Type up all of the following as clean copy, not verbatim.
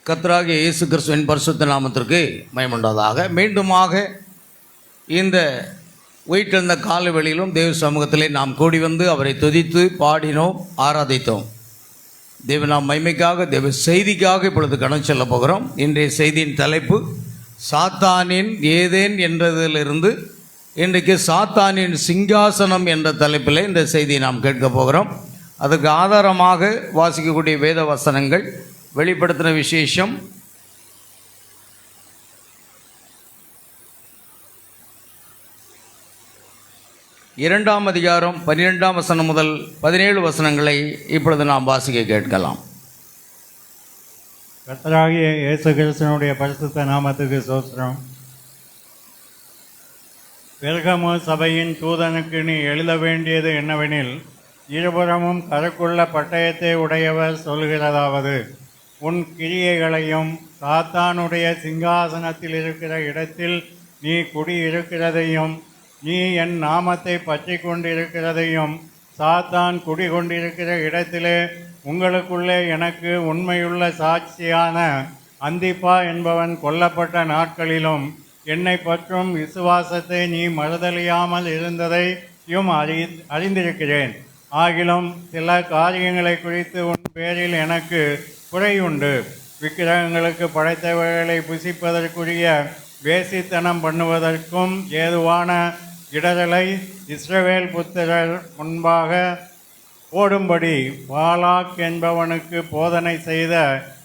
கர்த்தராகிய இயேசு கிறிஸ்துவின் பரிசுத்த நாமத்திற்கு மகிமையுண்டாவதாக. மீண்டுமாக இந்த உயிர்த்தெழுந்த காலவெளியிலும் தேவ சமூகத்திலே நாம் கூடி வந்து அவரை துதித்து பாடினோம், ஆராதித்தோம். தேவ நாம் மகிமைக்காக, தேவ செய்திக்காக இப்பொழுது கடன் செல்ல போகிறோம். இன்றைய செய்தியின் தலைப்பு சாத்தானின் ஏதேன் என்றதிலிருந்து இன்றைக்கு சாத்தானின் சிங்காசனம் என்ற தலைப்பில் இந்த செய்தியை நாம் கேட்க போகிறோம். அதுக்கு ஆதாரமாக வாசிக்கக்கூடிய வேத வசனங்கள் வெளிப்படுத்தின விசேஷம் 2ஆம் அதிகாரம் 12ஆம் வசனம் முதல் 17 வசனங்களை இப்பொழுது நாம் வாசிக்க கேட்கலாம். கர்த்தராகிய இயேசு கிறிஸ்துவினுடைய பரிசுத்த நாமத்துக்கு ஸ்தோத்திரம். பெர்கமு சபையின் தூதனுக்கு நீ எழுத வேண்டியது என்னவெனில், இருபுறமும் கருக்குள்ள பட்டயத்தை உடையவர் சொல்கிறதாவது, உன் கிரியைகளையும் சாத்தானுடைய சிங்காசனத்தில் இருக்கிற இடத்தில் நீ குடியிருக்கிறதையும், நீ என் நாமத்தை பற்றி கொண்டிருக்கிறதையும், சாத்தான் குடிகொண்டிருக்கிற இடத்திலே உங்களுக்குள்ளே எனக்கு உண்மையுள்ள சாட்சியான அந்திப்பா என்பவன் கொல்லப்பட்ட நாட்களிலும் என்னை பற்றும் விசுவாசத்தை நீ மறுதலியாமல் இருந்ததையும் அறிந்திருக்கிறேன். ஆகிலும் சில காரியங்களை குறித்து உன் பேரில் எனக்கு குறையுண்டு. விக்கிரகங்களுக்கு படைத்தவர்களை புசிப்பதற்குரிய வேசித்தனம் பண்ணுவதற்கும் ஏதுவான இடரலை இஸ்ரவேல் புத்திரர் முன்பாக ஓடும்படி பாலாக் என்பவனுக்கு போதனை செய்த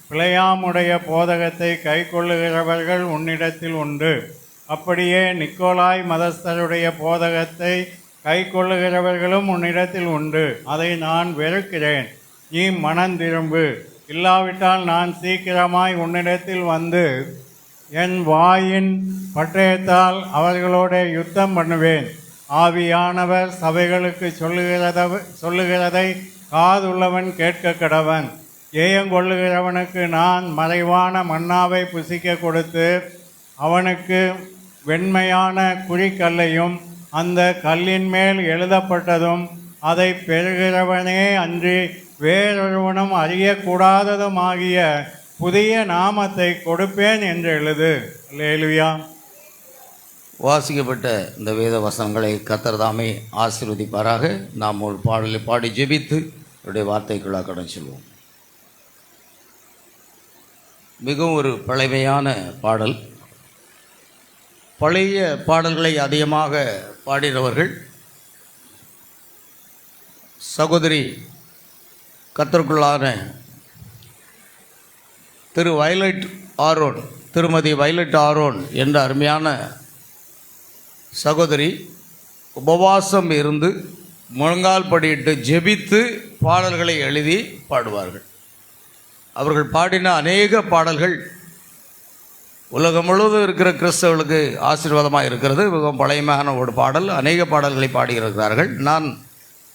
பிழையாமுடைய போதகத்தை கை கொள்ளுகிறவர்கள் உன்னிடத்தில் உண்டு. அப்படியே நிக்கோலாய் மதஸ்தருடைய போதகத்தை கை கொள்ளுகிறவர்களும் உன்னிடத்தில் உண்டு. அதை நான் வெறுக்கிறேன். நீ மனந்திரும்பு. இல்லாவிட்டால் நான் சீக்கிரமாய் உன்னிடத்தில் வந்து என் வாயின் பட்டயத்தால் அவர்களோட யுத்தம் பண்ணுவேன். ஆவியானவர் சபைகளுக்கு சொல்லுகிறதை காதுள்ளவன் கேட்க கடவன். ஏயங்கொள்ளுகிறவனுக்கு நான் மறைவான மன்னாவை புசிக்க கொடுத்து அவனுக்கு வெண்மையான குறிக்கல்லையும் அந்த கல்லின் மேல் எழுதப்பட்டதும் அதை பெறுகிறவனே அன்றி வேறொருவனும் அறியக்கூடாததுமாகிய புதிய நாமத்தை கொடுப்பேன் என்று எழுது. அல்லேலூயா. வாசிக்கப்பட்ட இந்த வேத வசனங்களை கர்த்தர் தாமே ஆசீர்வதிப்பாராக. நாம் ஒரு பாடலை பாடி ஜெபித்து அவருடைய வார்த்தைக்குள்ளாக கடன் செல்வோம். மிகவும் ஒரு பழமையான பாடல். பழைய பாடல்களை அதிகமாக பாடினவர்கள் சகோதரி கர்த்தருக்குள்ளான திருமதி வயலட் ஆரோன் என்ற அருமையான சகோதரி உபவாசம் இருந்து முழங்கால் படியிட்டு ஜெபித்து பாடல்களை எழுதி பாடுவார்கள். அவர்கள் பாடின அநேக பாடல்கள் உலகம் முழுவதும் இருக்கிற கிறிஸ்தவர்களுக்கு ஆசீர்வாதமாக இருக்கிறது. மிகவும் பழையமான ஒரு பாடல். அநேக பாடல்களை பாடியிருக்கிறார்கள். நான்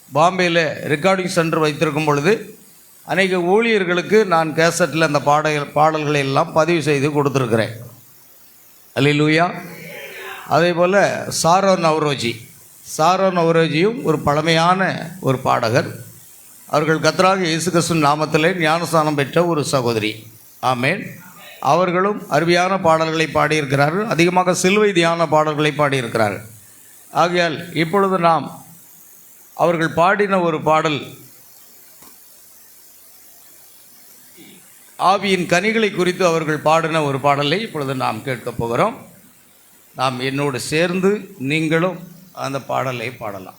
பாம்பேயில் ரெக்கார்டிங் சென்டர் வைத்திருக்கும் பொழுது அநேக ஊழியர்களுக்கு நான் கேசட்டில் அந்த பாடல்களை எல்லாம் பதிவு செய்து கொடுத்துருக்கிறேன். அல்லேலூயா. அதே போல் சாரோன் நவரோஜியும் ஒரு பழமையான ஒரு பாடகர். அவர்கள் கர்த்தராகிய இயேசு கிறிஸ்துவின் நாமத்திலே ஞானஸ்நானம் பெற்ற ஒரு சகோதரி. ஆமேன். அவர்களும் அருமையான பாடல்களை பாடியிருக்கிறார்கள். அதிகமாக சிலுவை தியான பாடல்களை பாடியிருக்கிறார்கள். ஆகையால் இப்பொழுது நாம் அவர்கள் பாடின ஒரு பாடல், ஆவியின் கனிகளை குறித்து அவர்கள் பாடின ஒரு பாடலை இப்பொழுது நாம் கேட்கப் போகிறோம். நாம் என்னோடு சேர்ந்து நீங்களும் அந்த பாடலை பாடலாம்.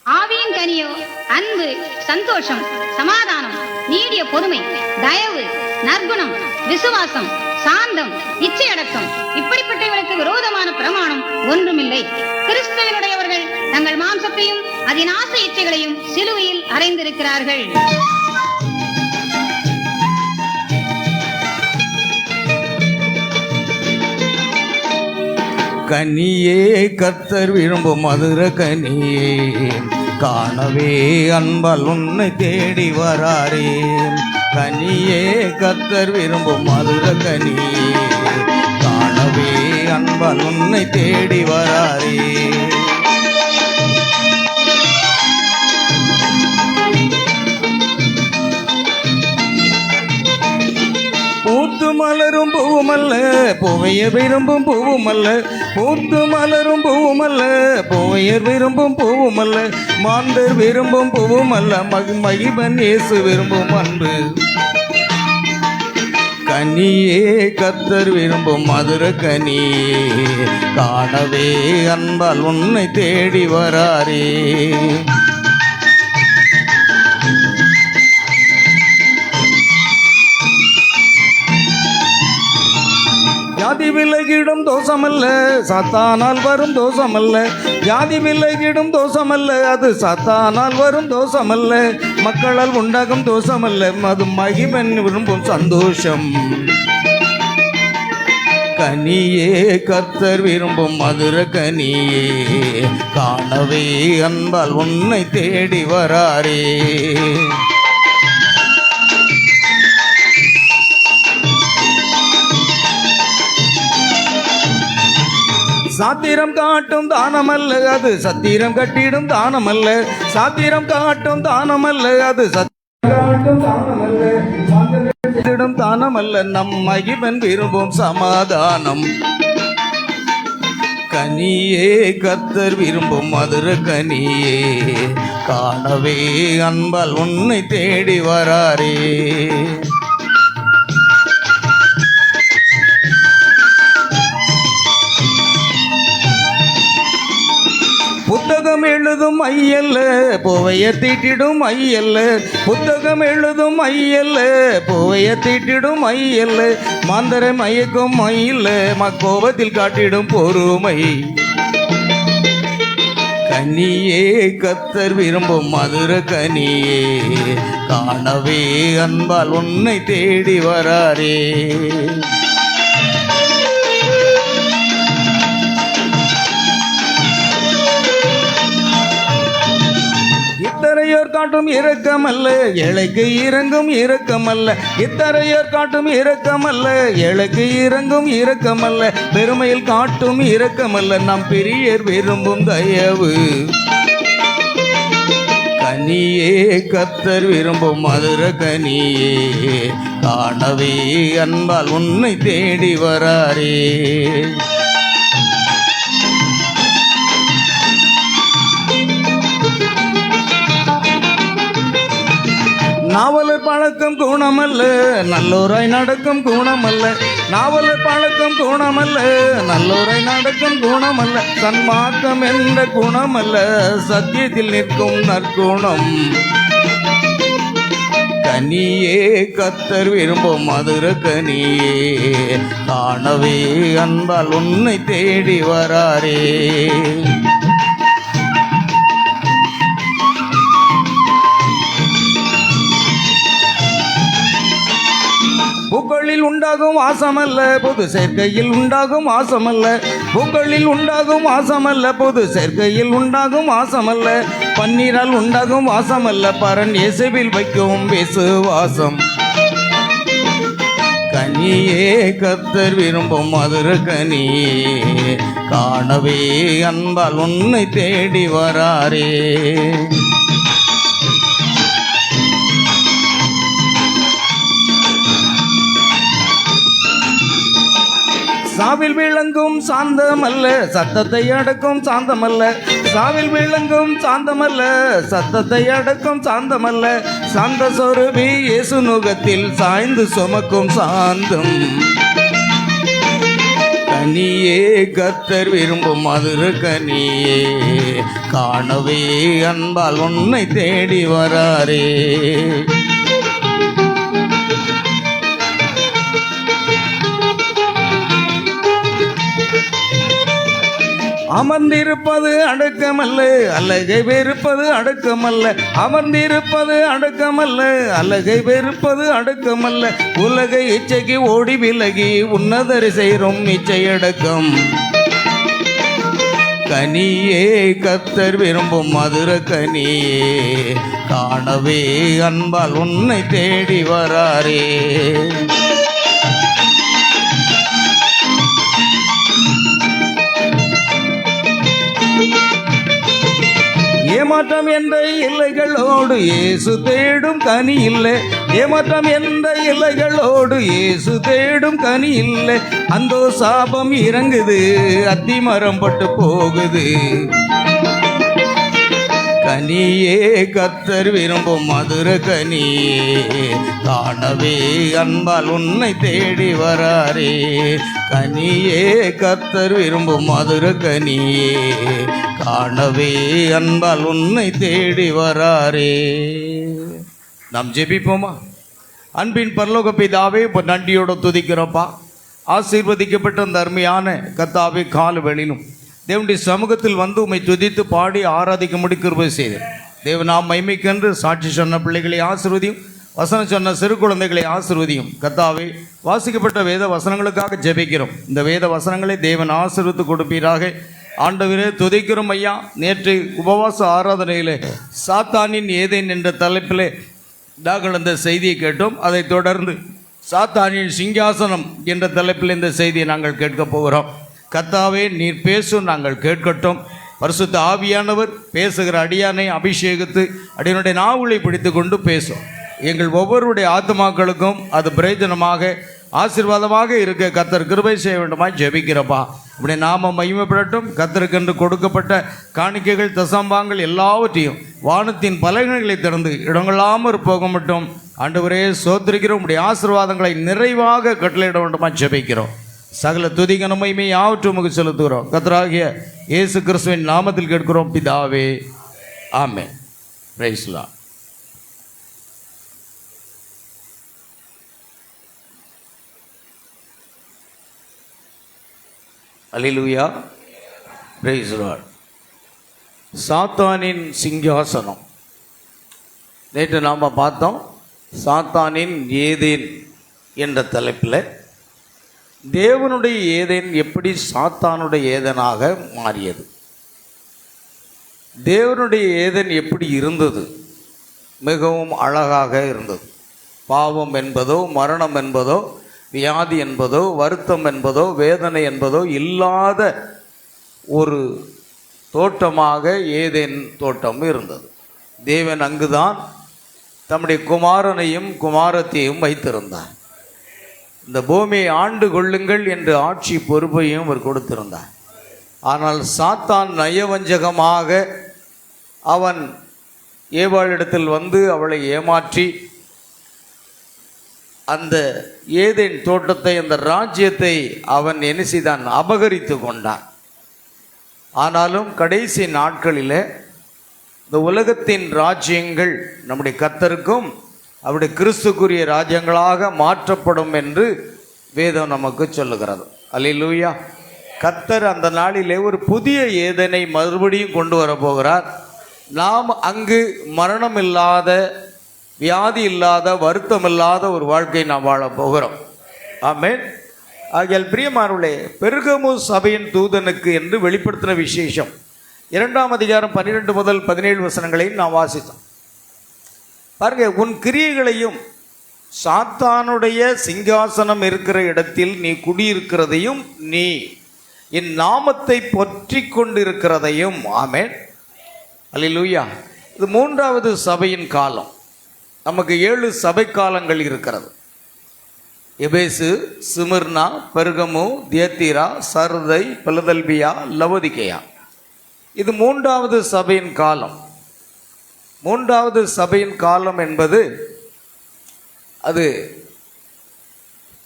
ஆவியின் கனியோ அன்பு, சந்தோஷம், சமாதானம், நீடிய பொறுமை, தயவு, நற்குணம், விசுவாசம், சாந்தம், இச்சையடக்கம், இப்படிப்பட்டவர்களுக்கு விரோதமான பிரமாணம் ஒன்றுமில்லை. கிறிஸ்துவினுடையவர்கள் தங்கள் மாம்சத்தையும் அதன் ஆசை இச்சைகளையும் சிலுவையில் அறைந்திருக்கிறார்கள். கனியே கர்த்தர் விரும்பும் மதுர கனியே, காணவே அன்பால் உன்னை தேடி வராரே. கனியே கர்த்தர் விரும்பும் மதுர கனியே, காணவே அன்பால் உன்னை தேடி வராரே. பூத்து மலரும் பூவுமல்ல பூவையர் விரும்பும் பூவுமல்ல, பூத்து மலரும் பூவுமல்ல பூவையர் விரும்பும் பூவுமல்ல, மாந்தர் விரும்பும் பூவுமல்ல மகிபன் இயேசு விரும்பும் அன்பு கனியே. கர்த்தர் விரும்பும் மதுர கனியே, காணவே அன்பால் உன்னை தேடி வராரே. ஜாதி விலகிடும் தோஷமல்ல சாத்தானால் வரும் தோஷமல்ல, ஜாதி விலகிடும் தோஷமல்ல அது சாத்தானால் வரும் தோஷமல்ல, மக்களால் உண்டாகும் தோஷமல்ல அது மகிமன் விரும்பும் சந்தோஷம் கனியே. கர்த்தர் விரும்பும் மதுர கனியே, காணவே அன்பால் உன்னை தேடி வராரே. சாத்திரம் காட்டும் தானமல்ல அது சத்திரம் கட்டிடும் தானமல்ல, சாத்திரம் காட்டும் தானமல்ல அது சத்திரம் தானமல்ல, நம் மகிமன் விரும்பும் சமாதானம் கனியே. கர்த்தர் விரும்பும் மதுர கனியே, காணவே அன்பால் உன்னை தேடி வராரே. புத்தகம் எழுதும் ஐயல்ல பூவையர் தீட்டிடும் ஐயல்ல, புத்தகம் எழுதும் ஐயல்ல பூவையர் தீட்டிடும் ஐயல்ல, மாந்தரை மயக்கும் ஐயில்ல கோபத்தில் காட்டிடும் பொறுமை கனியே. கர்த்தர் விரும்பும் மதுர கனியே, காணவே அன்பால் உன்னை தேடி வராரே. இத்தரையோர் காட்டும் இரக்கமல்ல ஏழைக்கு இறங்கும் இரக்கமல்ல, இத்தரையோர் காட்டும் இரக்கமல்ல ஏழைக்கு இறங்கும் இரக்கமல்ல, பெருமையில் காட்டும் இரக்கமல்ல நம் பெரியர் விரும்பும் தயவு கனியே. கர்த்தர் விரும்பும் மதுர கனியே, காணவே அன்பால் உன்னை தேடி வராரே. நாவலர் பழக்கம் குணமல்ல நல்லோராய் நடக்கும் குணமல்ல, நாவலர் பழக்கம் குணமல்ல நல்லோராய் நடக்கும் குணமல்ல, சன்மார்க்கம் என்ற குணமல்ல சத்தியத்தில் நிற்கும் நற்குணம் கனியே. கர்த்தர் விரும்பும் மதுர கனியே, காணவே அன்பால் உன்னை தேடி வராரே. பூக்களில் உண்டாகும் வாசமல்ல பொது சேர்க்கையில் உண்டாகும் வாசமல்ல, பூக்களில் உண்டாகும் வாசமல்ல பொது சேர்க்கையில் உண்டாகும் வாசமல்ல, பன்னீரால் உண்டாகும் வாசமல்ல பரன் இயேசுவில் வைக்கும் விசுவாசம் கனியே. கர்த்தர் விரும்பும் மதுர கனியே, காணவே அன்பால் உன்னை தேடி வராரே. சாவில் விளங்கும் சாந்தமல்ல சத்தத்தை அடக்கும் சாந்தமல்ல, சாவில் விளங்கும் சாந்தமல்ல சத்தத்தை அடக்கும் சாந்தமல்ல, சாந்த சொருபி இயேசு நுகத்தில் சாய்ந்து சுமக்கும் சாந்தம் கனியே. கர்த்தர் விரும்பும் மதுர கனியே, காணவே அன்பால் உன்னை தேடி வராரே. அமர்ந்திருப்பது அடக்கமல்ல அழகை வெறுப்பது அடக்கமல்ல, அமர்ந்திருப்பது அடக்கமல்ல அழகை வெறுப்பது அடக்கமல்ல, உலகை இச்சைக்கு ஓடி விலகி உன்னதரை சேரும் இச்சையடக்கம் கனியே. கர்த்தர் விரும்பும் மதுர கனியே, காணவே அன்பால் உன்னை தேடி வராரே. ஏமாற்றம் என்ற எல்லைகளோடு இயேசு தேடும் கனி இல்லை, ஏமாற்றம் என்ற இலைகளோடு இயேசு தேடும் கனி இல்லை. அந்த சாபம் இறங்குது, அத்திமரம் பட்டு போகுது. கனியே கர்த்தர் விரும்பும் மதுர கனியே, காணவே அன்பால் உன்னை தேடி வராரே. கனியே கர்த்தர் விரும்பும் மதுர கனியே, காணவே அன்பால் உன்னை தேடி வராரே. நாம் ஜெபிப்போமா? அன்பின் பரலோக பிதாவே, இப்போ நன்றியோடு துதிக்கிறோப்பா. ஆசீர்வதிக்கப்பட்ட அந்த அருமையான கர்த்தாவே காலவெளியிலும் தேவனுடைய சமூகத்தில் வந்து உம்மை துதித்து பாடி ஆராதிக்க முடி கிருபை செய்து தேவன் நாம் மைமைக்கென்று சாட்சி சொன்ன பிள்ளைகளை ஆசீர்வதியும், வசனம் சொன்ன சிறு குழந்தைகளை ஆசீர்வதியும். கர்த்தாவே, வாசிக்கப்பட்ட வேத வசனங்களுக்காக ஜெபிக்கிறோம். இந்த வேத வசனங்களை தேவன் ஆசீர்வதித்து கொடுப்பீராக. ஆண்டவரே, துதிக்கிறோம் ஐயா. நேற்று உபவாச ஆராதனையில் சாத்தானின் ஏதேன் என்ற தலைப்பில் நாங்கள் அந்த செய்தியை கேட்டோம். அதைத் தொடர்ந்து சாத்தானின் சிங்காசனம் என்ற தலைப்பில் இந்த செய்தியை நாங்கள் கேட்கப் போகிறோம். கர்த்தாவே, நீர் பேசும், நாங்கள் கேட்கட்டும். பரிசுத்த ஆவியானவர் பேசுகிற அடியானை அபிஷேகித்து அடியனுடைய நாவுகளை பிடித்து கொண்டு பேசும். எங்கள் ஒவ்வொருடைய ஆத்மாக்களுக்கும் அது பிரயோஜனமாக ஆசீர்வாதமாக இருக்க கர்த்தர் கிருபை செய்ய வேண்டுமாய் ஜெபிக்கிறப்பா. இப்படி நாம மகிமைப்படட்டும். கர்த்தருக்கென்று கொடுக்கப்பட்ட காணிக்கைகள், தசம்பாங்கள் எல்லாவற்றையும் வானத்தின் பலகைகளை திறந்து இடங்களாமல் போக மட்டும் ஆண்டவரே சோதரிக்கிறோம். உடைய ஆசீர்வாதங்களை நிறைவாக கட்டளையிட வேண்டுமாய் ஜெபிக்கிறோம். சகல துதிக மகிமை யாவற்றும் உமக்கு செலுத்துகிறோம். கர்த்தராகிய இயேசு கிறிஸ்துவின் நாமத்தில் கேட்கிறோம் பிதாவே, amen. Praise the lord. Hallelujah. Praise the lord. சாத்தானின் சிங்காசனம். நேற்று நாம் பார்த்தோம். சாத்தானின் ஏதேன் என்ற தலைப்பில் தேவனுடைய ஏதேன் எப்படி சாத்தானுடைய ஏதேனாக மாறியது, தேவனுடைய ஏதேன் எப்படி இருந்தது, மிகவும் அழகாக இருந்தது. பாவம் என்பதோ, மரணம் என்பதோ, வியாதி என்பதோ, வருத்தம் என்பதோ, வேதனை என்பதோ இல்லாத ஒரு தோட்டமாக ஏதேன் தோட்டம் இருந்தது. தேவன் அங்குதான் தம்முடைய குமாரனையும் குமாரத்தையும் வைத்திருந்தார். இந்த பூமியை ஆண்டு கொள்ளுங்கள் என்று ஆட்சி பொறுப்பையும் அவர் கொடுத்திருந்தார். ஆனால் சாத்தான் நயவஞ்சகமாக அவன் ஏவாளிடத்தில் வந்து அவளை ஏமாற்றி அந்த ஏதேன் தோட்டத்தை, அந்த ராஜ்யத்தை அவன் என்ன செய்தான்? அபகரித்து கொண்டான். ஆனாலும் கடைசி நாட்களில் இந்த உலகத்தின் ராஜ்யங்கள் நம்முடைய கர்த்தருக்கும் அவருடைய கிறிஸ்துக்குரிய ராஜ்யங்களாக மாற்றப்படும் என்று வேதம் நமக்கு சொல்லுகிறது. அல்லேலூயா. கர்த்தர் அந்த நாளிலே ஒரு புதிய ஏதேனை மறுபடியும் கொண்டு வரப்போகிறார். நாம் அங்கு மரணம் இல்லாத, வியாதி இல்லாத, வருத்தம் இல்லாத ஒரு வாழ்க்கை நாம் வாழப் போகிறோம். ஆமென். ஆகையால் பிரியமானவர்களே, பெருகமு சபையின் தூதனுக்கு என்று வெளிப்படுத்தின விசேஷம் 2ஆம் அதிகாரம் 12 முதல் 17 வசனங்களையும் நாம் வாசித்தோம். பாருங்க, உன் கிரியைகளையும் சாத்தானுடைய சிங்காசனம் இருக்கிற இடத்தில் நீ குடியிருக்கிறதையும், நீ என் நாமத்தை பற்றி கொண்டிருக்கிறதையும். ஆமென். அல்லேலூயா. இது 3வது சபையின் காலம். நமக்கு 7 சபை காலங்கள் இருக்கிறது. எபேசு, சிமிர்னா, பெர்கமு, தியத்தீரா, சர்தை, பிலதெல்பியா, லவோதிகேயா. இது 3வது சபையின் காலம். 3வது சபையின் காலம் என்பது அது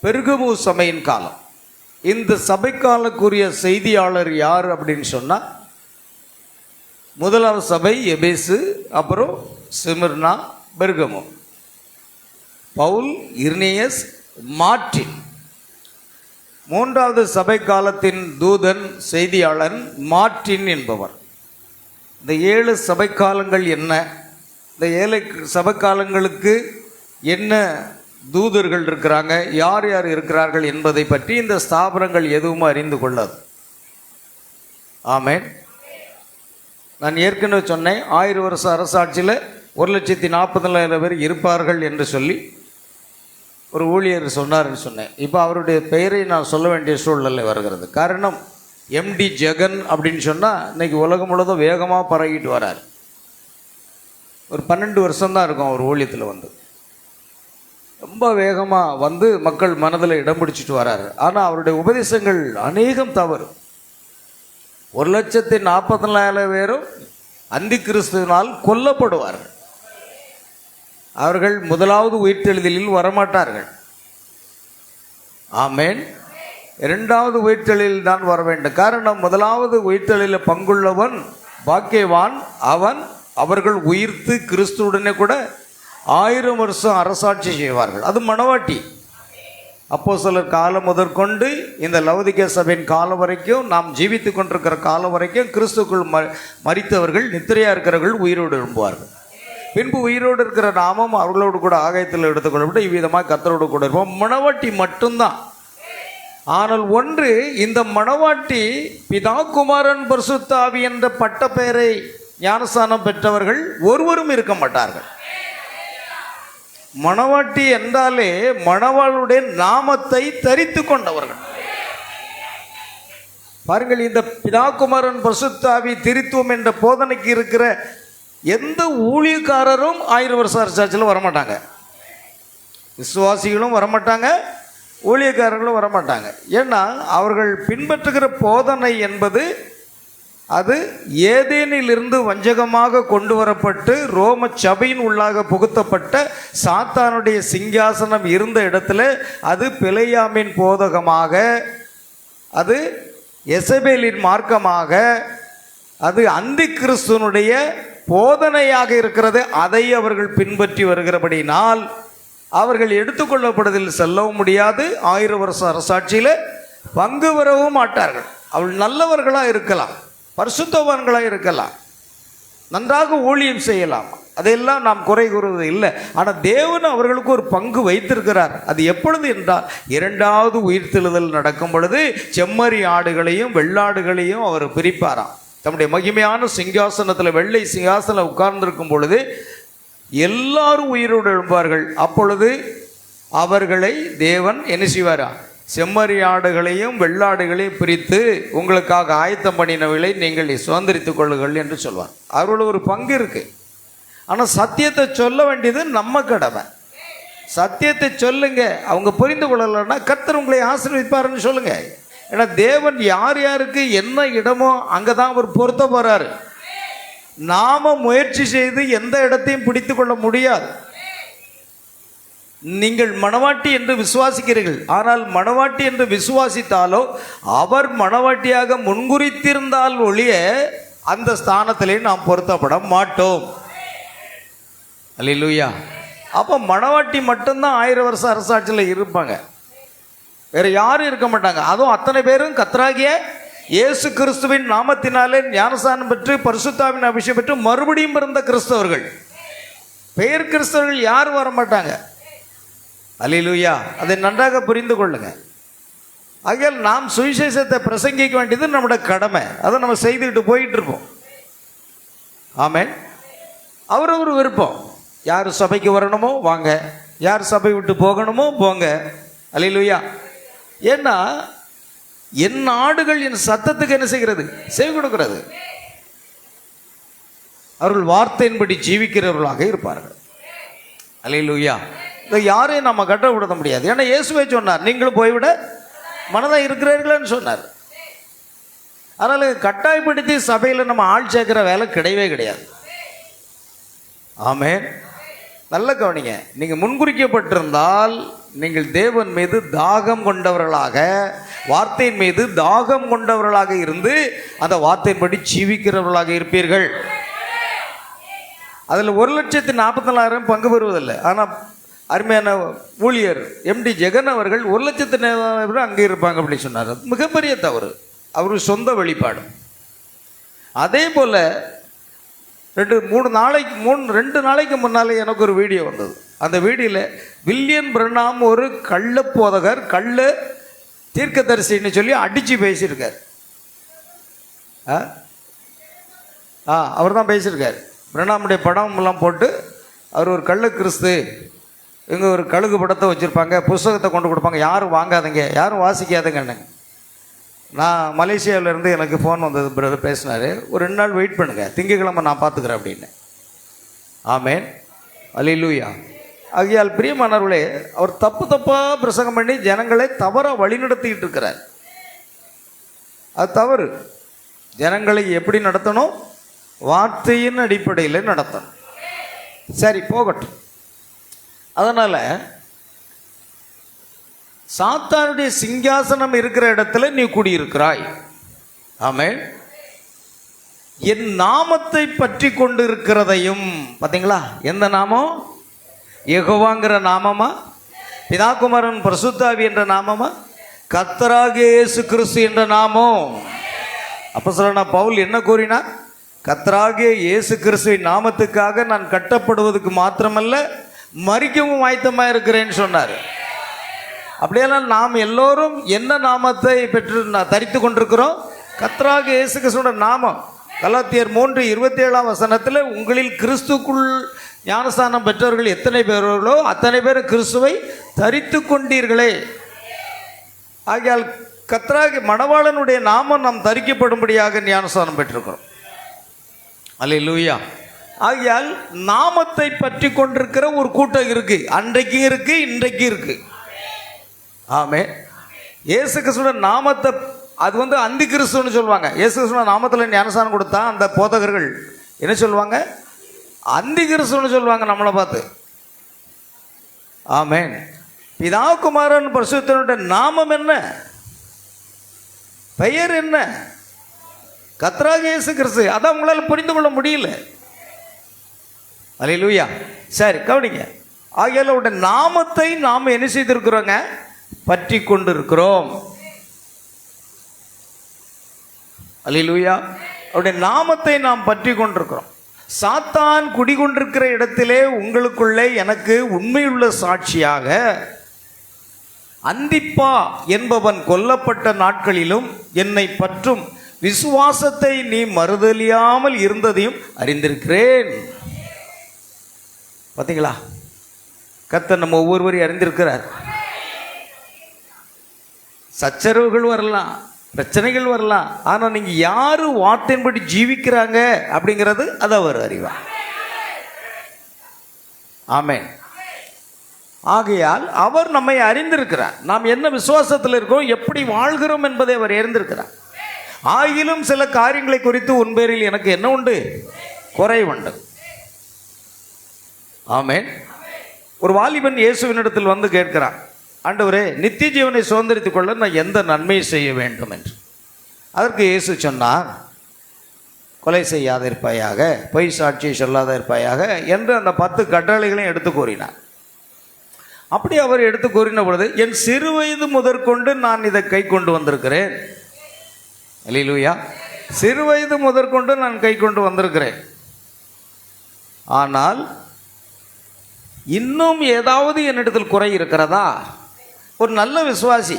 பெர்கமு சபையின் காலம். இந்த சபைக்காலக்குரிய செய்தியாளர் யார் அப்படின்னு சொன்னால், முதலாவது சபை எபேசு, அப்புறம் சிமிர்னா, பெர்கமு. பவுல், இர்னேயஸ், மார்ட்டின். 3வது சபை காலத்தின் தூதன், செய்தியாளன் மார்ட்டின் என்பவர். இந்த 7 சபை காலங்கள் என்ன, இந்த 7 சபை காலங்களுக்கு என்ன தூதர்கள் இருக்கிறாங்க, யார் யார் இருக்கிறார்கள் என்பதை பற்றி இந்த ஸ்தாபனங்கள் எதுவும் அறிந்து கொள்ளாது. ஆமென். நான் ஏற்கனவே சொன்னேன், 1000 வருஷ அரசாட்சியில் 1,40,000 பேர் இருப்பார்கள் என்று சொல்லி ஒரு ஊழியர் சொன்னார்னு சொன்னேன். இப்போ அவருடைய பெயரை நான் சொல்ல வேண்டிய சூழ்நிலை வருகிறது. காரணம், MD ஜெகன் அப்படின்னு சொன்னால் இன்றைக்கி உலகம் முழுவதும் வேகமாக பரவிட்டு வரார். ஒரு 12 வருஷம்தான் இருக்கும் அவர் ஊழியத்தில் வந்து. ரொம்ப வேகமாக வந்து மக்கள் மனதில் இடம் பிடிச்சிட்டு வராரு. ஆனால் அவருடைய உபதேசங்கள் அநேகம் தவறு. 1,44,000 பேரும் அந்தி கிறிஸ்துவினால் கொல்லப்படுவார்கள். அவர்கள் முதலாவது உயிர்த்தெழுதலில் வரமாட்டார்கள். ஆமேன். இரண்டாவது உயிர்த்தெழுதலில் தான் வர வேண்டும். காரணம், முதலாவது உயிர்த்தெழுதலில் பங்குள்ளவன் பாக்கியவான். அவர்கள் உயிர்த்து கிறிஸ்துவுடனே கூட 1000 வருஷம் அரசாட்சி செய்வார்கள். அது மணவாட்டி. அப்போஸ்தலர் காலம் முதற்கொண்டு இந்த லவோதிக்கேய சபையின் காலம் வரைக்கும், நாம் ஜீவித்து கொண்டிருக்கிற காலம் வரைக்கும் கிறிஸ்துக்குள் மரித்தவர்கள், நித்திரையாக இருக்கிறவர்கள் உயிரோடு எழும்புவார்கள். பின்பு உயிரோடு இருக்கிற நாமும் அவர்களோடு கூட ஆகாயத்தில் எடுத்துக்கொள்ளப்பட்டு இவ்விதமாக கர்த்தரோடு கூட இருப்போம். மணவாட்டி மட்டும்தான். ஆனால் ஒன்று, இந்த மணவாட்டி பிதா குமாரன் பரிசுத்த ஆவி என்ற பட்ட பெயரை ஞானஸ்தானம் பெற்றவர்கள் ஒருவரும் இருக்க மாட்டார்கள். மணவாட்டி என்றாலே மணவாளுடைய நாமத்தை தரித்து கொண்டவர்கள். பாருங்கள், இந்த பிதா குமாரன் பரிசுத்த ஆவி திரித்துவம் என்ற போதனைக்கு இருக்கிற எந்த ஊழியக்காரரும் 1000 வருஷம் அரசாட்சியில் வரமாட்டாங்க. விசுவாசிகளும் வரமாட்டாங்க, ஊழியக்காரர்களும் வரமாட்டாங்க. ஏன்னா அவர்கள் பின்பற்றுகிற போதனை என்பது அது ஏதேனிலிருந்து வஞ்சகமாக கொண்டு வரப்பட்டு ரோம சபையின் உள்ளாக புகுத்தப்பட்ட சாத்தானுடைய சிங்காசனம் இருந்த இடத்துல அது பிலேயாமின் போதகமாக, அது எசபேலின் மார்க்கமாக, அது அந்தி கிறிஸ்துவனுடைய போதனையாக இருக்கிறது. அதை அவர்கள் பின்பற்றி வருகிறபடினால் அவர்கள் எடுத்துக்கொள்ளப்படுவதில் செல்லவும் முடியாது, 1000 வருஷம் அரசாட்சியில் பங்கு பெறவும் மாட்டார்கள். அவள் நல்லவர்களாக இருக்கலாம், பரிசுத்தவான்களாக இருக்கலாம், நன்றாக ஊழியம் செய்யலாம், அதையெல்லாம் நாம் குறை கூறுவது இல்லை. ஆனால் தேவன் அவர்களுக்கு ஒரு பங்கு வைத்திருக்கிறார். அது எப்பொழுது என்றால், இரண்டாவது உயிர்த்தெழுதல் நடக்கும் பொழுது செம்மறி ஆடுகளையும் வெள்ளாடுகளையும் அவர் பிரிப்பாராம். தம்முடைய மகிமையான சிங்காசனத்தில், வெள்ளை சிங்காசனம் உட்கார்ந்திருக்கும் பொழுது எல்லாரும் உயிரோடு எழுப்பார்கள். அப்பொழுது அவர்களை தேவன் என்ன செய்வாரா? செம்மறி ஆடுகளையும் வெள்ளாடுகளையும் பிரித்து உங்களுக்காக ஆயத்தம் பண்ணினவர்களை நீங்கள் சுதந்திரித்துக் கொள்ளுங்கள் என்று சொல்வார். அவர்களுக்கு ஒரு பங்கு இருக்கு. ஆனால் சத்தியத்தை சொல்ல வேண்டியது நம்ம கடமை. சத்தியத்தை சொல்லுங்க. அவங்க புரிந்து கொள்ளலைன்னா கர்த்தர் உங்களை ஆசீர்வதிப்பாருன்னு சொல்லுங்க. ஏன்னா தேவன் யார் யாருக்கு என்ன இடமோ அங்கே தான் அவர் பொருத்த போறாரு. நாம முயற்சி செய்து எந்த இடத்தையும் பிடித்து கொள்ள முடியாது. நீங்கள் மணவாட்டி என்று விசுவாசிக்கிறீர்கள். ஆனால் மணவாட்டி என்று விசுவாசித்தாலோ அவர் மணவாட்டியாக முன்குறித்திருந்தால் ஒழிய அந்த ஸ்தானத்திலே நாம் பொருத்தப்பட மாட்டோம். அல்லேலூயா. அப்போ மணவாட்டி மட்டும்தான் 1000 வருஷம் அரசாட்சியில் இருப்பாங்க, வேற யாரும் இருக்க மாட்டாங்க. அதுவும் அத்தனை பேரும் கர்த்தராகிய இயேசு கிறிஸ்துவின் நாமத்தினாலே ஞானஸ்நானம் பெற்று பரிசுத்தாவின் அபிஷேகம் பெற்று மறுபடியும் பிறந்த கிறிஸ்தவர்கள். பெயர் கிறிஸ்தவர்கள் யாரும் வர மாட்டாங்க. அல்லேலூயா. அதை நன்றாக புரிந்து கொள்ளுங்க. ஆகையால் நாம் சுவிசேஷத்தை பிரசங்கிக்க வேண்டியது நம்முடைய கடமை. அதை நம்ம செய்துக்கிட்டு போயிட்டு இருப்போம். ஆமென். அவரவர் விருப்பம். யார் சபைக்கு வரணுமோ வாங்க, யார் சபை விட்டு போகணுமோ போங்க. அல்லேலூயா. ஏன்னா என் ஆடுகள் என் சத்தத்துக்கு என்ன செய்கிறது? செவி கொடுக்கிறது. அவர்கள் வார்த்தையின்படி ஜீவிக்கிறவர்களாக இருப்பார்கள். அல்லேலூயா. இதை யாரையும் நம்ம கட்ட விட முடியாது. ஏன்னா இயேசுவே சொன்னார், நீங்களும் போய்விட மனதாக இருக்கிறீர்கள்னு சொன்னார். அதனால் கட்டாயப்படுத்தி சபையில் நம்ம ஆள் சேர்க்கிற வேலை கிடையவே கிடையாது. ஆமென். நல்ல கவனிங்க. நீங்கள் முன்குறிக்கப்பட்டிருந்தால் நீங்கள் தேவன் மீது தாகம் கொண்டவர்களாக, வார்த்தையின் மீது தாகம் கொண்டவர்களாக இருந்து அந்த வார்த்தையின்படி ஜீவிக்கிறவர்களாக இருப்பீர்கள். அதில் 1,44,000 பங்கு பெறுவதில்லை. ஆனால் அருமையான ஊழியர் MD ஜெகன் அவர்கள் 1,04,000 அங்கே இருப்பாங்க அப்படி சொன்னார். மிகப்பெரிய தவறு. அவருக்கு சொந்த வெளிப்பாடு. அதே போல் 2 நாளைக்கு முன்னாலே எனக்கு ஒரு வீடியோ வந்தது. அந்த வீடியோவில் வில்லியம் பிரனாம் ஒரு கள்ள போதகர், கள்ள தீர்க்கதரிசின்னு சொல்லி அடித்து பேசியிருக்கார். அவர் தான் பேசியிருக்கார். பிரணாமுடைய படம் எல்லாம் போட்டு அவர் ஒரு கள்ள கிறிஸ்து, இங்கே ஒரு கழுகு படத்தை வச்சுருப்பாங்க, புஸ்தகத்தை கொண்டு கொடுப்பாங்க, யாரும் வாங்காதீங்க, யாரும் வாசிக்காதுங்கன்னு. நான் மலேசியாவிலேருந்து எனக்கு ஃபோன் வந்தது. பிரதர் பேசினார், ஒரு 2 நாள் வெயிட் பண்ணுங்கள், திங்கக்கிழமை நான் பார்த்துக்கிறேன் அப்படின்னு. ஆமேன். அல்லேலூயா. ஆகையால் பிரியமானவர்களே, அவர் தப்பு தப்பாக பிரசங்கம் பண்ணி ஜனங்களை தவறாக வழிநடத்திக்கிட்டு இருக்கிறார். அது தவறு. ஜனங்களை எப்படி நடத்தணும்? வார்த்தையின் அடிப்படையில் நடத்தணும். சரி, போகட்டும். அதனால் சாத்தானுடைய சிங்காசனம் இருக்கிற இடத்துல நீ குடியிருக்கிறாய். ஆமென். என் நாமத்தை பற்றி கொண்டு இருக்கிறதையும் பார்த்தீங்களா? எந்த நாமம்? யெகோவாங்கிற நாமமா? பிதாகுமாரன் பரிசுத்தாவி என்ற நாமமா? கர்த்தராகிய இயேசு கிறிஸ்து என்ற நாமம். அப்போஸ்தலனான பவுல் என்ன கூறினார்? கர்த்தராகிய இயேசு கிறிஸ்துவின் நாமத்துக்காக நான் கட்டப்படுவதற்கு மாத்திரமல்ல, மரிக்கவும் ஆயத்தமாக இருக்கிறேன்னு சொன்னார். அப்படியெல்லாம் நாம் எல்லோரும் என்ன நாமத்தை பெற்று தரித்து கொண்டிருக்கிறோம்? கர்த்தராகிய இயேசு கிறிஸ்துவோட நாமம். கலாத்தியர் 3:27 உங்களில் கிறிஸ்துக்குள் ஞானஸ்தானம் பெற்றவர்கள் எத்தனை பேர்களோ அத்தனை பேர் கிறிஸ்துவை தரித்து கொண்டீர்களே. ஆகையால் கர்த்தராகிய மணவாளனுடைய நாமம் நாம் தரிக்கப்படும்படியாக ஞானஸ்தானம் பெற்றிருக்கிறோம். அல்லேலூயா. ஆகையால் நாமத்தை பற்றி கொண்டிருக்கிற ஒரு கூட்டம் இருக்கு. அன்றைக்கு இருக்கு, இன்றைக்கு இருக்கு. ஆமே. இயேசு கிறிஸ்துவோட நாமத்தை, அது அந்தி கிறிஸ்துன்னு சொல்லுவாங்க. இயேசு கிறிஸ்துவோட நாமத்தில் ஞானஸ்தானம் கொடுத்தா அந்த போதகர்கள் என்ன சொல்லுவாங்க? அந்தி கிறிஸ்துன்னு சொல்லுவாங்க நம்மளை பார்த்து. ஆமென். பிதாகுமாரன் பரிசுத்தனுடைய நாமம் என்ன? பெயர் என்ன? கர்த்தராகிய இயேசு கிறிஸ்து. அதை உங்களால் புரிந்து கொள்ள முடியல. அல்லேலூயா. சரி, கவனிங்க. ஆகையால் அவருடைய நாமத்தை நாம் என்ன செய்திருக்கிறோங்க? பற்றி கொண்டிருக்கிறோம். அல்லேலூயா. அவருடைய நாமத்தை நாம் பற்றி கொண்டிருக்கிறோம். சாத்தான் குடிகொண்டிருக்கிற இடத்திலே உங்களுக்குள்ளே எனக்கு உண்மையுள்ள சாட்சியாக அந்திப்பா என்பவன் கொல்லப்பட்ட நாட்களிலும் என்னை பற்றும் விசுவாசத்தை நீ மறுதலியாமல் இருந்ததையும் அறிந்திருக்கிறேன். பார்த்தீங்களா? கர்த்தர் நம்ம ஒவ்வொருவரையும் அறிந்திருக்கிறார். சச்சரவுகள் வரலாம், பிரச்சனைகள் வரலாம், ஆனால் நீங்கள் யார் வார்த்தையின்படி ஜீவிக்கிறாங்க அப்படிங்கிறது அதை அவர் அறிவார். ஆமென். ஆகையால் அவர் நம்மை அறிந்திருக்கிறார். நாம் என்ன விசுவாசத்தில் இருக்கோம், எப்படி வாழ்கிறோம் என்பதை அவர் அறிந்திருக்கிறார். ஆகிலும் சில காரியங்களை குறித்து உன்பேரில் எனக்கு என்ன உண்டு? குறை உண்டு. ஆமென். ஒரு வாலிபன் இயேசுவினிடத்தில் வந்து கேட்கிறான், ஆண்டவரே, நித்திய ஜீவனை சுதந்திரித்துக் கொள்ள நான் எந்த நன்மையை செய்ய வேண்டும் என்று. அதற்கு இயேசு சொன்னார், கொலை செய்யாத இருப்பாயாக, பொய் சாட்சியை சொல்லாத இருப்பாயாக என்று அந்த 10 கட்டளைகளையும் எடுத்து கூறினார். அப்படி அவர் எடுத்து கூறின பொழுது, என் சிறு வயது முதற்கொண்டு நான் இதை கை கொண்டு வந்திருக்கிறேன். அல்லேலூயா. சிறு வயது முதற்கொண்டு நான் கை கொண்டு வந்திருக்கிறேன். ஆனால் இன்னும் ஏதாவது என்னிடத்தில் குறை இருக்கிறதா? ஒரு நல்ல விசுவாசி,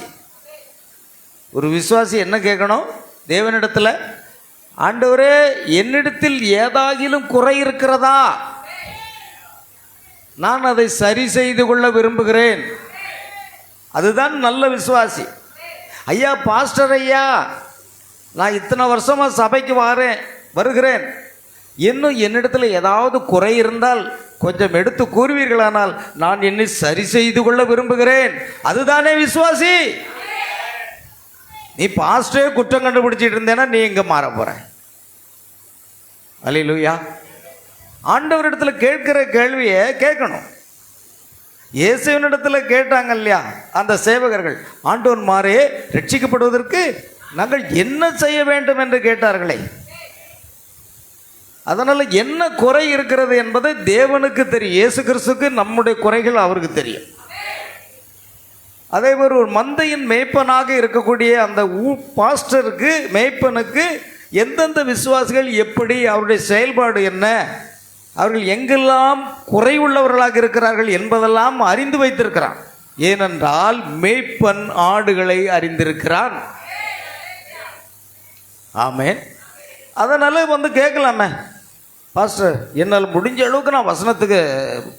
ஒரு விசுவாசி என்ன கேட்கணும் தேவனிடத்தில்? ஆண்டவரே, என்னிடத்தில் ஏதாகிலும் குறை இருக்கிறதா? நான் அதை சரி செய்து கொள்ள விரும்புகிறேன். அதுதான் நல்ல விசுவாசி. ஐயா, பாஸ்டர் ஐயா, நான் இத்தனை வருஷமாக சபைக்கு வருகிறேன், இன்னும் என்னிடத்தில் ஏதாவது குறை இருந்தால் கொஞ்சம் எடுத்து கூறுவீர்களானால் நான் என்னை சரி செய்து கொள்ள விரும்புகிறேன். அதுதானே விசுவாசி. நீ பாஸ்டே குற்றம் கண்டுபிடிச்சிட்டு இருந்தேன்னா நீ எங்க மாற போற? அல்லேலூயா. ஆண்டவரிடத்துல கேட்கிற கேள்வியை கேட்கணும். இயேசுவினிடத்தில் கேட்டாங்க இல்லையா அந்த சேவகர்கள், ஆண்டவன் மாறே ரட்சிக்கப்படுவதற்கு நாங்கள் என்ன செய்ய வேண்டும் என்று கேட்டார்களே. அதனால் என்ன குறை இருக்கிறது என்பதை தேவனுக்கு தெரியும். இயேசு கிறிஸ்துக்கு நம்முடைய குறைகள் அவருக்கு தெரியும். அதே மாதிரி ஒரு மந்தையின் மேய்ப்பனாக இருக்கக்கூடிய அந்த பாஸ்டருக்கு, மேய்ப்பனுக்கு எந்தெந்த விசுவாசிகள் எப்படி, அவருடைய செயல்பாடு என்ன, அவர்கள் எங்கெல்லாம் குறைவுள்ளவர்களாக இருக்கிறார்கள் என்பதெல்லாம் அறிந்து வைத்திருக்கிறான். ஏனென்றால் மேய்ப்பன் ஆடுகளை அறிந்திருக்கிறான். ஆமென். அதனால வந்து கேட்கலாமே, பாஸ்டர், என்னால் முடிஞ்ச அளவுக்கு நான் வசனத்துக்கு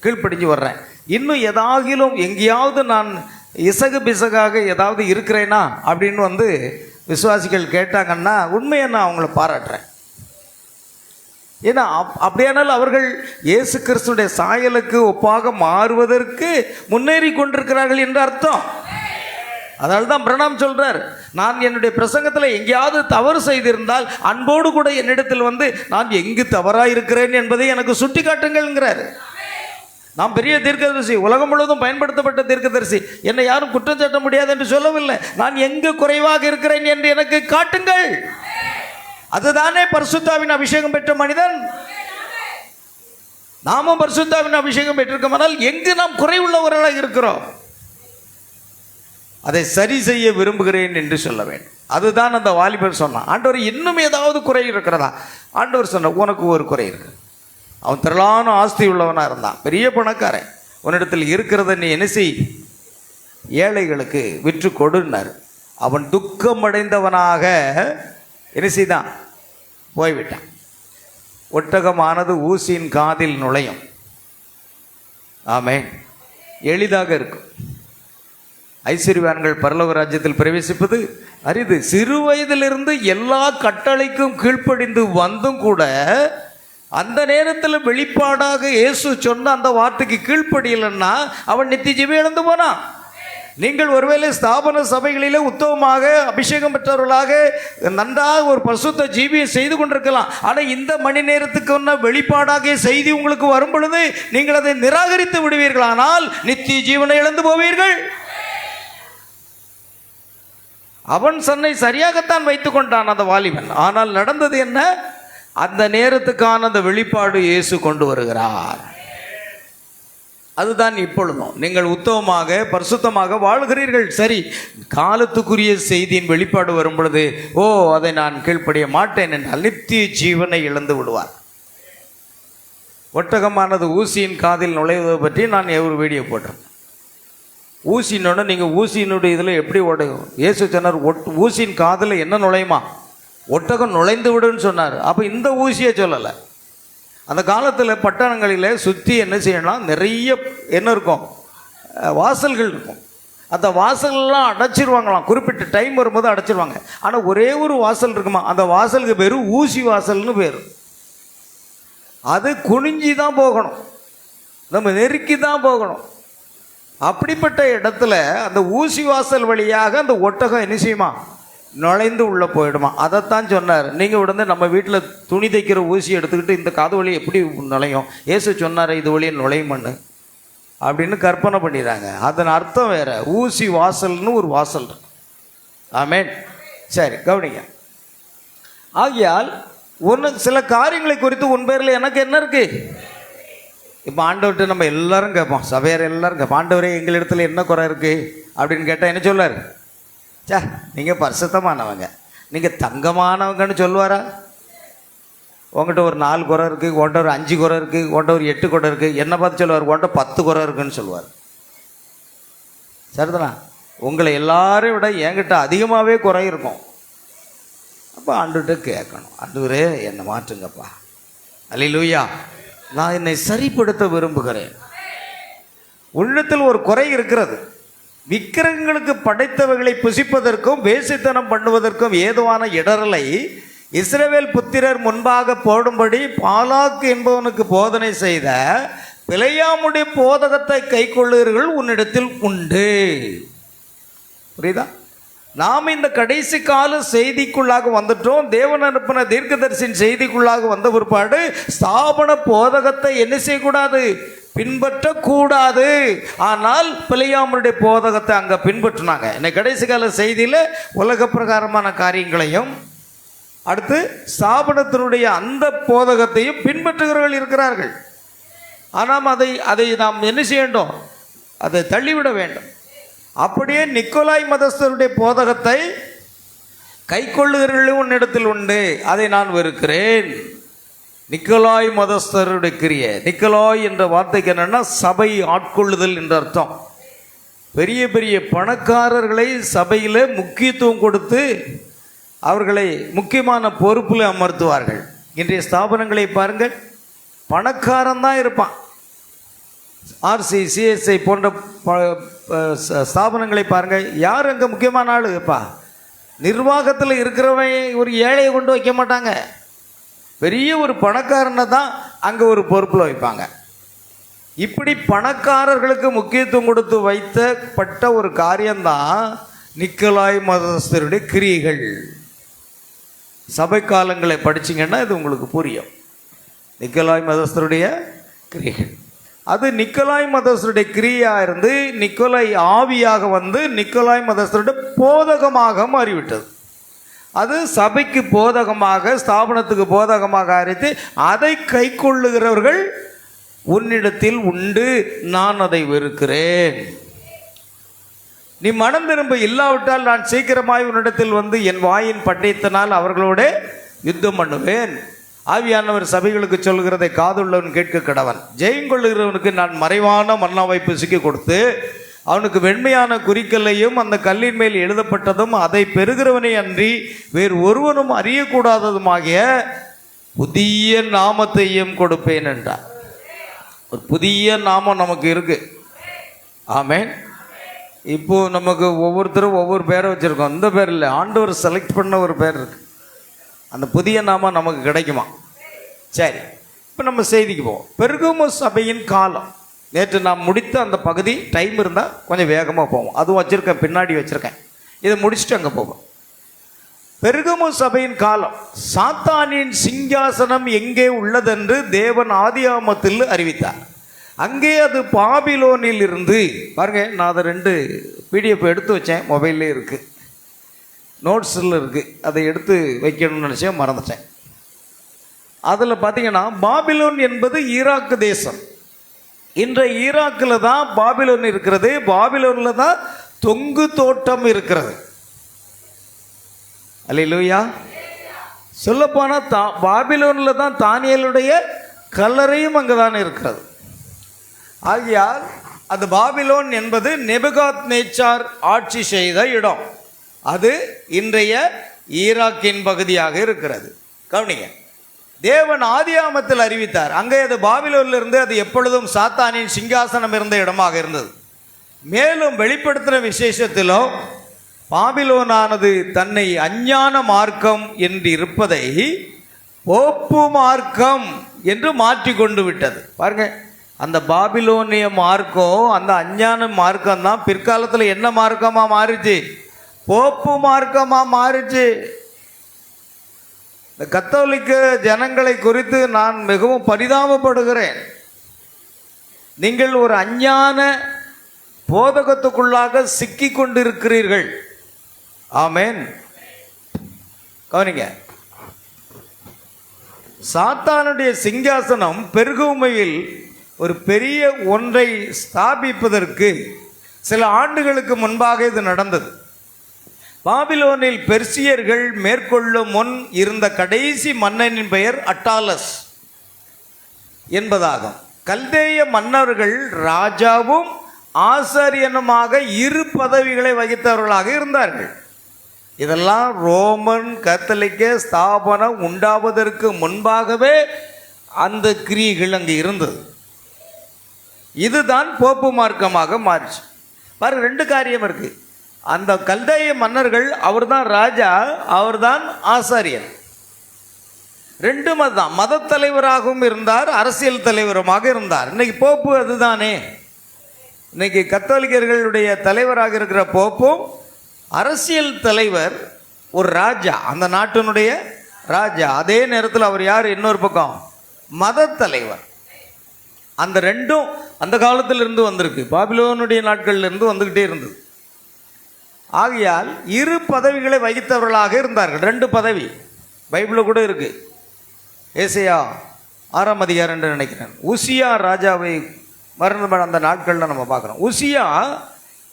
கீழ்ப்படிஞ்சு வர்றேன், இன்னும் ஏதாகிலும் எங்கேயாவது நான் இசகு பிசகாக ஏதாவது இருக்கிறேனா அப்படின்னு வந்து விசுவாசிகள் கேட்டாங்கன்னா உண்மையை நான் அவங்கள பாராட்டுறேன். ஏன்னா அப்படியானால் அவர்கள் இயேசு கிறிஸ்துடைய சாயலுக்கு ஒப்பாக மாறுவதற்கு முன்னேறி கொண்டிருக்கிறார்கள் என்று அர்த்தம். அதனால தான் பிரணாம் சொல்றார், நான் என்னுடைய பிரசங்கத்தில் எங்கேயாவது தவறு செய்திருந்தால் அன்போடு கூட என்னிடத்தில் வந்து நான் எங்கு தவறாயிருக்கிறேன் என்பதை எனக்கு சுட்டி காட்டுங்கள்ங்கிறார். நான் பெரிய தீர்க்கதரிசி, உலகம் முழுவதும் பயன்படுத்தப்பட்ட தீர்க்கதரிசி, என்னை யாரும் குற்றம் சாட்ட முடியாது என்று சொல்லவில்லை. நான் எங்கு குறைவாக இருக்கிறேன் என்று எனக்கு காட்டுங்கள். அதுதானே பரிசுத்தாவின் அபிஷேகம் பெற்ற மனிதன். நாமும் பரிசுத்தாவின் அபிஷேகம் பெற்றிருக்கோமானால் எங்கு நாம் குறைவுள்ளவர்களாக இருக்கிறோம் அதை சரி செய்ய விரும்புகிறேன் என்று சொல்ல வேண்டும். அதுதான் அந்த வாலிபர் சொன்னான். ஆண்டவர் இன்னும் ஏதாவது குறை இருக்கிறதா? ஆண்டவர் சொன்ன, உனக்கு ஒரு குறை இருக்கு. அவன் திரளான ஆஸ்தி உள்ளவனாக இருந்தான், பெரிய பணக்காரன். உன்னிடத்தில் இருக்கிறத நீ என்ன செய், ஏழைகளுக்கு விற்று கொடுன்னார். அவன் துக்கமடைந்தவனாக என்ன செய்தான், போய்விட்டான். ஒட்டகமானது ஊசியின் காதில் நுழையும். ஆமென். எளிதாக இருக்கும். ஐஸ்வர்யவான்கள் பரலோக ராஜ்யத்தில் பிரவேசிப்பது அரிது. சிறு வயதிலிருந்து எல்லா கட்டளைக்கும் கீழ்ப்படிந்து வந்தும் கூட அந்த நேரத்தில் வெளிப்பாடாக இயேசு சொன்ன அந்த வார்த்தைக்கு கீழ்ப்படியலைன்னா அவன் நித்திய ஜீவனை இழந்து போனான். நீங்கள் ஒருவேளை ஸ்தாபன சபைகளிலே உத்தமமாக அபிஷேகம் பெற்றவர்களாக நன்றாக ஒரு பரிசுத்த ஜீவியை செய்து கொண்டிருக்கலாம். ஆனால் இந்த மணி நேரத்துக்கு ஒன்ன வெளிப்பாடாக செய்தி உங்களுக்கு வரும் பொழுது நீங்கள் அதை நிராகரித்து விடுவீர்கள். ஆனால் நித்திய ஜீவனை இழந்து போவீர்கள். அவன் தன்னை சரியாகத்தான் வைத்து கொண்டான் அந்த வாலிபன். ஆனால் நடந்தது என்ன? அந்த நேரத்துக்கான அந்த வெளிப்பாடு இயேசு கொண்டு வருகிறார். அதுதான் இப்பொழுதும் நீங்கள் உத்தமமாக பரிசுத்தமாக வாழ்கிறீர்கள். சரி, காலத்துக்குரிய செய்தியின் வெளிப்பாடு வரும் பொழுது அதை நான் கீழ்ப்படிய மாட்டேன் என்றால் நித்திய ஜீவனை இழந்து விடுவார். ஒட்டகமானது ஊசியின் காதில் நுழைவதை பற்றி நான் ஒரு வீடியோ போட்டேன். ஊசினோட நீங்கள் ஊசியினுடைய இதில் எப்படி உடையும்? இயேசு சொன்னார், ஊசியின் காதில் என்ன நுழையுமா? ஒட்டகம் நுழைந்து விடுன்னு சொன்னார். அப்போ இந்த ஊசியை சொல்லலை. அந்த காலத்தில் பட்டணங்களில் சுற்றி என்ன செய்யணும், நிறைய என்ன இருக்கும், வாசல்கள் இருக்கும். அந்த வாசல்லாம் அடைச்சிருவாங்களாம். குறிப்பிட்ட டைம் வரும்போது அடைச்சிருவாங்க. ஆனால் ஒரே ஒரு வாசல் இருக்குமா, அந்த வாசலுக்கு பேர் ஊசி வாசல்னு பேர். அது குனிஞ்சி தான் போகணும், நம்ம நெருக்கி தான் போகணும். அப்படிப்பட்ட இடத்துல அந்த ஊசி வாசல் வழியாக அந்த ஒட்டகம் என்ன செய்யுமா, நுழைந்து உள்ளே போயிடுமா. அதைத்தான் சொன்னார். நீங்கள் உடனே நம்ம வீட்டில் துணி தைக்கிற ஊசி எடுத்துக்கிட்டு இந்த காது வழி எப்படி நுழையும், இயேசு சொன்னார் இது வழியை நுழையுமண்ணு அப்படின்னு கற்பனை பண்ணிடுறாங்க. அதன் அர்த்தம் வேறு. ஊசி வாசல்னு ஒரு வாசல் இருக்கு. ஆமென். சரி, கவனிங்க. ஆகையால் சில காரியங்களை குறித்து உன் பேரில் எனக்கு என்ன இருக்கு. இப்போ ஆண்டவர்கிட்ட நம்ம எல்லாரும் கேட்போம், சபையார் எல்லாரும் கேட்போம், ஆண்டவரே எங்களிடத்துல என்ன குறை இருக்குது அப்படின்னு கேட்டால் என்ன சொல்வார்? நீங்கள் பரிசுத்தமானவங்க, நீங்கள் தங்கமானவங்கன்னு சொல்லுவாரா? உங்கள்கிட்ட ஒரு 4 குறை இருக்குது, உன்கிட்ட ஒரு 5 குறை இருக்குது, உன்கிட்ட ஒரு 8 குறை இருக்குது. என்ன பார்த்து சொல்லுவார்? உன்கிட்ட 10 குறை இருக்குன்னு சொல்லுவார். சரிதானா? உங்களை எல்லாரையும் விட என்கிட்ட அதிகமாகவே குறை இருக்கும். அப்போ ஆண்டுகிட்ட கேட்கணும், ஆண்டவரே என்னை மாற்றுங்கப்பா, அல்லேலூயா, நான் என்னை சரிப்படுத்த விரும்புகிறேன். உள்ளத்தில் ஒரு குறை இருக்கிறது. விக்கிரகங்களுக்கு படைத்தவைகளை புசிப்பதற்கும் வேசித்தனம் பண்ணுவதற்கும் ஏதுவான இடரலை இஸ்ரவேல் புத்திரர் முன்பாக போடும்படி பாலாக்கு என்பவனுக்கு போதனை செய்த பிலேயாமுடைய போதகத்தை கைக்கொள்ளுகிறவர்கள் உன்னிடத்தில் உண்டு. புரியுதா? நாம் இந்த கடைசி கால செய்திக்குள்ளாக வந்துட்டோம். தேவன் அனுப்பின தீர்க்கதரிசியின் செய்திக்குள்ளாக வந்த பிற்பாடு ஸ்தாபன போதகத்தை என்ன செய்யக்கூடாது, பின்பற்றக்கூடாது. ஆனால் பிலேயாமுடைய போதகத்தை அங்கே பின்பற்றினாங்க. இன்னைக்கு கடைசி கால செய்தியில் உலக பிரகாரமான காரியங்களையும் அடுத்து ஸ்தாபனத்தினுடைய அந்த போதகத்தையும் பின்பற்றுகிறவர்கள் இருக்கிறார்கள். ஆனால் அதை நாம் என்ன செய்ய வேண்டும், அதை தள்ளிவிட வேண்டும். அப்படியே நிக்கோலாய் மதஸ்தருடைய போதகத்தை கைக்கொள்ளுகிறவர்களும் உன்னிடத்தில் உண்டு, அதை நான் வெறுக்கிறேன். நிக்கோலாய் மதஸ்தருடைய கிரிய, நிக்கோலாய் என்ற வார்த்தைக்கு என்னென்னா சபை ஆட்கொள்ளுதல் என்ற அர்த்தம். பெரிய பெரிய பணக்காரர்களை சபையில் முக்கியத்துவம் கொடுத்து அவர்களை முக்கியமான பொறுப்பில் அமர்த்துவார்கள். இன்றைய ஸ்தாபனங்களை பாருங்கள், பணக்காரன் தான் இருப்பான். ஆர்சி, சிஎஸ்ஐ போன்ற ஸ்தாபனங்களை பாருங்கள், யார் அங்கே முக்கியமான ஆள் இருப்பா? நிர்வாகத்தில் இருக்கிறவன் ஒரு ஏழையை கொண்டு வைக்க மாட்டாங்க. பெரிய ஒரு பணக்காரனை தான் அங்கே ஒரு பொறுப்பில் வைப்பாங்க. இப்படி பணக்காரர்களுக்கு முக்கியத்துவம் கொடுத்து வைத்தப்பட்ட ஒரு காரியம்தான் நிக்கலாய் மதஸ்தருடைய கிரியைகள். சபை காலங்களை படிச்சிங்கன்னா இது உங்களுக்கு புரியும். நிக்கலாய் மதஸ்தருடைய கிரியைகள், அது நிக்கலாய் மதஸ்தருடைய கிரியாக இருந்து நிக்கோலாய் ஆவியாக வந்து நிக்கலாய் மதஸ்தருடைய போதகமாக மாறிவிட்டது. அது சபைக்கு போதகமாக, ஸ்தாபனத்துக்கு போதகமாக அறித்து அதை கை கொள்ளுகிறவர்கள் உன்னிடத்தில் உண்டு, நான் அதை வெறுக்கிறேன். நீ மனம் திரும்ப இல்லாவிட்டால் நான் சீக்கிரமாய் உன்னிடத்தில் வந்து என் வாயின் பட்டயத்தினால் அவர்களோட யுத்தம் பண்ணுவேன். ஆவியானவர் சபைகளுக்கு சொல்கிறதை காதுள்ளவன் கேட்க கடவன். ஜெயங்கொள்ளுகிறவனுக்கு நான் மறைவான மன்னாவை பிசுக்கி கொடுத்து அவனுக்கு வெண்மையான குறிக்கல்லையும் அந்த கல்லின் மேல் எழுதப்பட்டதும் அதை பெறுகிறவனை அன்றி வேறு ஒருவனும் அறியக்கூடாததுமாகிய புதிய நாமத்தையும் கொடுப்பேன் என்றார். ஒரு புதிய நாமம் நமக்கு இருக்கு. ஆமென். இப்போ நமக்கு ஒவ்வொருத்தரும் ஒவ்வொரு பேரை வச்சுருக்கோம். அந்த பேர் இல்லை, ஆண்டவர் செலக்ட் பண்ண ஒரு பேர் இருக்கு. அந்த புதிய நாமம் நமக்கு கிடைக்குமா? சரி, இப்போ நம்ம செய்திக்கு போவோம். பெர்கமு சபையின் காலம். நேற்று நான் முடித்த அந்த பகுதி, டைம் இருந்தால் கொஞ்சம் வேகமாக போவோம். அதுவும் வச்சுருக்கேன், பின்னாடி வச்சுருக்கேன். இதை முடிச்சுட்டு அங்கே போவோம். பெர்கமு சபையின் காலம். சாத்தானின் சிங்காசனம் எங்கே உள்ளதென்று தேவன் ஆதியாமத்தில் அறிவித்தார். அங்கே அது பாபிலோனில் இருந்து, பாருங்க, நான் அதை 2 PDF எடுத்து வச்சேன், மொபைல்லே இருக்குது, நோட்ஸில் இருக்குது. அதை எடுத்து வைக்கணும்னு நினச்சேன், மறந்துட்டேன். அதில் பார்த்தீங்கன்னா பாபிலோன் என்பது ஈராக்கு தேசம். இன்றைய ஈராக்கில் தான் பாபிலோன் இருக்கிறது. பாபிலோனில் தான் தொங்கு தோட்டம் இருக்கிறது. அல்லேலூயா. சொல்லப்போனால் பாபிலோனில் தான் தானியேலுடைய கல்லறையும் அங்கே தான் இருக்கிறது. ஆகையால் அது பாபிலோன் என்பது நெபுகாத் நேச்சார் ஆட்சி செய்த இடம். அது இன்றைய ஈராக்கின் பகுதியாக இருக்கிறது. கவனிங்க, தேவன் ஆதியாமத்தில் அறிவித்தார். அங்கே அது பாபிலோனில் இருந்து அது எப்பொழுதும் சாத்தானின் சிங்காசனம் இருந்த இடமாக இருந்தது. மேலும் வெளிப்படுத்தின விசேஷத்திலோ பாபிலோனானது தன்னை அஞ்ஞான மார்க்கம் என்று இருப்பதை போப்பு மார்க்கம் என்று மாற்றி கொண்டு விட்டது. பாருங்க, அந்த பாபிலோனிய மார்க்கம், அந்த அஞ்ஞான மார்க்கம் தான் பிற்காலத்தில் என்ன மார்க்கமாக மாறிச்சு? போப்பு மார்க்கமாக மாறிச்சு. இந்த கத்தோலிக்க ஜனங்களை குறித்து நான் மிகவும் பரிதாபப்படுகிறேன். நீங்கள் ஒரு அஞ்ஞான போதகத்துக்குள்ளாக சிக்கி கொண்டிருக்கிறீர்கள். ஆமென். கவனிங்க, சாத்தானுடைய சிங்காசனம் பெர்கமுவில் ஒரு பெரிய ஒன்றை ஸ்தாபிப்பதற்கு சில ஆண்டுகளுக்கு முன்பாக இது நடந்தது. பாபிலோனில் பெர்சியர்கள் மேற்கொள்ளும் முன் இருந்த கடைசி மன்னனின் பெயர் அட்டாலஸ் என்பதாகும். கல்தேய மன்னர்கள் ராஜாவும் ஆசாரியனுமாக 2 பதவிகளை வகித்தவர்களாக இருந்தார்கள். இதெல்லாம் ரோமன் கத்தோலிக்க ஸ்தாபனம் உண்டாவதற்கு முன்பாகவே அந்த கிரியைகள் அங்கே இருந்தது. இதுதான் போப்பு மார்க்கமாக மாறிச்சு. பாருங்க, 2 காரியம் இருக்கு. அந்த கல்தேய மன்னர்கள், அவர்தான் ராஜா, அவர்தான் ஆசாரியன். 2 மதம், மத தலைவராகவும் இருந்தார், அரசியல் தலைவருமாக இருந்தார். இன்னைக்கு போப்பு அதுதானே. இன்னைக்கு கத்தோலிக்கர்களுடைய தலைவராக இருக்கிற போப்பும் அரசியல் தலைவர், ஒரு ராஜா, அந்த நாட்டினுடைய ராஜா. அதே நேரத்தில் அவர் யார்? இன்னொரு பக்கம் மத தலைவர். அந்த 2ம் அந்த காலத்தில் இருந்து வந்திருக்கு, பாபிலோனுடைய நாட்களில் இருந்து வந்துக்கிட்டே இருந்தது. ஆகையால் 2 பதவிகளை வகித்தவர்களாக இருந்தார்கள். 2 பதவி பைபிளில் கூட இருக்கு. ஏசாயா 6ஆம் அதிகாரம் என்று நினைக்கிறேன். உசியா ராஜாவை மரணம் அந்த நாட்களில் நம்ம பார்க்குறோம். உசியா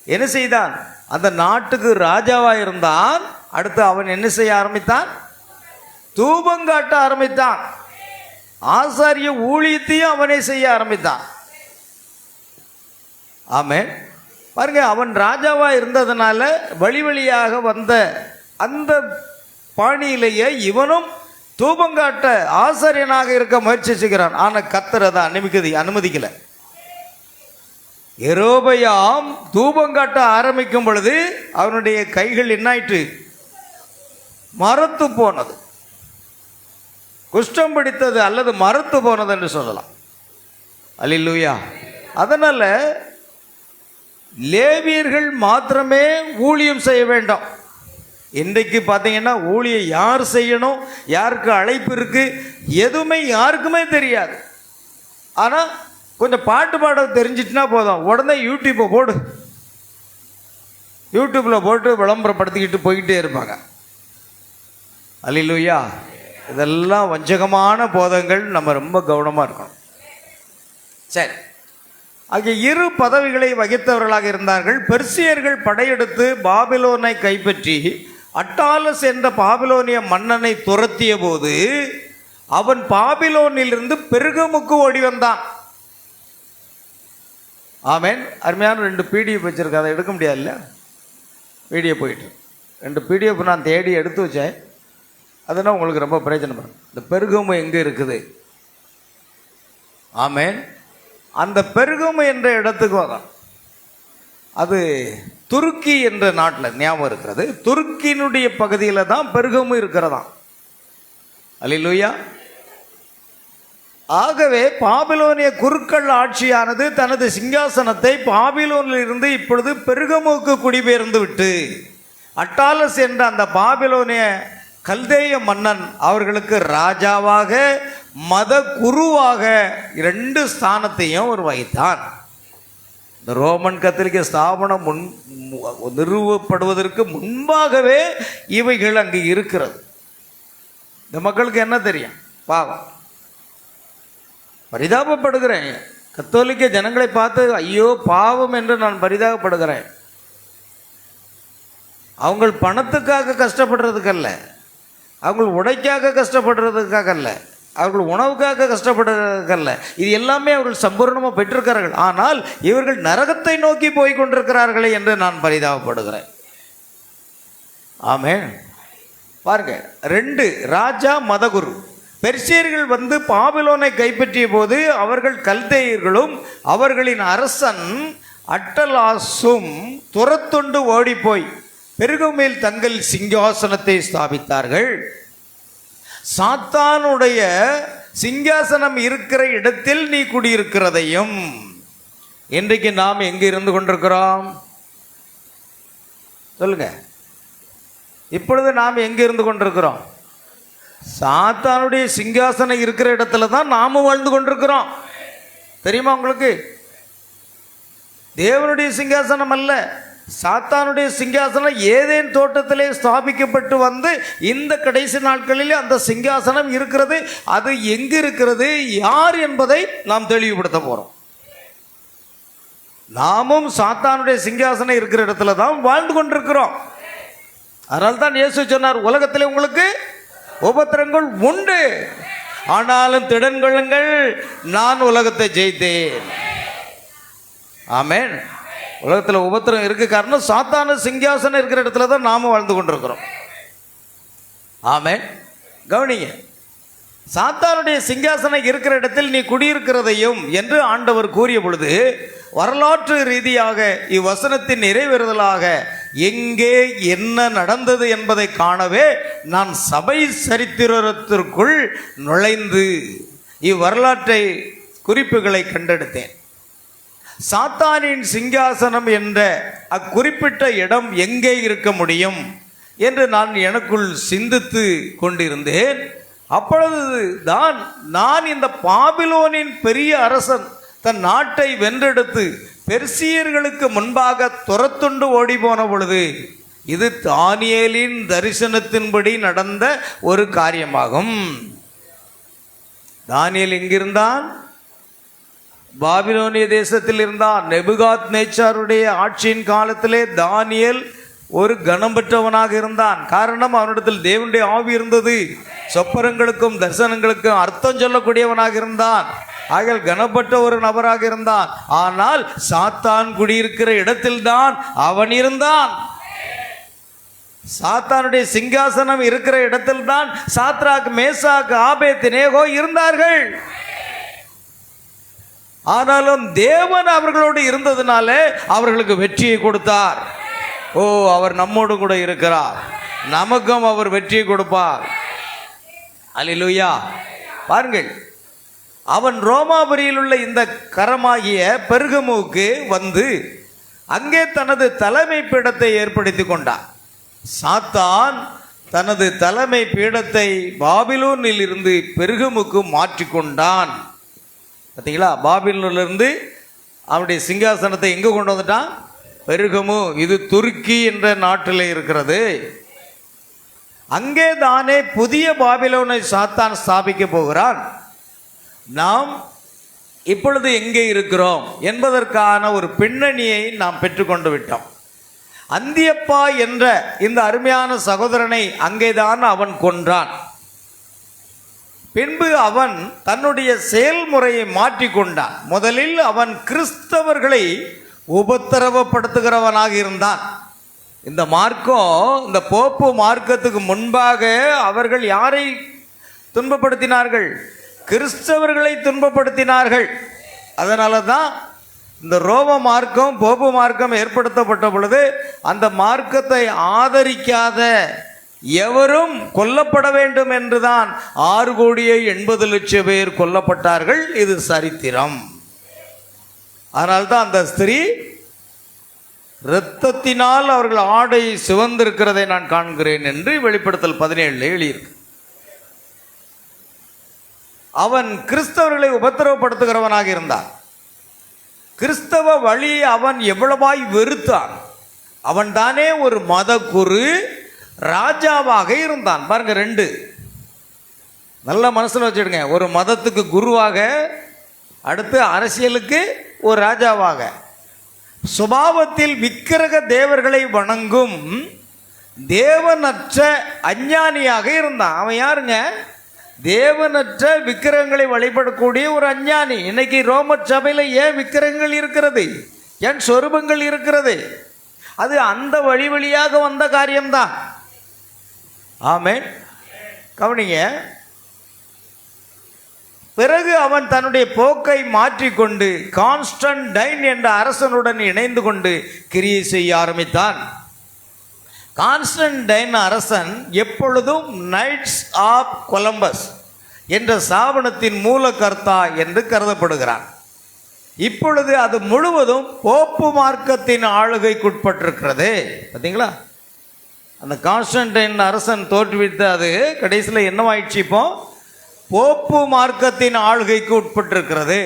என்ன செய்தான்? அந்த நாட்டுக்கு ராஜாவாக இருந்தான். அடுத்து அவன் என்ன செய்ய ஆரம்பித்தான்? தூபங்காட்ட ஆரம்பித்தான். ஆசாரிய ஊழியத்தையும் அவனே செய்ய ஆரம்பித்தான். ஆமென். பாருங்க, அவன் ராஜாவாக இருந்ததுனால வழி வழியாக வந்த அந்த பாணியிலேயே இவனும் தூபங்காட்ட ஆசாரியனாக இருக்க முயற்சி செய்கிறான். ஆனால் கர்த்தர் அதை அனுமதிக்கலை. எரோபயாம் தூபங்காட்ட ஆரம்பிக்கும் பொழுது அவனுடைய கைகள் என்னாயிற்று? மரத்து போனது. குஷ்டம் பிடித்தது அல்லது மறுத்து போனது என்று சொல்லலாம். அல்லேலூயா. அதனால் லேவியர்கள் மாத்திரமே ஊழியம் செய்ய வேண்டாம். இன்றைக்கு பார்த்தீங்கன்னா ஊழியம் யார் செய்யணும், யாருக்கு அழைப்பு இருக்குது, எதுவுமே யாருக்குமே தெரியாது. ஆனால் கொஞ்சம் பாட்டு பாட தெரிஞ்சிட்டுனா போதும், உடனே யூடியூப்பை போடு, யூடியூப்பில் போட்டு விளம்பரப்படுத்திக்கிட்டு போய்கிட்டே இருப்பாங்க. அல்லேலூயா. இதெல்லாம் வஞ்சகமான போதங்கள். நம்ம ரொம்ப கவனமாக இருக்கணும். சரி, அங்கே 2 பதவிகளை வகித்தவர்களாக இருந்தார்கள். பெர்சியர்கள் படையெடுத்து பாபிலோனை கைப்பற்றி அட்டாலஸ் என்ற பாபிலோனிய மன்னனை துரத்திய போது அவன் பாபிலோனிலிருந்து பெருகமுக்கு ஓடி வந்தான். ஆமேன். அருமையான 2 பிடிஎஃப் வச்சுருக்க, அதை எடுக்க முடியாதுல்ல, வீடியோ போயிட்டு 2 பிடிஎஃப் நான் தேடி எடுத்து வச்சேன். அதனால் உங்களுக்கு ரொம்ப பிரயோஜனப்படும். இந்த பெருகமு எங்கே இருக்குது? ஆமேன். அந்த பெருகமு என்ற இடத்துக்கு வரும். அது துருக்கி என்ற நாட்டில் ஞாபகம் இருக்கிறது. துருக்கியினுடைய பகுதியில் தான் பெருகமு இருக்கிறதாம். அல்லேலூயா. ஆகவே பாபிலோனிய குருக்கள் ஆட்சியானது தனது சிங்காசனத்தை பாபிலோனில் இருந்து இப்பொழுது பெருகமுக்கு குடிபெயர்ந்து விட்டு அட்டாலஸ் என்ற அந்த பாபிலோனிய கல்தேய மன்னன் அவர்களுக்கு ராஜாவாக மத குருவாக 2 ஸ்தானத்தையும் அவர் வகித்தான். இந்த ரோமன் கத்தோலிக்க ஸ்தாபனம் நிறுவப்படுவதற்கு முன்பாகவே இவைகள் அங்கு இருக்கிறது. இந்த மக்களுக்கு என்ன தெரியும்? பாவம். பரிதாபப்படுகிறேன். கத்தோலிக்க ஜனங்களை பார்த்து ஐயோ பாவம் என்று நான் பரிதாபப்படுகிறேன். அவங்க பணத்துக்காக கஷ்டப்படுறதுக்கல்ல, அவங்க உடைக்காக கஷ்டப்படுறதுக்காக அல்ல, அவர்கள் உணவுக்காக கஷ்டப்படுறதுக்கல்ல, இது எல்லாமே அவர்கள் சம்பூர்ணமாக பெற்றிருக்கிறார்கள். ஆனால் இவர்கள் நரகத்தை நோக்கி போய் கொண்டிருக்கிறார்களே என்று நான் பரிதாபப்படுகிறேன். ஆமென். பாருங்க, 2 ராஜா மதகுரு. பெர்சியர்கள் வந்து பாபிலோனை கைப்பற்றிய போது அவர்கள் கல்தேயர்களும் அவர்களின் அரசன் அட்டலாசும் துரத்துண்டு ஓடிப்போய் பெருகமேல் தங்கள் சிங்காசனத்தை ஸ்தாபித்தார்கள். சாத்தானுடைய சிங்காசனம் இருக்கிற இடத்தில் நீ குடியிருக்கிறதையும். இன்றைக்கு நாம் எங்கே இருந்து கொண்டிருக்கிறோம் சொல்லுங்க? இப்பொழுது நாம் எங்கே இருந்து கொண்டிருக்கிறோம்? சாத்தானுடைய சிங்காசனம் இருக்கிற இடத்துல தான் நாமும் வாழ்ந்து கொண்டிருக்கிறோம். தெரியுமா உங்களுக்கு? தேவனுடைய சிங்காசனம் அல்ல, சாத்தானுடைய சிங்காசனம் ஏதேன் தோட்டத்திலே ஸ்தாபிக்கப்பட்டு வந்து இந்த கடைசி நாட்களில் அந்த சிங்காசனம் இருக்கிறது. அது எங்கு இருக்கிறது, யார் என்பதை நாம் தெளிவுபடுத்த போறோம். நாமும் சாத்தானுடைய சிங்காசனம் இருக்கிற இடத்துல தான் வாழ்ந்து கொண்டிருக்கிறோம். அதனால தான் இயேசு சொன்னார், உலகத்திலே உங்களுக்கு உபத்திரங்கள் உண்டு, ஆனாலும் திடன் கொள்ளுங்கள், நான் உலகத்தை ஜெயித்தேன். ஆமென். உலகத்தில் உபத்திரம் இருக்கு, காரணம் சாத்தான சிங்காசனம் இருக்கிற இடத்துல தான் நாம வாழ்ந்து கொண்டிருக்கிறோம். ஆமென். கவனிங்க, சாத்தானுடைய சிங்காசனம் இருக்கிற இடத்தில் நீ குடியிருக்கிறதையும் என்று ஆண்டவர் கூறிய பொழுது வரலாற்று ரீதியாக இவ்வசனத்தின் நிறைவேறுதலாக எங்கே என்ன நடந்தது என்பதை காணவே நான் சபை சரித்திரத்திற்குள் நுழைந்து இவ்வரலாற்றை குறிப்புகளை கண்டெடுத்தேன். சாத்தானின் சிங்காசனம் என்ற அக்குறிப்பிட்ட இடம் எங்கே இருக்க முடியும் என்று நான் எனக்குள் சிந்தித்து கொண்டிருந்தேன். அப்பொழுது தான் நான் இந்த பாபிலோனின் பெரிய அரசன் தன் நாட்டை வென்றெடுத்து பெர்சியர்களுக்கு முன்பாக துரத்துண்டு ஓடி போன பொழுது இது தானியேலின் தரிசனத்தின்படி நடந்த ஒரு காரியமாகும். தானியேல் எங்கிருந்தான்? பாபிலோனிய தேசத்தில் இருந்தான். நெபுகாத் நேச்சாருடைய ஆட்சியின் காலத்திலே தானியேல் ஒரு கனம் பெற்றவனாக இருந்தான். காரணம், அவனிடத்தில் தேவனுடைய ஆவி இருந்தது. சொப்பனங்களுக்கும் தரிசனங்களுக்கும் அர்த்தம் சொல்லக்கூடியவனாக இருந்தான். ஆகிய கனப்பட்ட ஒரு நபராக இருந்தான். ஆனால் சாத்தான் குடியிருக்கிற இடத்தில்தான் அவன் இருந்தான். சாத்தானுடைய சிங்காசனம் இருக்கிற இடத்தில்தான் சாத்ராக், மேசாக், ஆபேத்நேகோ இருந்தார்கள். ஆனாலும் தேவன் அவர்களோடு இருந்ததுனால அவர்களுக்கு வெற்றியை கொடுத்தார். ஓ, அவர் நம்மோடு கூட இருக்கிறார், நமக்கும் அவர் வெற்றியை கொடுப்பார். அல்லேலூயா. பாருங்கள், அவன் ரோமாபுரியில் உள்ள இந்த கரமாகிய பெர்கமுவுக்கு வந்து அங்கே தனது தலைமை பீடத்தை ஏற்படுத்தி கொண்டான். சாத்தான் தனது தலைமை பீடத்தை பாபிலோனில் இருந்து பெர்கமுக்கு மாற்றிக்கொண்டான். பார்த்தீங்களா, பாபிலோனிலிருந்து அவனுடைய சிங்காசனத்தை எங்கே கொண்டு வந்துட்டான்? பெர்கமு. இது துருக்கி என்ற நாட்டில் இருக்கிறது. அங்கே தானே புதிய பாபிலோனை சாத்தான் ஸ்தாபிக்க போகிறான். நாம் இப்பொழுது எங்கே இருக்கிறோம் என்பதற்கான ஒரு பின்னணியை நாம் பெற்றுக்கொண்டு விட்டோம். அந்தியப்பா என்ற இந்த அருமையான சகோதரனை அங்கேதான் அவன் கொன்றான். பின்பு அவன் தன்னுடைய செயல்முறையை மாற்றிக்கொண்டான். முதலில் அவன் கிறிஸ்தவர்களை உபத்திரவப்படுத்துகிறவனாக இருந்தான். இந்த மார்க்கம், இந்த போப்பு மார்க்கத்துக்கு முன்பாக அவர்கள் யாரை துன்பப்படுத்தினார்கள்? கிறிஸ்தவர்களை துன்பப்படுத்தினார்கள். அதனால தான் இந்த ரோம மார்க்கம், போப்பு மார்க்கம் ஏற்படுத்தப்பட்ட பொழுது அந்த மார்க்கத்தை ஆதரிக்காத எவரும் கொல்லப்பட வேண்டும் என்றுதான் 6,80,00,000 பேர் கொல்லப்பட்டார்கள். இது சரித்திரம். அதனால்தான் அந்த ஸ்திரீ இரத்தத்தினால் அவர்கள் ஆடை சிவந்திருக்கிறதை நான் காண்கிறேன் என்று வெளிப்படுத்தல் 17 எழுதியிருக்கு. அவன் கிறிஸ்தவர்களை உபத்திரவப்படுத்துகிறவனாக இருந்தான். கிறிஸ்தவ வழி அவன் எவ்வளவாய் வெறுத்தான். அவன் தானே ஒரு மத குரு ராஜாவாக இருந்தான். பாருங்க, 2 நல்ல மனசில் வச்சுடுங்க. ஒரு மதத்துக்கு குருவாக, அடுத்து அரசியலுக்கு ஒரு ராஜாவாக. சுபாவத்தில் விக்கிரக தேவர்களை வணங்கும் தேவனற்ற அஞ்ஞானியாக இருந்தான். அவன் யாருங்க? தேவனற்ற விக்கிரகங்களை வழிபடக்கூடிய ஒரு அஞ்ஞானி. இன்னைக்கு ரோம சபையில் ஏன் விக்கிரகங்கள் இருக்கிறது? ஏன் சொரூபங்கள் இருக்கிறது? அது அந்த வழி வழியாக வந்த காரியம்தான். ஆமென். கவனிங்க. பிறகு அவன் தன்னுடைய போக்கை மாற்றிக்கொண்டு கான்ஸ்டன்டைன் என்ற அரசனுடன் இணைந்து கொண்டு கிரியை செய்ய ஆரம்பித்தான். கான்ஸ்டன்டைன் அரசன் எப்பொழுதும் நைட்ஸ் ஆஃப் கொலம்பஸ் என்ற ஸ்தாபனத்தின் மூலகர்த்தா என்று கருதப்படுகிறான். இப்பொழுது அது முழுவதும் போப்பு மார்க்கத்தின் ஆளுகைக்குட்பட்டிருக்கிறது. பார்த்தீங்களா, அந்த கான்ஸ்டன்டைன் அரசன் தோற்றுவித்த அது கடைசியில் என்னவாயிடுச்சு? இப்போ போப்பு மார்க்கத்தின் ஆளுகைக்கு உட்பட்டிருக்கிறது.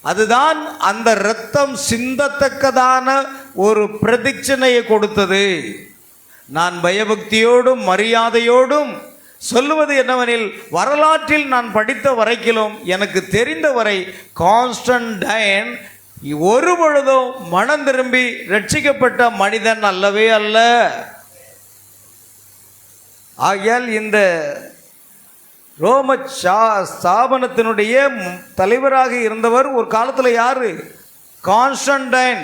அதுதான் அந்த இரத்தம் சிந்தத்தக்கதான ஒரு பிரதிச்சனையை கொடுத்தது. நான் பயபக்தியோடும் மரியாதையோடும் சொல்லுவது என்னவெனில், வரலாற்றில் நான் படித்த வரைக்கிலும் எனக்கு தெரிந்தவரை கான்ஸ்டன்டைன் ஒரு பொழுதும் மனம் திரும்பி ரட்சிக்கப்பட்ட மனிதன் அல்லவே அல்ல. ஆகையால் இந்த ரோம ஸ்தாபனத்தினுடைய தலைவராக இருந்தவர் ஒரு காலத்தில் யாரு? கான்ஸ்டன்டைன்.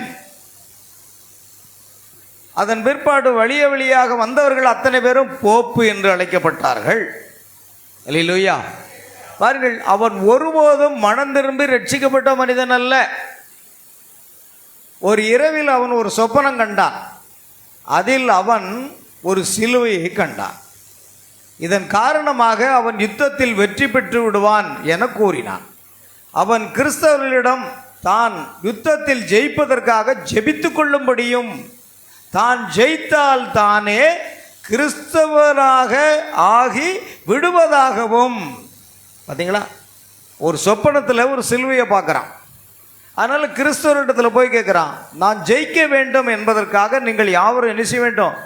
அதன் பிற்பாடு வழியாக வந்தவர்கள் அத்தனை பேரும் போப்பு என்று அழைக்கப்பட்டார்கள். அல்லேலூயா. பாருங்கள், அவன் ஒருபோதும் மனம் திரும்பி ரட்சிக்கப்பட்ட மனிதன் அல்ல. ஒரு இரவில் அவன் ஒரு சொப்பனம் கண்டான். அதில் அவன் ஒரு சிலுவையை கண்டான். இதன் காரணமாக அவன் யுத்தத்தில் வெற்றி பெற்று விடுவான் என கூறினான். அவன் கிறிஸ்தவர்களிடம் தான் யுத்தத்தில் ஜெயிப்பதற்காக ஜெபித்து கொள்ளும்படியும், தான் ஜெயித்தால் தானே கிறிஸ்தவராக ஆகி விடுவதாகவும். பார்த்தீங்களா, ஒரு சொப்பனத்தில் ஒரு சிலுவையை பார்க்குறான். அதனால் கிறிஸ்தவரிடத்தில் போய் கேட்குறான், நான் ஜெயிக்க வேண்டும் என்பதற்காக நீங்கள் யாவரும் என்ன செய்ய வேண்டும்?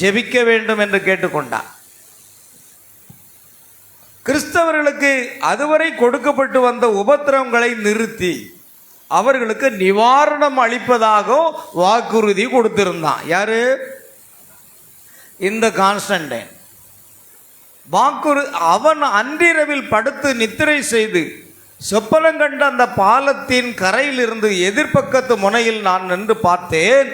ஜெபிக்க வேண்டும் என்று கேட்டுக்கொண்டான். கிறிஸ்தவர்களுக்கு அதுவரை கொடுக்கப்பட்டு வந்த உபத்திரவங்களை நிறுத்தி அவர்களுக்கு நிவாரணம் அளிப்பதாக வாக்குறுதி கொடுத்திருந்தான். யாரு? இந்த கான்ஸ்டன்டைன். அவன் அன்றிரவில் படுத்து நித்திரை செய்து சொப்பனம் கண்ட அந்த பாலத்தின் கரையில் இருந்து எதிர்பக்கத்து முனையில் நான் நின்று பார்த்தேன்.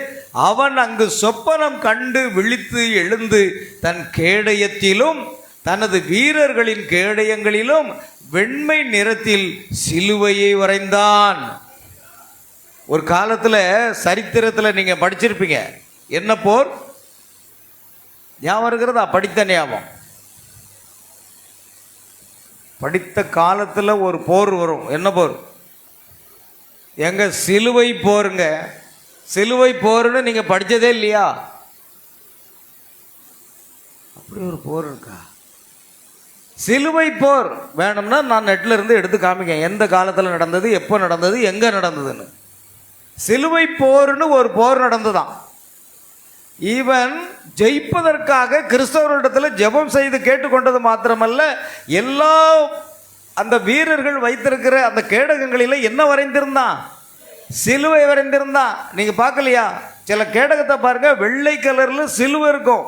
அவன் அங்கு சொப்பனம் கண்டு விழித்து எழுந்து தன் கேடயத்திலும் தனது வீரர்களின் கேடயங்களிலும் வெண்மை நிறத்தில் சிலுவையை வரைந்தான். ஒரு காலத்தில் சரித்திரத்தில் நீங்கள் படிச்சிருப்பீங்க. என்ன போர் ஞாபகம் இருக்கிறதா? படித்த ஞாபகம். படித்த காலத்தில் ஒரு போர் வரும். என்ன போர்? எங்க சிலுவை போருங்க. சிலுவை போர்னு நீங்கள் படித்ததே இல்லையா? அப்படி ஒரு போர் இருக்கா? சிலுவை போர் வேணும்னா நான் நெட்டில் இருந்து எடுத்து காமிக்கேன், எந்த காலத்தில் நடந்தது, எப்போ நடந்தது, எங்கே நடந்ததுன்னு. சிலுவை போர்னு ஒரு போர் நடந்துதான். இவன் ஜெயிப்பதற்காக கிறிஸ்தவர்களிடத்தில் ஜெபம் செய்து கேட்டுக்கொண்டது மாத்திரமல்ல, எல்லா அந்த வீரர்கள் வைத்திருக்கிற அந்த கேடகங்களில் என்ன வரைந்திருந்தான்? சிலுவை வரைந்திருந்தான். நீங்கள் பார்க்கலையா? சில கேடகத்தை பாருங்க, வெள்ளை கலரில் சிலுவை இருக்கும்.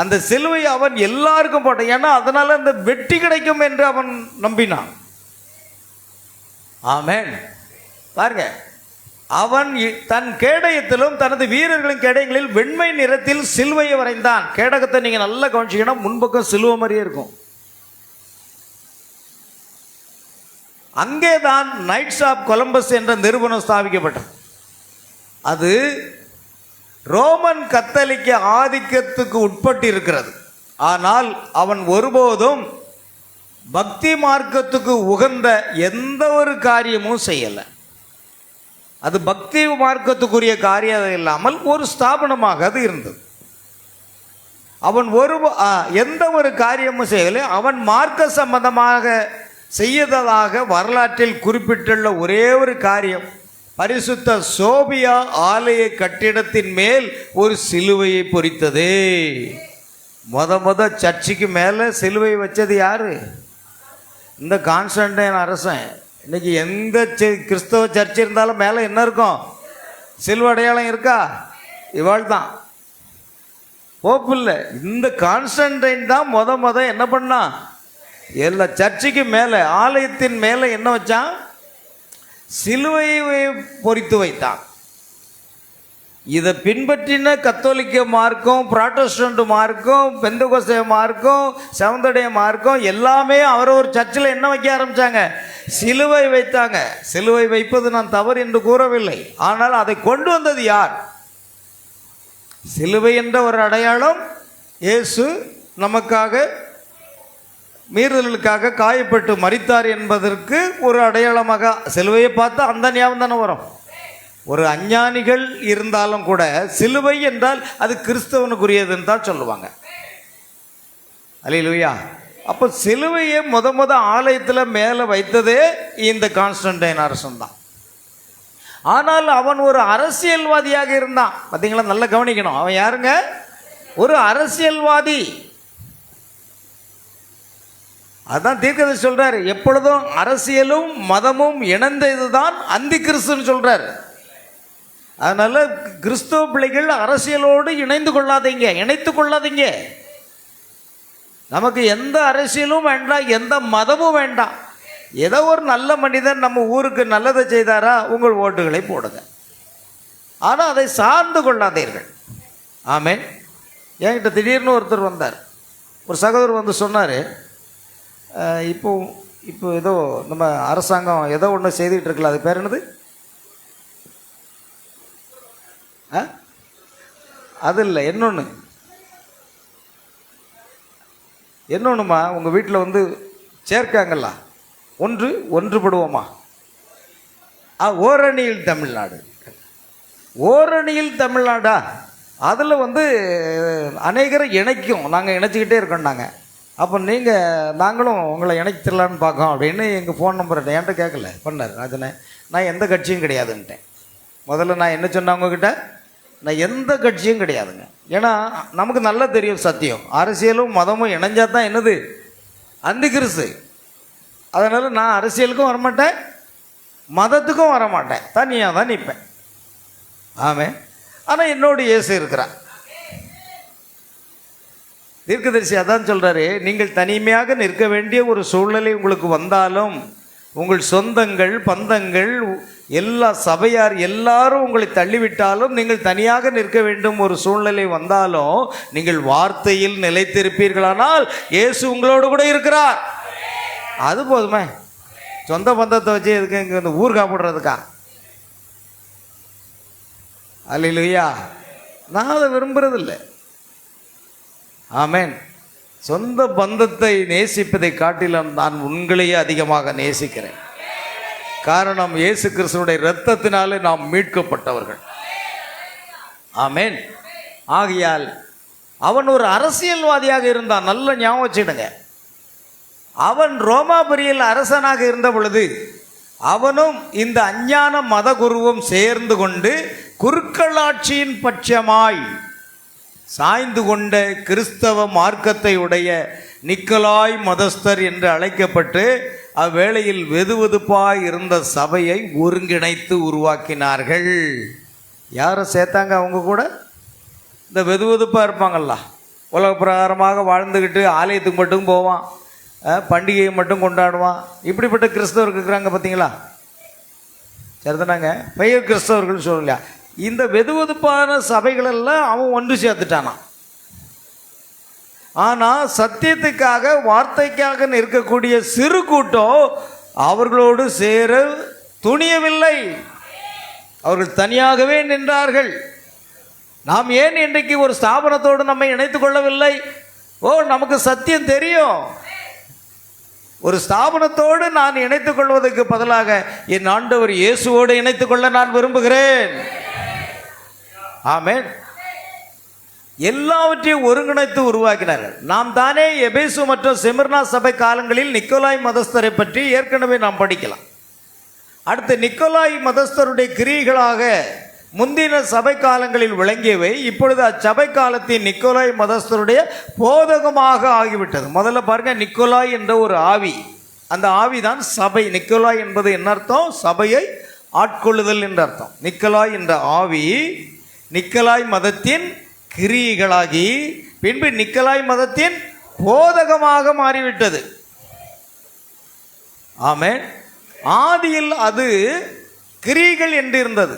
அந்த சிலுவை அவன் எல்லாருக்கும் போட்டான். ஏன்னா அதனால அந்த வெற்றி கிடைக்கும் என்று அவன் நம்பினான். ஆமென். பாருங்க, அவன் தன் கேடயத்திலும் தனது வீரர்களின் கேடயங்களில் வெண்மை நிறத்தில் சிலுவையை வரைந்தான். கேடகத்தை நீங்க நல்லா கவனிச்சீங்கன்னா முன்பக்கம் சிலுவை மாதிரியே இருக்கும். அங்கேதான் நைட்ஸ் ஆஃப் கொலம்பஸ் என்ற நிறுவனம் ஸ்தாபிக்கப்பட்டது. அது ரோமன் கத்தோலிக்க ஆதிக்கத்துக்கு உட்பட்டு இருக்கிறது. ஆனால் அவன் ஒருபோதும் பக்தி மார்க்கத்துக்கு உகந்த எந்த ஒரு காரியமும் செய்யலை. அது பக்தி மார்க்கத்துக்குரிய காரியம் இல்லாமல் ஒரு ஸ்தாபனமாக அது இருந்தது. அவன் எந்த ஒரு காரியமும் செய்யலை. அவன் மார்க்க சம்பந்தமாக செய்ததாக வரலாற்றில் குறிப்பிட்டுள்ள ஒரே ஒரு காரியம், பரிசுத்த சோபியா ஆலய கட்டிடத்தின் மேல் ஒரு சிலுவையை பொறித்ததே. முத சர்ச்சுக்கு மேலே சிலுவை வச்சது யாரு? இந்த கான்ஸ்டன்டைன் அரசன். இன்னைக்கு எந்த கிறிஸ்தவ சர்ச் இருந்தாலும் மேலே என்ன இருக்கும்? சிலுவை அடையாளம் இருக்கா? இவாள் தான், போப்பு இல்லை. இந்த கான்ஸ்டன்டைன் தான் முத என்ன பண்ணா? எல்லா சர்ச்சுக்கு மேலே, ஆலயத்தின் மேலே என்ன வச்சான்? சிலுவையை பொறித்து வைத்தான். இதை பின்பற்றின கத்தோலிக்க மார்க்கம், புராட்டஸ்டன்ட் மார்க்கம், பெந்தகோஸ்தே மார்க்கம், செவன்த்-டே மார்க்கம் எல்லாமே ஒரு சர்ச்சில் என்ன வைக்க ஆரம்பித்தாங்க? சிலுவை வைத்தாங்க. சிலுவை வைப்பது நான் தவறு என்று கூறவில்லை. ஆனால் அதை கொண்டு வந்தது யார்? சிலுவை என்ற ஒரு அடையாளம். இயேசு நமக்காக மீறுதலுக்காக காயப்பட்டு மரித்தார் என்பதற்கு ஒரு அடையாளமாக சிலுவையை பார்த்தா அந்த ஞாபகம் தானே வரும். ஒரு அஞ்ஞானிகள் இருந்தாலும் கூட சிலுவை என்றால் அது கிறிஸ்தவனுக்குரியதுன்னு தான் சொல்லுவாங்க. அல்லேலூயா. அப்போ சிலுவையை முத ஆலயத்தில் மேலே வைத்ததே இந்த கான்ஸ்டன்டைன் அரசன் தான். ஆனால் அவன் ஒரு அரசியல்வாதியாக இருந்தான். பார்த்தீங்களா? நல்லா கவனிக்கணும். அவன் யாருங்க? ஒரு அரசியல்வாதி. அதான் தீர்க்கதரிசி சொல்றாரு, எப்பொழுதும் அரசியலும் மதமும் இணைந்ததுதான் அந்தி கிறிஸ்துன்னு சொல்றாரு. அதனால கிறிஸ்தவ பிள்ளைகள் அரசியலோடு இணைந்து கொள்ளாதீங்க. நமக்கு எந்த அரசியலும் வேண்டாம், எந்த மதமும் வேண்டாம். ஏதோ ஒரு நல்ல மனிதன் நம்ம ஊருக்கு நல்லதை செய்தாரா, உங்கள் ஓட்டுகளை போடுங்க. ஆனால் அதை சார்ந்து கொள்ளாதீர்கள். ஆமென். என்கிட்ட திடீர்னு ஒருத்தர் வந்தார். ஒரு சகோதரர் வந்து சொன்னார், இப்போ ஏதோ நம்ம அரசாங்கம் ஏதோ ஒன்று செய்துகிட்டு இருக்குல்ல, அது பேர் என்னது? அது இல்லை, என்னொன்றுமா உங்கள் வீட்டில் வந்து சேர்க்காங்கல்ல, ஒன்றுபடுவோமா? ஓரணியில் தமிழ்நாடு. ஓரணியில் தமிழ்நாடா? அதில் வந்து அநேகரை இணைக்கும். நாங்கள் இணைச்சிக்கிட்டே இருக்கோம். அப்போ நாங்களும் உங்களை இணைச்சிடலான்னு பார்க்கோம் அப்படின்னு எங்கள் ஃபோன் நம்பர் என்கிட்ட கேட்கல பண்ணார். நான் எந்த கட்சியும் கிடையாதுன்ட்டேன். முதல்ல நான் என்ன சொன்னேன் உங்ககிட்ட? நான் எந்த கட்சியும் கிடையாதுங்க. ஏன்னா நமக்கு நல்லா தெரியும் சத்தியம். அரசியலும் மதமும் இணைஞ்சா தான் என்னது? அந்தி கிறிஸ்து. அதனால் நான் அரசியலுக்கும் வரமாட்டேன், மதத்துக்கும் வரமாட்டேன், தனியாக தான் நிற்பேன். ஆமாம். ஆனால் என்னோடு இயேசு இருக்கிறான். தீர்க்கதரிசி அதான் சொல்கிறாரு, நீங்கள் தனிமையாக நிற்க வேண்டிய ஒரு சூழ்நிலை உங்களுக்கு வந்தாலும், உங்கள் சொந்தங்கள் பந்தங்கள் எல்லா சபையார் எல்லாரும் உங்களை தள்ளிவிட்டாலும், நீங்கள் தனியாக நிற்க வேண்டும் ஒரு சூழ்நிலை வந்தாலும், நீங்கள் வார்த்தையில் நிலைத்திருப்பீர்களானால் இயேசு உங்களோடு கூட இருக்கிறார். அது போதுமே. சொந்த பந்தத்தை வச்சு எதுக்கு இங்கே வந்து ஊர் காப்பிடுறதுக்கா? அல்லேலூயா. நான் அதை விரும்புறதில்லை. ஆமென். சொந்த பந்தத்தை நேசிப்பதை காட்டிலும் நான் உங்களையே அதிகமாக நேசிக்கிறேன். காரணம், இயேசு கிறிஸ்துவுடைய இரத்தத்தினாலே நாம் மீட்கப்பட்டவர்கள். ஆமென். ஆகையால் அவன் ஒரு அரசியல்வாதியாக இருந்தான். நல்ல ஞாபகம் வச்சுடுங்க. அவன் ரோமாபுரியில் அரசனாக இருந்த பொழுது அவனும் இந்த அஞ்ஞான மத குருவும் சேர்ந்து கொண்டு குருக்களாட்சியின் பட்சமாய் சாய்ந்து கொண்ட கிறிஸ்தவ மார்க்கத்தை உடைய நிக்கலாய் மதஸ்தர் என்று அழைக்கப்பட்டு அவ்வேளையில் வெதுவெதுப்பாய் இருந்த சபையை ஒருங்கிணைத்து உருவாக்கினார்கள். யாரை சேர்த்தாங்க அவங்க கூட? இந்த வெதுவெதுப்பாக இருப்பாங்கள்ல, உலக பிரகாரமாக வாழ்ந்துக்கிட்டு ஆலயத்துக்கு மட்டும் போவான், பண்டிகையை மட்டும் கொண்டாடுவான். இப்படிப்பட்ட கிறிஸ்தவர்கள் இருக்கிறாங்க பார்த்தீங்களா? சரிதானாங்க? பெயர் கிறிஸ்தவர்கள் சொல்லலையா? இந்த வெதுவெதுப்பான சபைகளெல்லாம் அவன் ஒன்று சேர்த்துட்டானான். ஆனால் சத்தியத்துக்காக வார்த்தைக்காக நிற்கக்கூடிய சிறு கூட்டம் அவர்களோடு சேர துணியவில்லை. அவர்கள் தனியாகவே நின்றார்கள். நாம் ஏன் இன்றைக்கு ஒரு ஸ்தாபனத்தோடு நம்மை இணைத்துக் கொள்ளவில்லை? நமக்கு சத்தியம் தெரியும். ஒரு ஸ்தாபனத்தோடு நான் இணைத்துக் கொள்வதற்கு பதிலாக என் ஆண்டவர் இயேசுவோடு இணைத்துக் கொள்ள நான் விரும்புகிறேன். ஆமென். எல்லாவற்றையும் ஒருங்கிணைத்து உருவாக்கினார்கள். நாம் தானே எபேசு மற்றும் செமிர்னா சபை காலங்களில் நிக்கோலாய் மதஸ்தரை பற்றி ஏற்கனவே நாம் படிக்கலாம். அடுத்து நிக்கோலாய் மதஸ்தருடைய கிரியைகளாக முந்தின சபை காலங்களில் விளங்கியவை இப்பொழுது அச்சபை காலத்தின் நிக்கோலாய் மதஸ்தருடைய போதகமாக ஆகிவிட்டது. முதல்ல பாருங்க, நிக்கோலாய் என்ற ஒரு ஆவி, அந்த ஆவிதான் சபை. நிக்கோலாய் என்பது என்ன அர்த்தம்? சபையை ஆட்கொள்ளுதல் என்ற அர்த்தம். நிக்கோலாய் என்ற ஆவி நிக்கோலாய் மதத்தின் கிரியைகளாகி பின்பு நிக்கோலாய் மதத்தின் போதகமாக மாறிவிட்டது. ஆமென். ஆதியில் அது கிரியைகள் என்று இருந்தது.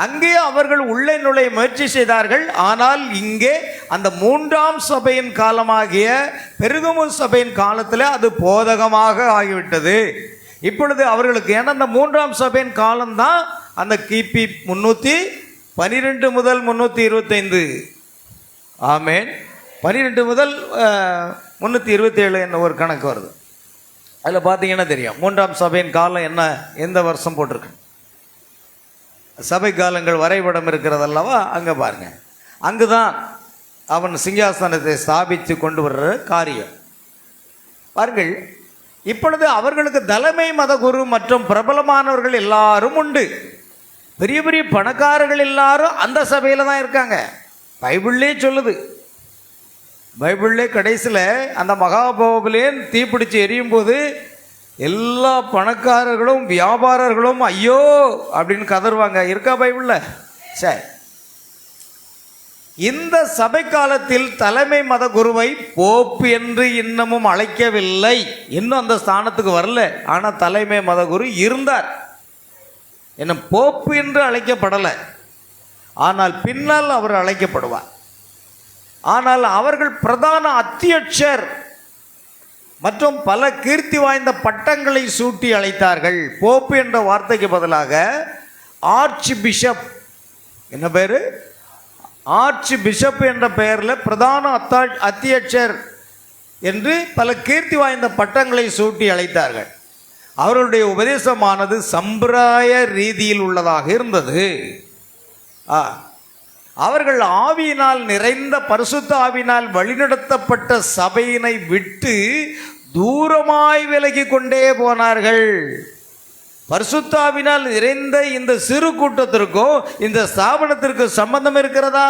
அங்கே அவர்கள் உள்ளே நுழைய முயற்சி செய்தார்கள். ஆனால் இங்கே அந்த மூன்றாம் சபையின் காலமாகிய பெருகமு சபையின் காலத்தில் அது போதகமாக ஆகிவிட்டது. இப்பொழுது அவர்களுக்கு, ஏன்னா அந்த மூன்றாம் சபையின் காலம்தான் அந்த கிபி 312 முதல் 325. ஆமென். 12 முதல் 327 என்ன ஒரு கணக்கு வருது. அதில் பார்த்தீங்கன்னா தெரியும் மூன்றாம் சபையின் காலம் என்ன, எந்த வருஷம் போட்டிருக்கு. சபை காலங்கள் வரைபடம் இருக்கிறது அல்லவா? அங்கே பாருங்க. அங்குதான் அவன் சிங்காசனத்தை ஸ்தாபித்து கொண்டு வர்ற காரியம் பாருங்கள். இப்பொழுது அவர்களுக்கு தலைமை மத குரு மற்றும் பிரபலமானவர்கள் எல்லாரும் உண்டு. பெரிய பெரிய பணக்காரர்கள் எல்லாரும் அந்த சபையில் தான் இருக்காங்க. பைபிள்லே சொல்லுது. பைபிள்லே கடைசியில் அந்த மகாபாபிலே தீப்பிடிச்சு எரியும் போது எல்லா பணக்காரர்களும் வியாபாரர்களும் ஐயோ அப்படின்னு கதறுவாங்க. இருக்கா பைபிளில்? சரி. இந்த சபை காலத்தில் தலைமை மத குருவை போப்பு என்று இன்னமும் அழைக்கவில்லை. இன்னும் அந்த ஸ்தானத்துக்கு வரல. ஆனால் தலைமை மத குரு இருந்தார். என்ன, போப்பு என்று அழைக்கப்படலை. ஆனால் பின்னால் அவர் அழைக்கப்படுவார். ஆனால் அவர்கள் பிரதான அத்தியட்சர் மற்றும் பல கீர்த்தி வாய்ந்த பட்டங்களை சூட்டி அழைத்தார்கள். போப்பு என்ற வார்த்தைக்கு பதிலாக ஆர்ச் பிஷப், என்ன பேர்? ஆர்ச் பிஷப் என்ற பெயரில் பிரதான அத்தியட்சர் என்று பல கீர்த்தி வாய்ந்த பட்டங்களை சூட்டி அழைத்தார்கள். அவர்களுடைய உபதேசமானது சம்பிரதாய ரீதியில் உள்ளதாக இருந்தது. அவர்கள் ஆவியினால் நிறைந்த பரிசுத்த ஆவியினால் வழிநடத்தப்பட்ட சபையினை விட்டு தூரமாய் விலகி கொண்டே போனார்கள். பரிசுத்த ஆவியினால் நிறைந்த இந்த சிறு கூட்டத்திற்கும் இந்த ஸ்தாபனத்திற்கு சம்பந்தம் இருக்கிறதா?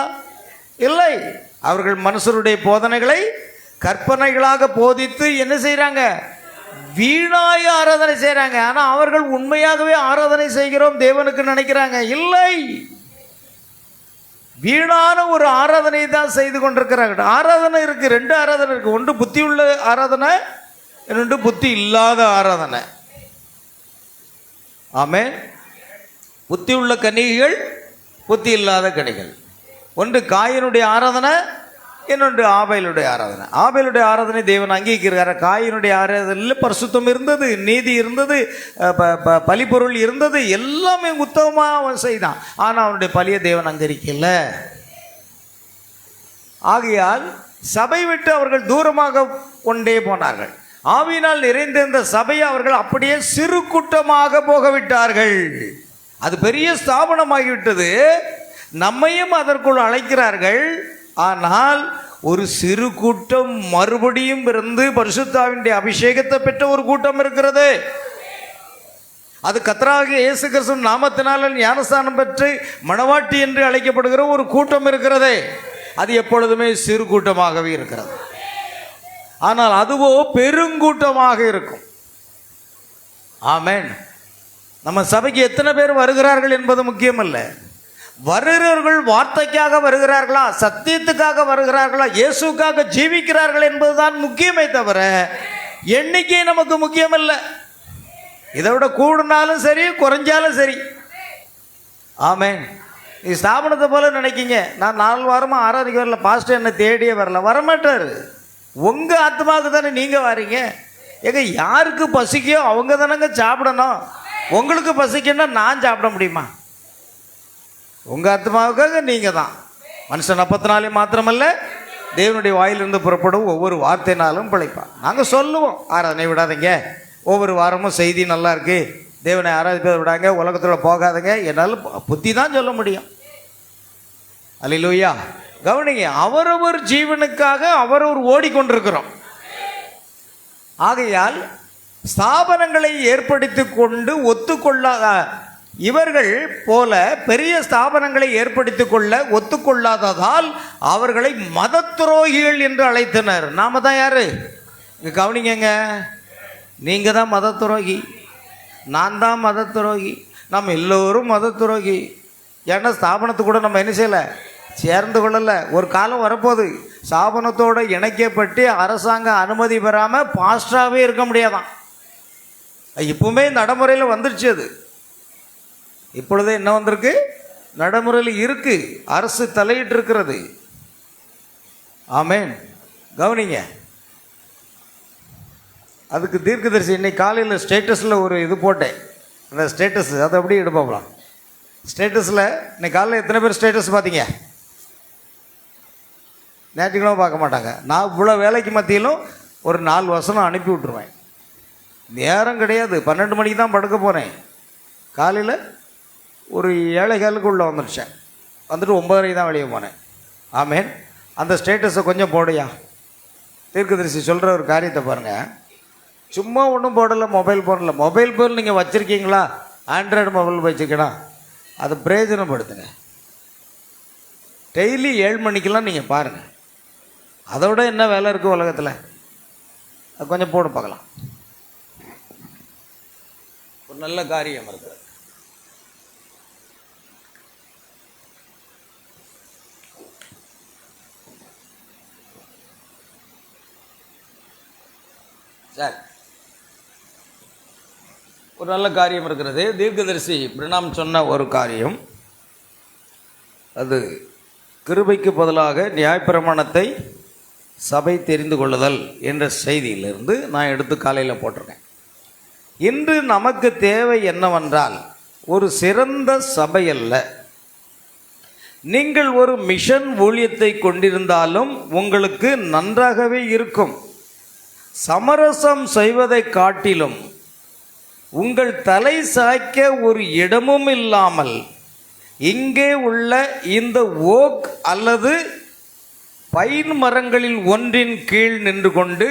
இல்லை. அவர்கள் மனுஷருடைய போதனைகளை கற்பனைகளாக போதித்து என்ன செய்கிறாங்க? வீணாய ஆராதனை செய்கிறாங்க. ஆனால் அவர்கள் உண்மையாகவே ஆராதனை செய்கிறோம் தேவனுக்கு நினைக்கிறாங்க. இல்லை, வீணான ஒரு ஆராதனை தான் செய்து கொண்டிருக்கிறார்கள். ஆராதனை இருக்கு, ரெண்டு ஆராதனை இருக்கு. ஒன்று புத்தி உள்ள ஆராதனை, இன்னொன்று புத்தி இல்லாத ஆராதனை. ஆமென். புத்தி உள்ள கன்னிகைகள், புத்தி இல்லாத கனிகள். ஒன்று காயினுடைய ஆராதனை, இன்னொன்று ஆபேலுடைய ஆராதனை. ஆபேலுடைய ஆராதனை தேவன் அங்கீகரிக்கிறார். காயினுடைய ஆராதனையில் பரிசுத்தம் இருந்தது, நீதி இருந்தது, பலிப்பொருள் இருந்தது, எல்லாமே உத்தமமாக அவன் செய்தான். ஆனால் அவனுடைய பலியை தேவன் அங்கீகரிக்கல. ஆகையால் சபை விட்டு அவர்கள் தூரமாக கொண்டே போனார்கள். ஆவியினால் நிறைந்திருந்த சபையை அவர்கள் அப்படியே சிறு கூட்டமாக போகவிட்டார்கள். அது பெரிய ஸ்தாபனமாகிவிட்டது. நம்மையும் அதற்குள் அழைக்கிறார்கள். ஆனால் ஒரு சிறு கூட்டம் மறுபடியும் இருந்து பரிசுத்தாவினுடைய அபிஷேகத்தை பெற்ற ஒரு கூட்டம் இருக்கிறது. அது கர்த்தராகிய இயேசு கிறிஸ்து நாமத்தினால் ஞானஸ்தானம் பெற்று மணவாட்டி என்று அழைக்கப்படுகிற ஒரு கூட்டம் இருக்கிறது. அது எப்பொழுதுமே சிறு கூட்டமாகவே இருக்கிறது. ஆனால் அதுவோ பெருங்கூட்டமாக இருக்கும். ஆமென். நம்ம சபைக்கு எத்தனை பேர் வருகிறார்கள் என்பது முக்கியமல்ல. வருகிறவர்கள் வார்த்தைக்காக வருகிறார்களா, சத்தியத்துக்காக வருகிறார்களா, இயேசுக்காக ஜீவிக்கிறார்கள் என்பதுதான் முக்கியமே தவிர எண்ணிக்கை நமக்கு முக்கியமல்ல. இதை விட கூடுனாலும் சரி குறைஞ்சாலும் சரி. ஆமென். நீ ஸ்தாபனத்தை போல நினைக்கிங்க. நான் 4 வாரமாக ஆராதிக்க வரல, பாஸ்டர் என்னை தேடியே வரல, வரமாட்டார். உங்கள் ஆத்மாவுக்கு தானே நீங்கள் வாரீங்க. ஏங்க யாருக்கு பசிக்கோ அவங்க தானங்க சாப்பிடணும். உங்களுக்கு பசிக்குன்னா நான் சாப்பிட முடியுமா? உங்கள் ஆத்மாவுக்காக நீங்கள் தான். மனுஷன் அப்பத்தினாலே மாத்திரமல்ல, தேவனுடைய வாயிலிருந்து புறப்படும் ஒவ்வொரு வார்த்தைனாலும் பிழைப்பான். நாங்கள் சொல்லுவோம், ஆராதனை விடாதீங்க, ஒவ்வொரு வாரமும் செய்தி நல்லா இருக்குது, தேவனை ஆராதிப்பதை விடாங்க, உலகத்தில் போகாதங்க. என்னால் புத்தி தான் சொல்ல முடியும். அல்லேலூயா. கவனிங்க, அவரவர் ஜீவனுக்காக அவரவர் ஓடிக்கொண்டிருக்கிறோம். ஆகையால் ஸ்தாபனங்களை ஏற்படுத்தி கொண்டு ஒத்துக்கொள்ளாத இவர்கள் போல பெரிய ஸ்தாபனங்களை ஏற்படுத்தி கொள்ள ஒத்துக்கொள்ளாததால் அவர்களை மத துரோகிகள் என்று அழைத்தனர். நாம தான் யாரு? இங்கே கவனிங்க, நீங்கள் தான் மத துரோகி, நான் தான் மத துரோகி, நம்ம எல்லோரும் மத துரோகி. ஏன்னா ஸ்தாபனத்து கூட நம்ம என்ன செய்யலை, சேர்ந்து கொள்ளலை. ஒரு காலம் வரப்போகுது, ஸ்தாபனத்தோடு இணைக்கப்பட்டு அரசாங்க அனுமதி பெறாமல் பாஸ்டராகவே இருக்க முடியாதான். இப்பவுமே நடைமுறையில் வந்துருச்சு. அது இப்பொழுதே என்ன வந்திருக்கு, நடைமுறையில் இருக்கு, அரசு தலையிட்டு இருக்கிறது. ஆமென். கவனிங்க, அதுக்கு தீர்க்கதரிசி இன்னைக்கு காலையில் ஸ்டேட்டஸில் ஒரு இது போட்டேன். அந்த ஸ்டேட்டஸ் அதை அப்படியே எடுப்பாங்களாம். ஸ்டேட்டஸில் இன்னைக்கு காலையில் எத்தனை பேர் ஸ்டேட்டஸ் பார்த்தீங்க? ஞாயிற்றுக்கிழமை பார்க்க மாட்டாங்க. நான் இவ்வளோ வேலைக்கு மத்தியிலும் ஒரு 4 வசனம் அனுப்பி விட்டுருவேன். நேரம் கிடையாது, 12 மணிக்கு தான் படுக்க போகிறேன். காலையில் ஒரு 7:15 உள்ளே வந்துடுச்சேன். வந்துட்டு 9:30 தான் வெளியே போனேன். ஆமேன். அந்த ஸ்டேட்டஸை கொஞ்சம் போடையா. தீர்க்கதரிசி சொல்கிற ஒரு காரியத்தை பாருங்கள். சும்மா ஒன்றும் போடலை, மொபைல் போடல. மொபைல் ஃபோன் நீங்கள் வச்சுருக்கீங்களா? ஆண்ட்ராய்டு மொபைல் வச்சுருக்கீங்களா? அதை பிரயோஜனப்படுத்துங்க. டெய்லி 7 மணிக்கெல்லாம் நீங்கள் பாருங்கள். அதோட என்ன வேலை இருக்குது உலகத்தில், அது கொஞ்சம் போட்டு பார்க்கலாம். ஒரு நல்ல காரியம் இருக்குது. சார், ஒரு நல்ல காரியம் இருக்கிறது. தீர்க்கதரிசி பிரணாம் சொன்ன ஒரு காரியம், அது கிருபைக்கு பதிலாக நியாயப்பிரமாணத்தை சபை தெரிந்து கொள்ளுதல் என்ற செய்தியிலிருந்து நான் எடுத்து காலையில் போட்டிருக்கேன். இன்று நமக்கு தேவை என்னவென்றால் ஒரு சிறந்த சபை அல்ல. நீங்கள் ஒரு மிஷன் ஊழியத்தை கொண்டிருந்தாலும் உங்களுக்கு நன்றாகவே இருக்கும். சமரசம் செய்வதை காட்டிலும் உங்கள் தலை சாய்க்க ஒரு இடமும் இல்லாமல் இங்கே உள்ள இந்த ஓக் அல்லது பைன் மரங்களில் ஒன்றின் கீழ் நின்று கொண்டு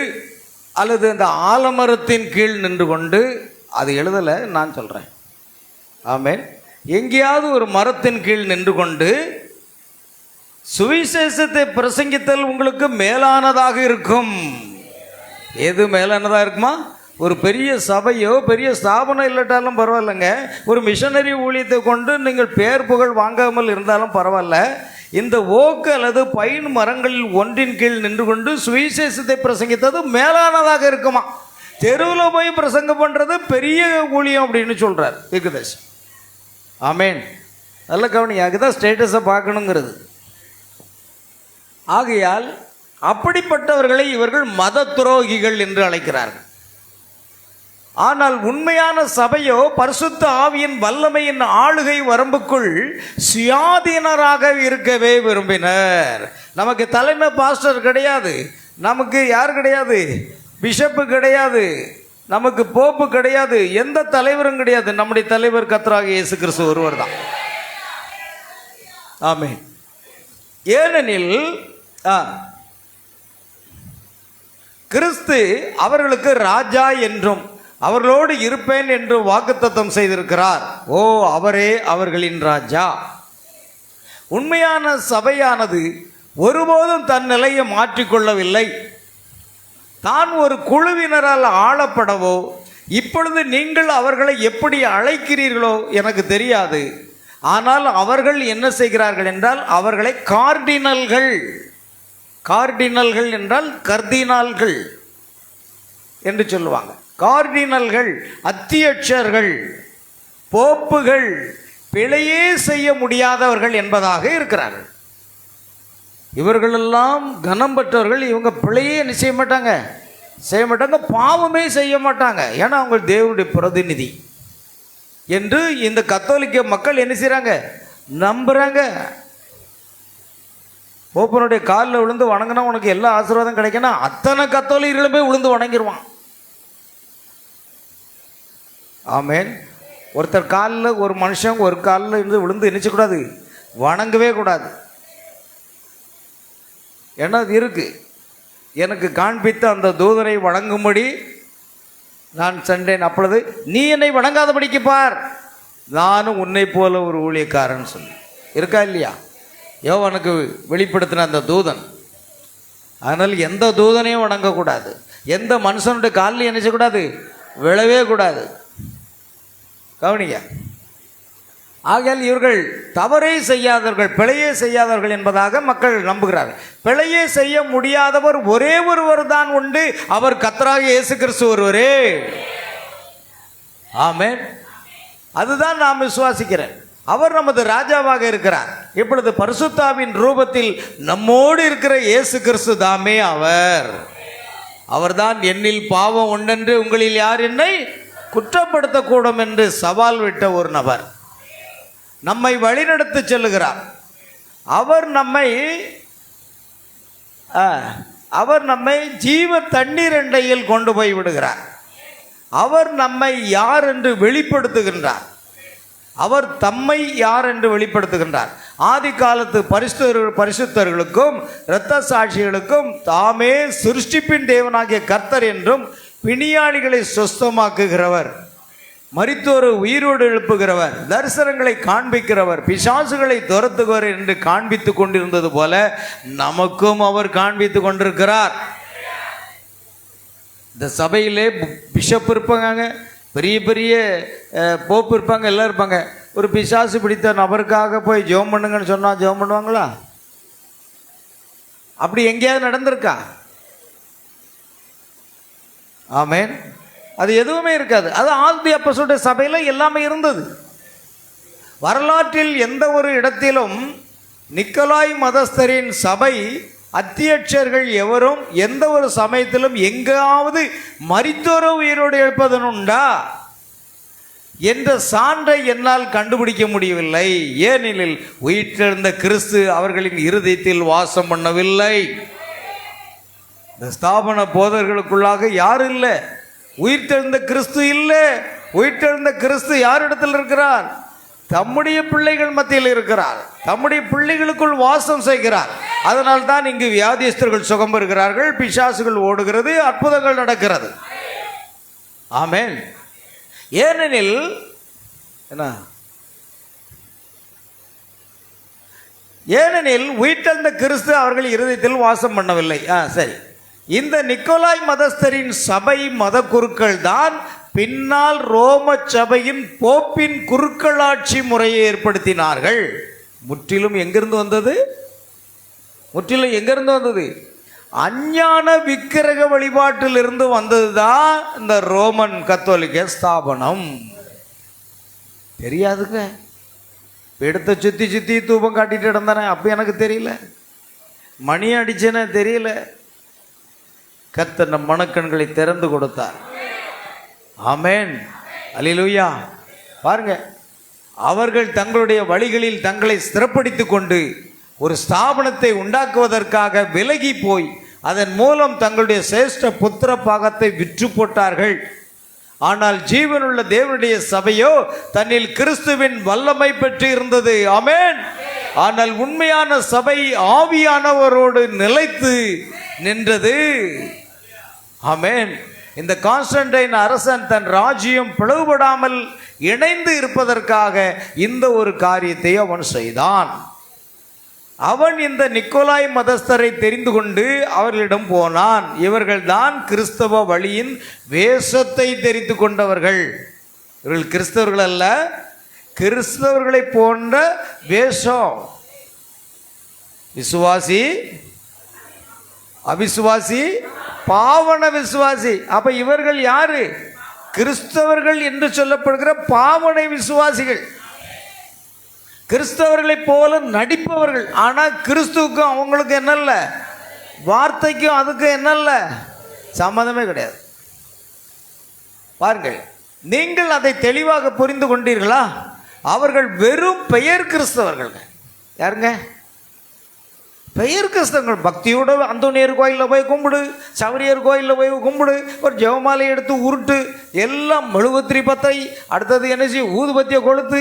அல்லது அந்த ஆலமரத்தின் கீழ் நின்று கொண்டு, அது எழுதலை, நான் சொல்கிறேன். ஆமென். எங்கேயாவது ஒரு மரத்தின் கீழ் நின்று கொண்டு சுவிசேஷத்தை பிரசங்கித்தல் உங்களுக்கு மேலானதாக இருக்கும். எது மேலானதாக இருக்குமா? ஒரு பெரிய சபையோ பெரிய ஸ்தாபனம் இல்லாட்டாலும் பரவாயில்லைங்க, ஒரு மிஷனரி ஊழியத்தை கொண்டு நீங்கள் பேர் புகழ் வாங்காமல் இருந்தாலும் பரவாயில்ல, இந்த ஓக்கு அல்லது பைன் மரங்களில் ஒன்றின் கீழ் நின்று கொண்டு சுவிசேஷத்தை பிரசங்கித்தது மேலானதாக இருக்குமா. தெருவில் போய் பிரசங்கம் பண்ணுறது பெரிய ஊழியம் அப்படின்னு சொல்கிறார் தீர்க்கதரிசி. ஆமேன். நல்ல கவனிங்க, அதுதான் ஸ்டேட்டஸை பார்க்கணுங்கிறது. ஆகையால் அப்படிப்பட்டவர்களை இவர்கள் மத துரோகிகள் என்று அழைக்கிறார்கள். ஆனால் உண்மையான சபையோ பரிசுத்த ஆவியின் வல்லமையின் ஆளுகை வரம்புக்குள் சுயாதீனராக இருக்கவே விரும்பினர். நமக்கு தலைமை பாஸ்டர் கிடையாது, நமக்கு யார் கிடையாது, பிஷப்பு கிடையாது, நமக்கு போப்பு கிடையாது, எந்த தலைவரும் கிடையாது. நம்முடைய தலைவர் கர்த்தராகிய இயேசு கிறிஸ்து ஒருவர் தான். ஆமென். ஏனெனில் கிறிஸ்து அவர்களுக்கு ராஜா என்றும் அவர்களோடு இருப்பேன் என்று வாக்குத்தத்தம் செய்திருக்கிறார். ஓ, அவரே அவர்களின் ராஜா. உண்மையான சபையானது ஒருபோதும் தன் நிலையை மாற்றிக்கொள்ளவில்லை. தான் ஒரு குழுவினரால் ஆளப்படவோ, இப்பொழுது நீங்கள் அவர்களை எப்படி அழைக்கிறீர்களோ எனக்கு தெரியாது. ஆனால் அவர்கள் என்ன செய்கிறார்கள் என்றால், அவர்களை கார்டினல்கள், கார்டினல்கள் என்றால் கர்தினால்கள் என்று சொல்லுவாங்க. கார்டினல்கள், அத்தியட்சர்கள், போப்புகள் பிழையே செய்ய முடியாதவர்கள் என்பதாக இருக்கிறார்கள். இவர்களெல்லாம் கனம் பெற்றவர்கள். இவங்க பிழையே என்ன செய்ய மாட்டாங்க, பாவமே செய்ய மாட்டாங்க. ஏன்னா அவங்க தேவனுடைய பிரதிநிதி என்று இந்த கத்தோலிக்க மக்கள் என்ன செய்கிறாங்க, நம்புகிறாங்க. போப்பனுடைய காலில் விழுந்து வணங்கினா உனக்கு எல்லா ஆசீர்வாதம் கிடைக்கணும், அத்தனை கத்தோலிக்கர்களுமே விழுந்து வணங்கிடுவான். ஆமேன். ஒருத்தர் காலில், ஒரு மனுஷன் ஒரு காலில் இருந்து விழுந்து நினைச்சக்கூடாது, வணங்கவே கூடாது. ஏன்னா அது இருக்கு. எனக்கு காண்பித்த அந்த தூதரை வணங்கும்படி நான் சென்றேன். அப்பொழுது நீ என்னை வணங்காதபடிக்கு பார், நானும் உன்னை போல ஒரு ஊழியக்காரன் சொல்லி இருக்கா இல்லையா? யோவானுக்கு வெளிப்படுத்தின அந்த தூதன். அதனால் எந்த தூதனையும் வணங்கக்கூடாது, எந்த மனுஷனுடைய காலில் என்ன செய்யக்கூடாது, விழவே கூடாது. கவனிங்க. ஆகையால் இவர்கள் தவறே செய்யாதவர்கள், பிழையே செய்யாதவர்கள் என்பதாக மக்கள் நம்புகிறார்கள். பிழையே செய்ய முடியாதவர் ஒரே ஒருவர் தான் உண்டு, அவர் கர்த்தராகிய இயேசு கிறிஸ்து ஒருவரே. ஆமென். அதுதான் நாம் விசுவாசிக்கிறேன். அவர் நமது ராஜாவாக இருக்கிறார். இப்பொழுது பரிசுத்தாவின் ரூபத்தில் நம்மோடு இருக்கிற இயேசு கிறிஸ்து தாமே அவர். அவர்தான் என்னில் பாவம் உண்டென்று உங்களில் யார் என்னை குற்றப்படுத்தக்கூடும் என்று சவால் விட்ட ஒரு நபர். நம்மை வழிநடத்தி செல்லுகிறார். அவர் நம்மை ஜீவ தண்ணீர் அண்டையில் கொண்டு போய் விடுகிறார். அவர் நம்மை யார் என்று வெளிப்படுத்துகின்றார். அவர் தம்மை யார் என்று வெளிப்படுத்துகின்றார். ஆதி காலத்து பரிசுத்தர்களுக்கும் இரத்த சாட்சிகளுக்கும் தாமே சிருஷ்டிப்பின் தேவனாகிய கர்த்தர் என்றும், பிணியாளிகளை சுஸ்தமாக்குகிறவர், மரித்தோரை உயிரோடு எழுப்புகிறவர், தரிசனங்களை காண்பிக்கிறவர், பிசாசுகளை துரத்துகிறவர் என்று காண்பித்து கொண்டிருந்தது போல நமக்கும் அவர் காண்பித்து கொண்டிருக்கிறார். இந்த சபையிலே பிஷப் இருப்பாங்க, பெரிய பெரிய போப்பு இருப்பாங்க, எல்லாம் இருப்பாங்க. ஒரு பிசாசு பிடித்த நபருக்காக போய் ஜெபம் பண்ணுங்கன்னு சொன்னால் ஜெபம் பண்ணுவாங்களா? அப்படி எங்கேயாவது நடந்திருக்கா? ஆமென். அது எதுவுமே இருக்காது. அது ஆதி அப்போஸ்தலருடைய சபையில் எல்லாமே இருந்தது. வரலாற்றில் எந்த ஒரு இடத்திலும் நிக்கோலாய் மதஸ்தரின் சபை அத்தியட்சர்கள் எவரும் எந்த ஒரு சமயத்திலும் எங்காவது மரித்தோரை உயிரோடு எழுப்பதனுண்டா என்ற சான்றை என்னால் கண்டுபிடிக்க முடியவில்லை. ஏனெனில் உயிர்த்தெழுந்த கிறிஸ்து அவர்களின் இருதயத்தில் வாசம் பண்ணவில்லை. இந்த ஸ்தாபன போதர்களுக்குள்ளாக யாரும் இல்லை, உயிர்த்தெழுந்த கிறிஸ்து இல்லை. உயிர்த்தெழுந்த கிறிஸ்து யார் இடத்தில் இருக்கிறார்? தம்முடைய பிள்ளைகள் மத்தியில் இருக்கிறார். தம்முடைய பிள்ளைகளுக்குள் வாசம் செய்கிறார். அதனால் தான் இங்கு வியாதியஸ்தர்கள் சுகம் பெறுகிறார்கள், பிசாசுகள் ஓடுகிறது, அற்புதங்கள் நடக்கிறது. ஆமென். ஏனெனில் உயிர்த்தெழுந்த கிறிஸ்து அவர்கள் இருதயத்தில் வாசம் பண்ணவில்லை. சரி, இந்த நிக்கோலாய் மதஸ்தரின் சபை மத குருக்கள் தான் பின்னால் ரோம சபையின் போப்பின் குருக்களாட்சி முறையை ஏற்படுத்தினார்கள். முற்றிலும் எங்கிருந்து வந்தது? அஞ்ஞான விக்கிரக வழிபாட்டில் இருந்து வந்ததுதான் இந்த ரோமன் கத்தோலிக்க ஸ்தாபனம். தெரியாதுங்க. எடுத்த சுத்தி சுத்தி தூபம் காட்டிட்டு இடந்தானே, அப்போ எனக்கு தெரியல, மணி அடிச்சேன்னு தெரியல. கர்த்தர் நம் மனக்கண்களை திறந்து கொடுத்தார். ஆமென். அல்லேலூயா. பாருங்க, அவர்கள் தங்களுடைய வழிகளில் தங்களை ஸ்திரப்படுத்திக் கொண்டு ஒரு ஸ்தாபனத்தை உண்டாக்குவதற்காக விலகி போய் அதன் மூலம் தங்களுடைய சிரேஷ்ட புத்திர பாகத்தை விற்று போட்டார்கள். ஆனால் ஜீவனுள்ள தேவனுடைய சபையோ தன்னில் கிறிஸ்துவின் வல்லமை பெற்று இருந்தது. ஆமென். ஆனால் உண்மையான சபை ஆவியானவரோடு நிலைத்து நின்றது. ஆமென். இந்த கான்ஸ்டன்டைன் அரசன் தன் ராஜ்யம் பிளவுபடாமல் இணைந்து இருப்பதற்காக இந்த ஒரு காரியத்தை அவன் செய்தான். அவன் இந்த நிக்கோலாய் மதஸ்தரை தெரிந்து கொண்டு அவர்களிடம் போனான். இவர்கள் தான் கிறிஸ்தவ வழியின் வேஷத்தை தெரிந்து கொண்டவர்கள். இவர்கள் கிறிஸ்தவர்கள் அல்ல, கிறிஸ்தவர்களை போன்ற வேஷம். விசுவாசி, அவிசுவாசி, பாவன விசுவாசி. அப்ப இவர்கள் யாரு? கிறிஸ்தவர்கள் என்று சொல்லப்படுகிற பாவனை விசுவாசிகள். கிறிஸ்தவர்களைப் போல நடிப்பவர்கள். ஆனால் கிறிஸ்துவுக்கும் அவங்களுக்கு என்னல்ல, வார்த்தைக்கும் அதுக்கும் என்னல்ல, சம்மந்தமே கிடையாது. பாருங்கள், நீங்கள் அதை தெளிவாக புரிந்து கொண்டீர்களா? அவர்கள் வெறும் பெயர் கிறிஸ்தவர்கள். யாருங்க? பெயர் கிறிஸ்தவங்கள். பக்தியோட அந்தோனியர் கோயிலில் போய் கும்பிடு, சவரியர் கோயிலில் போய் கும்பிடு, ஒரு ஜெவமாலை எடுத்து உருட்டு, எல்லாம் மெழுகுத்திரி பத்தை, அடுத்தது என்ன செய்ய, ஊதுபத்தியை கொளுத்து,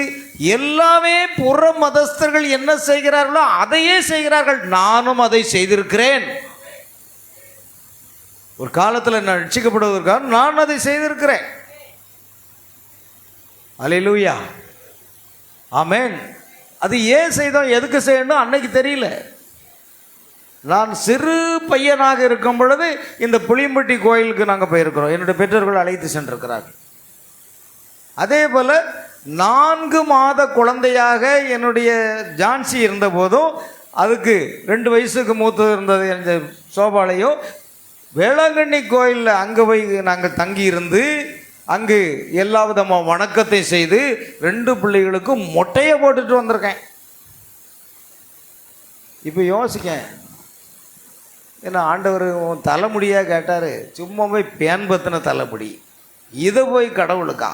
எல்லாமே புற மதஸ்தர்கள் என்ன செய்கிறார்களோ அதையே செய்கிறார்கள். நானும் அதை செய்திருக்கிறேன். ஒரு காலத்தில் நான் ரட்சிக்கப்படுவதற்காக நான் அதை செய்திருக்கிறேன். அல்லேலூயா. ஆமென். அது ஏன் செய்தோம், எதுக்கு செய்யணும் அன்னைக்கு தெரியல. நான் சிறு பையனாக இருக்கும் பொழுது இந்த புளியம்பட்டி கோயிலுக்கு நாங்கள் போயிருக்கிறோம். என்னுடைய பெற்றோர்கள் அழைத்து சென்றிருக்கிறார்கள். அதே போல் 4 மாத குழந்தையாக என்னுடைய ஜான்சி இருந்த போதும், அதுக்கு 2 வயசுக்கு மூத்தது இருந்தது என்ற சோபாலையோ, வேளாங்கண்ணி கோயிலில் அங்கே போய் நாங்கள் தங்கி இருந்து அங்கு எல்லா விதமாக வணக்கத்தை செய்து 2 பிள்ளைகளுக்கும் மொட்டையை போட்டுட்டு வந்திருக்கேன். இப்போ யோசிக்க, ஏன்னா ஆண்டவர் தலைமுடியாக கேட்டார். சும்மா போய் பேன் பத்தின தலைமுடி, இதை போய் கடவுளுக்கா?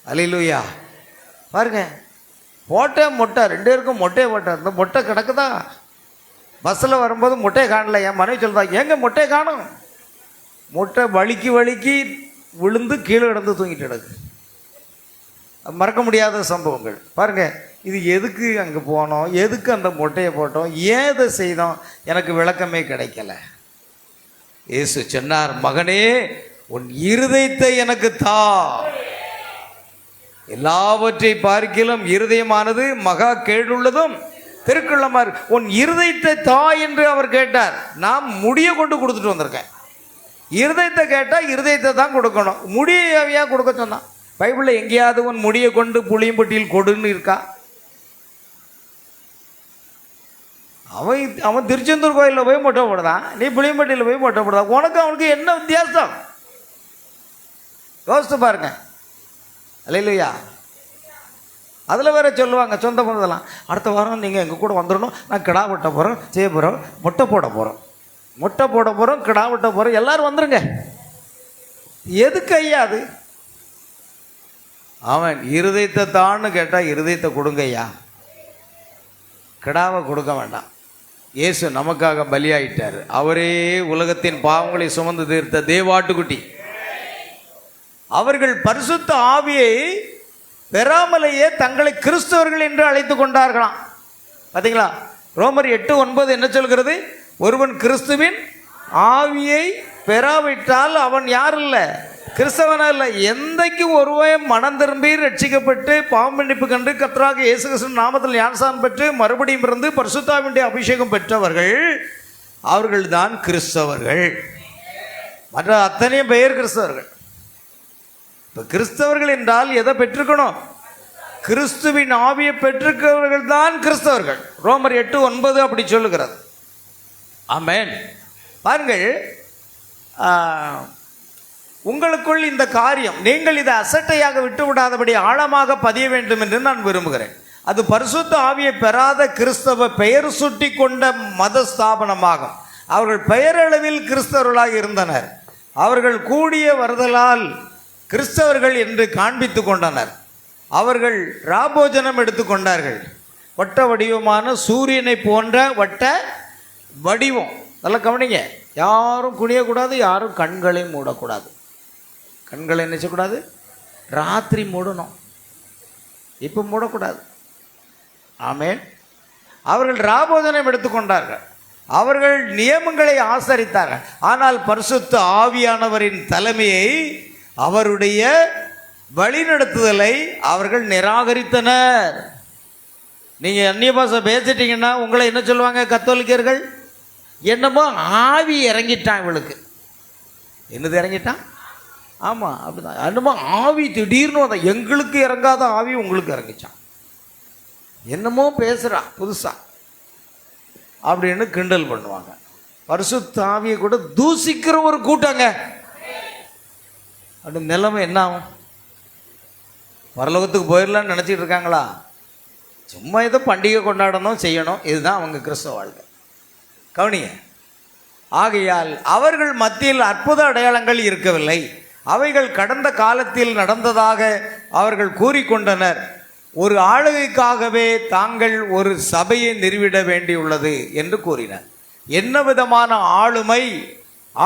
அல்லேலூயா. பாருங்க, போட்டேன் மொட்டை, 2 பேருக்கும் மொட்டையை போட்டார். இந்த மொட்டை கிடக்குதா? பஸ்ஸில் வரும்போது மொட்டையை காணல. என் மனைவி சொல்லுதா, ஏங்க மொட்டையை காணும்? மொட்டை வலிக்கி வலிக்கி விழுந்து கீழே கிடந்து தூங்கிட்டு கிடக்கு. மறக்க முடியாத சம்பவங்கள். பாருங்கள், இது எதுக்கு அங்கே போனோம், எதுக்கு அந்த மொட்டையை போட்டோம், ஏன் இதை செய்தோம், எனக்கு விளக்கமே கிடைக்கல. இயேசு சொன்னார், மகனே உன் இருதயத்தை எனக்கு தா. எல்லாவற்றை பார்க்கிலும் இருதயமானது மகா கேடுள்ளதும் திருக்குள்ளமாறு. உன் இருதயத்தை தா என்று அவர் கேட்டார். நான் முடியை கொண்டு கொடுத்துட்டு வந்திருக்கேன். இருதயத்தை கேட்டால் இருதயத்தை தான் கொடுக்கணும். முடியை ஏன் கொடுக்க சொன்னான்? பைபிளில் எங்கேயாவது உன் முடியை கொண்டு புளியம்பட்டியில் கொடுன்னு இருக்கா? அவன் திருச்செந்தூர் கோயிலில் போய் மொட்டை போடுதான், நீ புளியம்பட்டியில் போய் மொட்டை போடுதான். உனக்கு அவனுக்கு என்ன வித்தியாசம்? யோசித்து பாருங்க. அல்லேலூயா. அதில் வேற சொல்லுவாங்க, சொந்த பந்தெல்லாம், அடுத்த வாரம் நீங்கள் எங்கள் கூட வந்துடணும், நான் கிடா வெட்ட போகிறோம், செய்ய போகிறோம், மொட்டை போட போகிறோம், மொட்டை போட போகிறோம், கிடா வெட்ட போகிறோம், எல்லோரும் வந்துருங்க. எதுக்கு ஐயா அது? அவன் இருதயத்தை தான்னு கேட்டால் இருதயத்தை கொடுங்க ஐயா, கிடாவை கொடுக்க வேண்டாம். இயேசு நமக்காக பலியாயிட்டார். அவரே உலகத்தின் பாவங்களை சுமந்து தீர்த்த தேவாட்டுக்குட்டி. அவர்கள் பரிசுத்த ஆவியை பெறாமலேயே தங்களை கிறிஸ்தவர்கள் என்று அழைத்து கொண்டார்களாம். பார்த்தீங்களா? ரோமர் 8:9 என்ன சொல்கிறது? ஒருவன் கிறிஸ்துவின் ஆவியை பெறாவிட்டால் அவன் யார் இல்லை, கிறிஸ்தவனா இல்லை. எந்தைக்கும் ஒருவன் மனம் திரும்பி ரட்சிக்கப்பட்டு பாவம் மன்னிப்பு கண்டு கர்த்தராகிய இயேசு கிறிஸ்துவின் நாமத்தில் ஞானஸ்நானம் பெற்று மறுபடியும் இருந்து பரிசுத்த ஆவியுடைய அபிஷேகம் பெற்றவர்கள், அவர்கள் தான் கிறிஸ்தவர்கள். மற்ற அத்தனையும் பெயர் கிறிஸ்தவர்கள். இப்போ கிறிஸ்தவர்கள் என்றால் எதை பெற்றிருக்கணும்? கிறிஸ்துவின் ஆவியை பெற்றிருக்கிறவர்கள் தான் கிறிஸ்தவர்கள். ரோமர் 8:9 அப்படி சொல்லுகிறது. ஆமென். பாருங்கள், உங்களுக்குள் இந்த காரியம் நீங்கள் இதை அசட்டையாக விட்டு விடாதபடி ஆழமாக பதிய வேண்டும் என்று நான் விரும்புகிறேன். அது பரிசுத்த ஆவியை பெறாத கிறிஸ்தவ பெயர் சுட்டி கொண்ட மத ஸ்தாபனமாகும். அவர்கள் பெயரளவில் கிறிஸ்தவர்களாக இருந்தனர். அவர்கள் கூடிய வருதலால் கிறிஸ்தவர்கள் என்று காண்பித்து கொண்டனர். அவர்கள் ராபோஜனம் எடுத்துக்கொண்டார்கள். வட்ட வடிவமான சூரியனை போன்ற வட்ட வடிவம். நல்லா கவனிங்க, யாரும் குனியக்கூடாது, யாரும் கண்களை மூடக்கூடாது. கண்களை என்ன செய்யக்கூடாது? ராத்திரி மூடணும், இப்போ மூடக்கூடாது. ஆமென். அவர்கள் ராபோஜனம் எடுத்துக்கொண்டார்கள். அவர்கள் நியமங்களை ஆசரித்தார்கள். ஆனால் பரிசுத்த ஆவியானவரின் தலைமையை, அவருடைய வழிநடத்துதலை அவர்கள் நிராகரித்தனர். நீங்கள் அந்நிய பாஷை பேசிட்டீங்கன்னா உங்களை என்ன சொல்லுவாங்க கத்தோலிக்கர்கள்? என்னமோ ஆவி இறங்கிட்டான் இவளுக்கு. என்னது இறங்கிட்டான்? ஆமாம், அப்படிதான். என்னமோ ஆவி திடீர்னு வந்தான். எங்களுக்கு இறங்காத ஆவி உங்களுக்கு இறங்கிச்சான். என்னமோ பேசுகிறான் புதுசாக அப்படின்னு கிண்டல் பண்ணுவாங்க. பரிசுத்த ஆவியை கூட தூசிக்கிற ஒரு கூட்டங்க. அப்படி நிலைமை என்ன ஆகும்? பரலோகத்துக்கு போயிடலான்னு நினச்சிட்டு இருக்காங்களா? சும்மா ஏதோ பண்டிகை கொண்டாடணும், செய்யணும், இதுதான் அவங்க கிறிஸ்தவ வாழ்க்கை. கவனிங்க. ஆகையால் அவர்கள் மத்தியில் அற்புத அடையாளங்கள் இருக்கவில்லை. அவைகள் கடந்த காலத்தில் நடந்ததாக அவர்கள் கூறிக்கொண்டனர். ஒரு ஆளுகைக்காகவே தாங்கள் ஒரு சபையை நிறுவிட வேண்டியுள்ளது என்று கூறினர். என்ன விதமான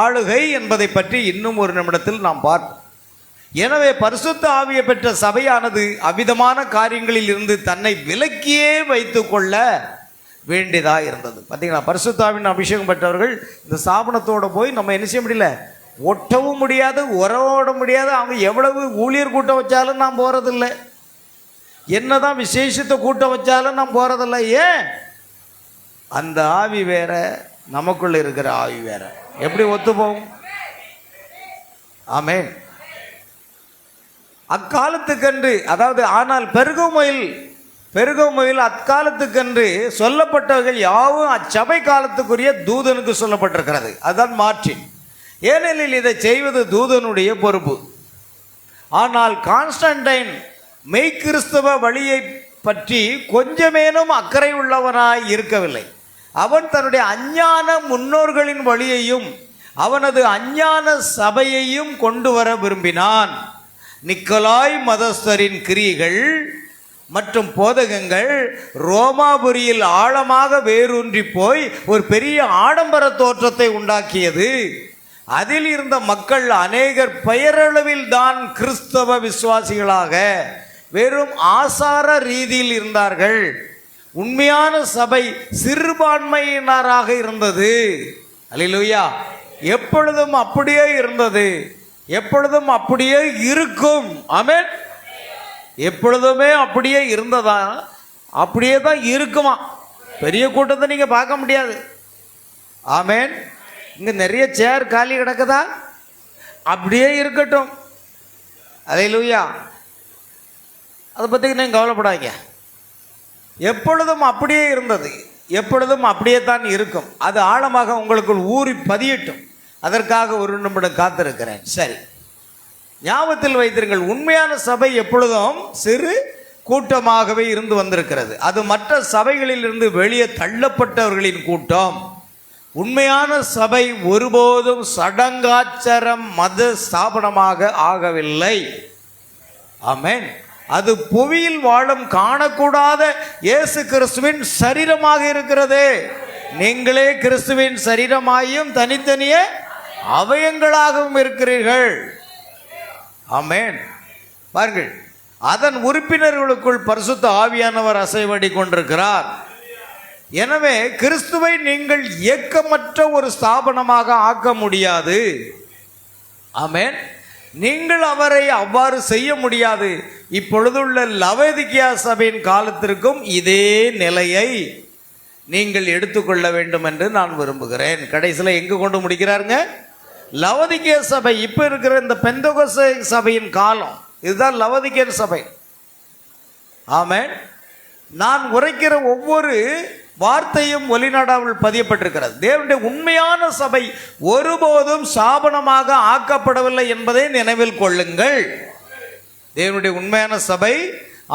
ஆளுகை என்பதை பற்றி இன்னும் ஒரு நிமிடத்தில் நாம் பார்ப்போம். எனவே பரிசுத்த ஆவியை பெற்ற சபையானது அவ்விதமான காரியங்களில் இருந்து தன்னை விலக்கியே வைத்து கொள்ள வேண்டியதாக இருந்தது. பார்த்தீங்களா, பரிசுத்த ஆவியின் அபிஷேகம் பெற்றவர்கள் இந்த ஸ்தாபனத்தோடு போய் நம்ம என்ன செய்ய முடியல, ஒட்டவும் முடியாது, உறவோட முடியாது. அவங்க எவ்வளவு ஊழியர் கூட்டம் வச்சாலும் நாம் போகிறதில்லை. என்னதான் விசேஷத்தை கூட்டம் வச்சாலும் நாம் போகிறதில்லை. ஏன்? அந்த ஆவி வேற, நமக்குள்ள இருக்கிற ஆவி வேற. எப்படி ஒத்து போகும்? ஆமென். அக்காலத்துக்கென்று, அதாவது ஆனால் பெருகோமையில் அக்காலத்துக்கென்று சொல்லப்பட்டவர்கள் யாவும் அச்சபை காலத்துக்குரிய தூதனுக்கு சொல்லப்பட்டிருக்கிறது. அதுதான் மாற்றி. ஏனெனில் இதை செய்வது தூதனுடைய பொறுப்பு. ஆனால் கான்ஸ்டன்டைன் மெய்கிறிஸ்தவ வழியை பற்றி கொஞ்சமேனும் அக்கறை உள்ளவனாய் இருக்கவில்லை. அவன் தன்னுடைய அஞ்ஞான முன்னோர்களின் வழியையும் அவனது அஞ்ஞான சபையையும் கொண்டு வர விரும்பினான். நிக்கலாய் மதஸ்தரின் கிரியைகள் மற்றும் போதகங்கள் ரோமாபுரியில் ஆழமாக வேரூன்றி போய் ஒரு பெரிய ஆடம்பர தோற்றத்தை உண்டாக்கியது. அதில் இருந்த மக்கள் அநேகர் பெயரளவில் தான் கிறிஸ்தவ விசுவாசிகளாக வெறும் ஆசார ரீதியில் இருந்தார்கள். உண்மையான சபை சிறுபான்மையினராக இருந்தது. அல்லேலூயா. எப்பொழுதும் அப்படியே இருந்தது, எப்பொழுதும் அப்படியே இருக்கும். ஆமென். எப்பொழுதுமே அப்படியே இருந்ததா, அப்படியே தான் இருக்குமா. பெரிய கூட்டத்தை நீங்கள் பார்க்க முடியாது. ஆமென். இங்கே நிறைய சேர் காலி கிடக்குதா? அப்படியே இருக்கட்டும். அல்லேலூயா. அதை பற்றி நீங்கள் கவலைப்படாதீங்க. எப்பொழுதும் அப்படியே இருந்தது, எப்பொழுதும் அப்படியே தான் இருக்கும். அது ஆழமாக உங்களுக்குள் ஊறி பதியட்டும். அதற்காக ஒரு நிமிடம் காத்திருக்கிறேன். சரி, ஞாபகத்தில் வைத்திருங்கள், உண்மையான சபை எப்பொழுதும் சிறு கூட்டமாகவே இருந்து வந்திருக்கிறது. அது மற்ற சபைகளில் இருந்து வெளியே தள்ளப்பட்டவர்களின் கூட்டம். உண்மையான சபை ஒருபோதும் சடங்காச்சாரம் மத ஸ்தாபனமாக ஆகவில்லை. ஆமென். அது புவியில் வாழும் காணக்கூடாத இயேசு கிறிஸ்துவின் சரீரமாக இருக்கிறது. நீங்களே கிறிஸ்துவின் சரீரமாயும் தனித்தனியே அவயங்களாகவும் இருக்கிறீர்கள். ஆமென். பாருங்கள், அதன் உறுப்பினர்களுக்குள் பரிசுத்த ஆவியானவர் அசைவடி கொண்டிருக்கிறார். எனவே கிறிஸ்துவை நீங்கள் இயக்கமற்ற ஒரு ஸ்தாபனமாக ஆக்க முடியாது. ஆமென். நீங்கள் அவரை அவ்வாறு செய்ய முடியாது. இப்பொழுதுள்ள லவோதிக்கேயா சபையின் காலத்திற்கும் இதே நிலையை நீங்கள் எடுத்துக்கொள்ள வேண்டும் என்று நான் விரும்புகிறேன். கடைசியில் எங்கு கொண்டு முடிக்கிறாருங்க? லவோதிக்கேயா சபை. இப்போ இருக்கிற இந்த பெந்தெகோஸ்தே சபையின் காலம் இதுதான் லவோதிக்கேயா சபை. ஆமென். நான் உரைக்கிற ஒவ்வொரு வார்த்தையும் ஒலிநாடாவில் பதியப்பட்டிருக்கிறது. தேவனுடைய உண்மையான சபை ஒருபோதும் ஸ்தாபனமாக ஆக்கப்படவில்லை என்பதை நினைவில் கொள்ளுங்கள். தேவனுடைய உண்மையான சபை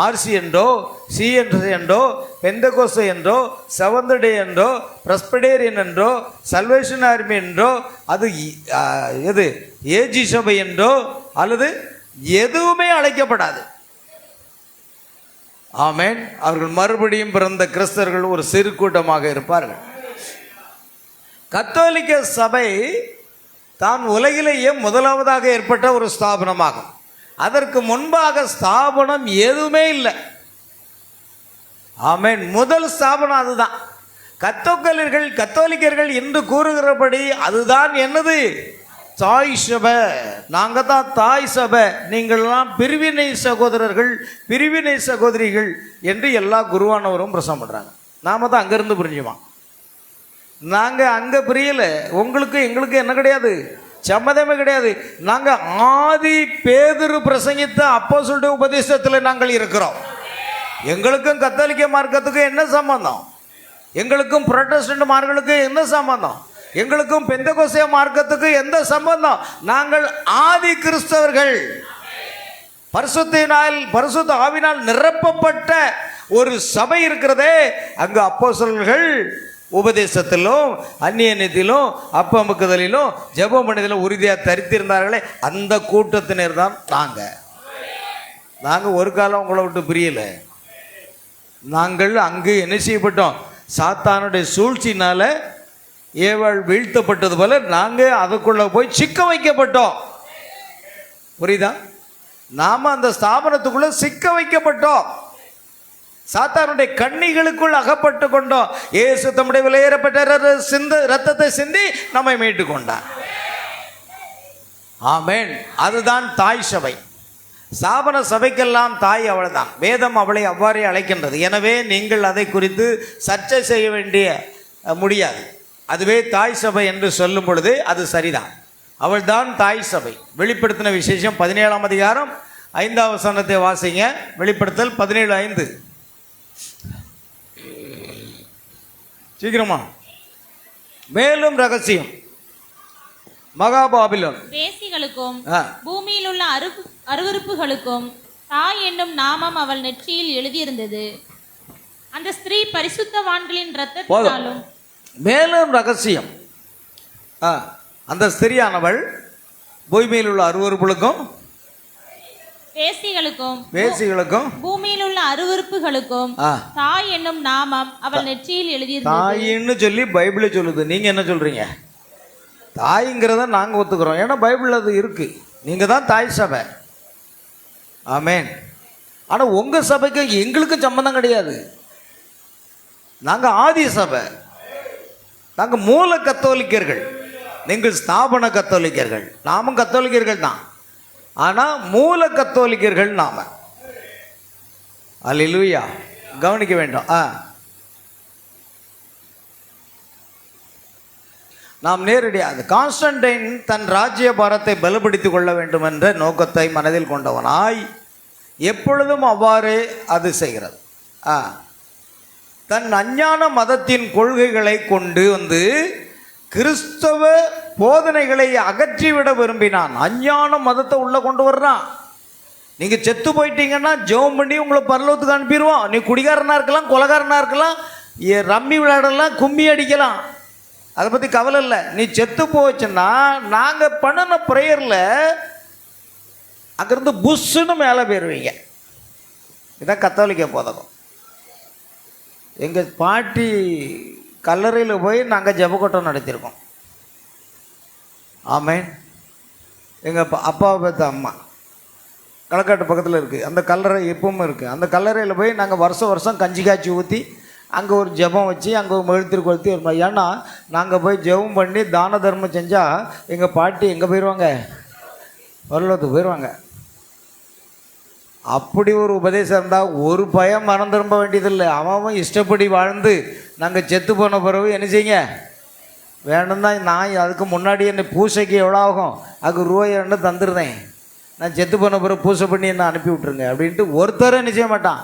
ஆர்சி என்றோ, சிஎன்சி என்றோ, பெந்தெகோஸ்தே என்றோ, செவன்த் டே என்றோ, பிரஸ்பிடேரியன் என்றோ, சல்வேஷன் ஆர்மி என்றோ, அது எது ஏஜி சபை என்றோ, அல்லது எதுவுமே அழைக்கப்படாது. ஆமென். அவர்கள் மறுபடியும் பிறந்த கிறிஸ்தவர்கள் ஒரு சிறு கூட்டமாக இருப்பார்கள். கத்தோலிக்க சபை தான் உலகிலேயே முதலாவதாக ஏற்பட்ட ஒரு ஸ்தாபனமாகும். அதற்கு முன்பாக ஸ்தாபனம் எதுவுமே இல்லை. ஆமென். முதல் ஸ்தாபனம் அதுதான். கத்தோலிக்கர்கள் என்று கூறுகிறபடி அதுதான் என்னது? தாய் சபை. நாங்கள் தான் தாய் சபை, நீங்கள்லாம் பிரிவினை சகோதரர்கள், பிரிவினை சகோதரிகள் என்று எல்லா குருவானவரும் பிரசவம் பண்ணுறாங்க. நாம தான் அங்கேருந்து புரிஞ்சுமா. நாங்கள் அங்கே பிரியலை. உங்களுக்கு எங்களுக்கு என்ன கிடையாது, சம்மதமே கிடையாது. நாங்கள் ஆதி பேதுரு பிரசங்கித்த அப்போஸ்தலருடைய உபதேசத்தில் நாங்கள் இருக்கிறோம். எங்களுக்கும் கத்தோலிக்க மார்க்கத்துக்கும் என்ன சம்பந்தம்? எங்களுக்கும் புரொட்டஸ்டன்ட் மார்க்கத்துக்கு என்ன சம்பந்தம்? எங்களுக்கும் பெந்தகோஸ்தே மார்க்கத்துக்கு எந்த சம்பந்தம்? நாங்கள் ஆதி கிறிஸ்தவர்கள். பரிசுத்த ஆவினால் நிரப்பப்பட்ட ஒரு சபை இருக்கிறதே, அங்கு அப்போஸ்தலர்கள் உபதேசத்திலும் அந்நியத்திலும் அப்பமுக்குதலிலும் ஜெபம் பண்ணதிலும் உறுதியாக தரித்திருந்தார்களே, அந்த கூட்டத்தினர் தான் நாங்கள் ஒரு காலம் உங்களை விட்டு பிரியலை. நாங்கள் அங்கு என்ன செய்யப்பட்டோம்? சாத்தானுடைய சூழ்ச்சினால ஏவாள் வீழ்த்தப்பட்டது போல நாங்கள் அதுக்குள்ள போய் சிக்க வைக்கப்பட்டோம். புரியுதா? நாம அந்த ஸ்தாபனத்துக்குள்ள சிக்க வைக்கப்பட்டோம். சாத்தானுடைய கண்ணிகளுக்குள் அகப்பட்டு கொண்டோம். இயேசு தம்முடைய விலையேறப்பட்ட ரத்தத்தை சிந்தி நம்மை மீட்டு கொண்டார். ஆமென். அதுதான் தாய் சபை. ஸ்தாபன சபைக்கெல்லாம் தாய் அவள் தான். வேதம் அவளை அவ்வாறே அழைக்கின்றது. எனவே நீங்கள் அதை குறித்து சர்ச்சை செய்ய வேண்டிய முடியாது. அதுவே தாய் சபை என்று சொல்லும் பொழுது அது சரிதான். அவள் தான் தாய் சபை. வெளிப்படுத்தின விசேஷம் 17ஆம் அதிகாரம் 5ஆம் வசனத்தை வாசிங்க. வெளிப்படுத்தல் 17:5. சீக்கிரமா. மேலும் ரகசியம், மகாபாபிலோன் வேசிகளுக்கும் பூமியில் உள்ள அருவருப்புகளுக்கும் தாய் என்னும் நாமம் அவள் நெற்றியில் எழுதியிருந்தது. அந்த ஸ்திரீ பரிசுத்தவான்களின் இரத்தத்தினாலும். மேலும் ரகசியம், அந்த ஸ்திரியானவள் பூமியில் உள்ள அருவருப்புகளுக்கும் வேசிகளுக்கும் பூமியில் உள்ள அருவருப்புகளுக்கும் தாய் என்னும் நாமம் அவள் நெற்றியில் எழுதியிருந்தது. தாயின்னு சொல்லி பைபிளே சொல்லுது. நீங்க என்ன சொல்றீங்க? தாய்ங்கிறத நாங்கள் ஒத்துக்கிறோம். ஏன்னா பைபிள் அது இருக்கு. நீங்கள் தான் தாய் சபை. ஆமென். ஆனால் உங்கள் சபைக்கு எங்களுக்கும் சம்பந்தம் கிடையாது. நாங்கள் ஆதி சபை. நாங்கள் மூல கத்தோலிக்கர்கள். நீங்கள் ஸ்தாபன கத்தோலிக்கர்கள். நாமும் கத்தோலிக்கர்கள் தான். ஆனால் மூல கத்தோலிக்கர்கள் நாம. அல்லேலூயா. கவனிக்க வேண்டும். நாம் நேரடியாக கான்ஸ்டன்டைன் தன் ராஜ்ய பாரத்தை பலப்படுத்திக் கொள்ள வேண்டும் என்ற நோக்கத்தை மனதில் கொண்டவனாய் எப்பொழுதும் அவ்வாறே அது செய்கிறது. தன் அஞ்ஞான மதத்தின் கொள்கைகளை கொண்டு வந்து கிறிஸ்தவ போதனைகளை அகற்றிவிட விரும்பினான். அஞ்ஞான மதத்தை உள்ள கொண்டு வர்றான். நீங்கள் செத்து போயிட்டீங்கன்னா ஜெபம் பண்ணி உங்களை பரலோகத்துக்கு அனுப்பிடுவோம். நீ குடிகாரனாக இருக்கலாம், கொலைகாரனாக இருக்கலாம், ரம்மி விளையாடலாம், கும்மி அடிக்கலாம், அதை பற்றி கவலை இல்லை. நீ செத்து போச்சுன்னா நாங்கள் பண்ணின ப்ரேயரில் அங்கேருந்து புஷ்ஷுன்னு மேலே போயிடுவீங்க. இதுதான் கத்தோலிக்க போதகம். எங்கள் பாட்டி கல்லறையில் போய் நாங்கள் ஜெபக்கூட்டம் நடத்தியிருக்கோம். ஆமென். எங்கள் அப்பாவை பார்த்த அம்மா களக்காட்டு பக்கத்தில் இருக்குது. அந்த கல்லறை எப்பவும் இருக்குது. அந்த கல்லறையில் போய் நாங்கள் வருஷம் கஞ்சி காய்ச்சி ஊற்றி அங்கே ஒரு ஜெபம் வச்சு அங்கே ஒரு மெழுத்திரு கொளுத்தி வருமா. ஏன்னா நாங்கள் போய் ஜெபம் பண்ணி தான தர்மம் செஞ்சால் எங்கள் பாட்டி எங்கே போயிடுவாங்க? பரலோகத்துக்கு போயிடுவாங்க. அப்படி ஒரு உபதேசம் இருந்தால் ஒரு பயம் மனம் திரும்ப வேண்டியதில்லை. அவன் இஷ்டப்படி வாழ்ந்து நாங்கள் செத்து போன பிறகு என்ன செய்யுங்க வேணும் தான். நான் அதுக்கு முன்னாடி என்னை பூசைக்கு எவ்வளோ ஆகும், அதுக்கு ரூபாய் தந்துருந்தேன். நான் செத்து போன பிறகு பூசை பண்ணி என்ன அனுப்பி விட்ருங்க அப்படின்ட்டு ஒருத்தரும் என்ன செய்ய மாட்டான்,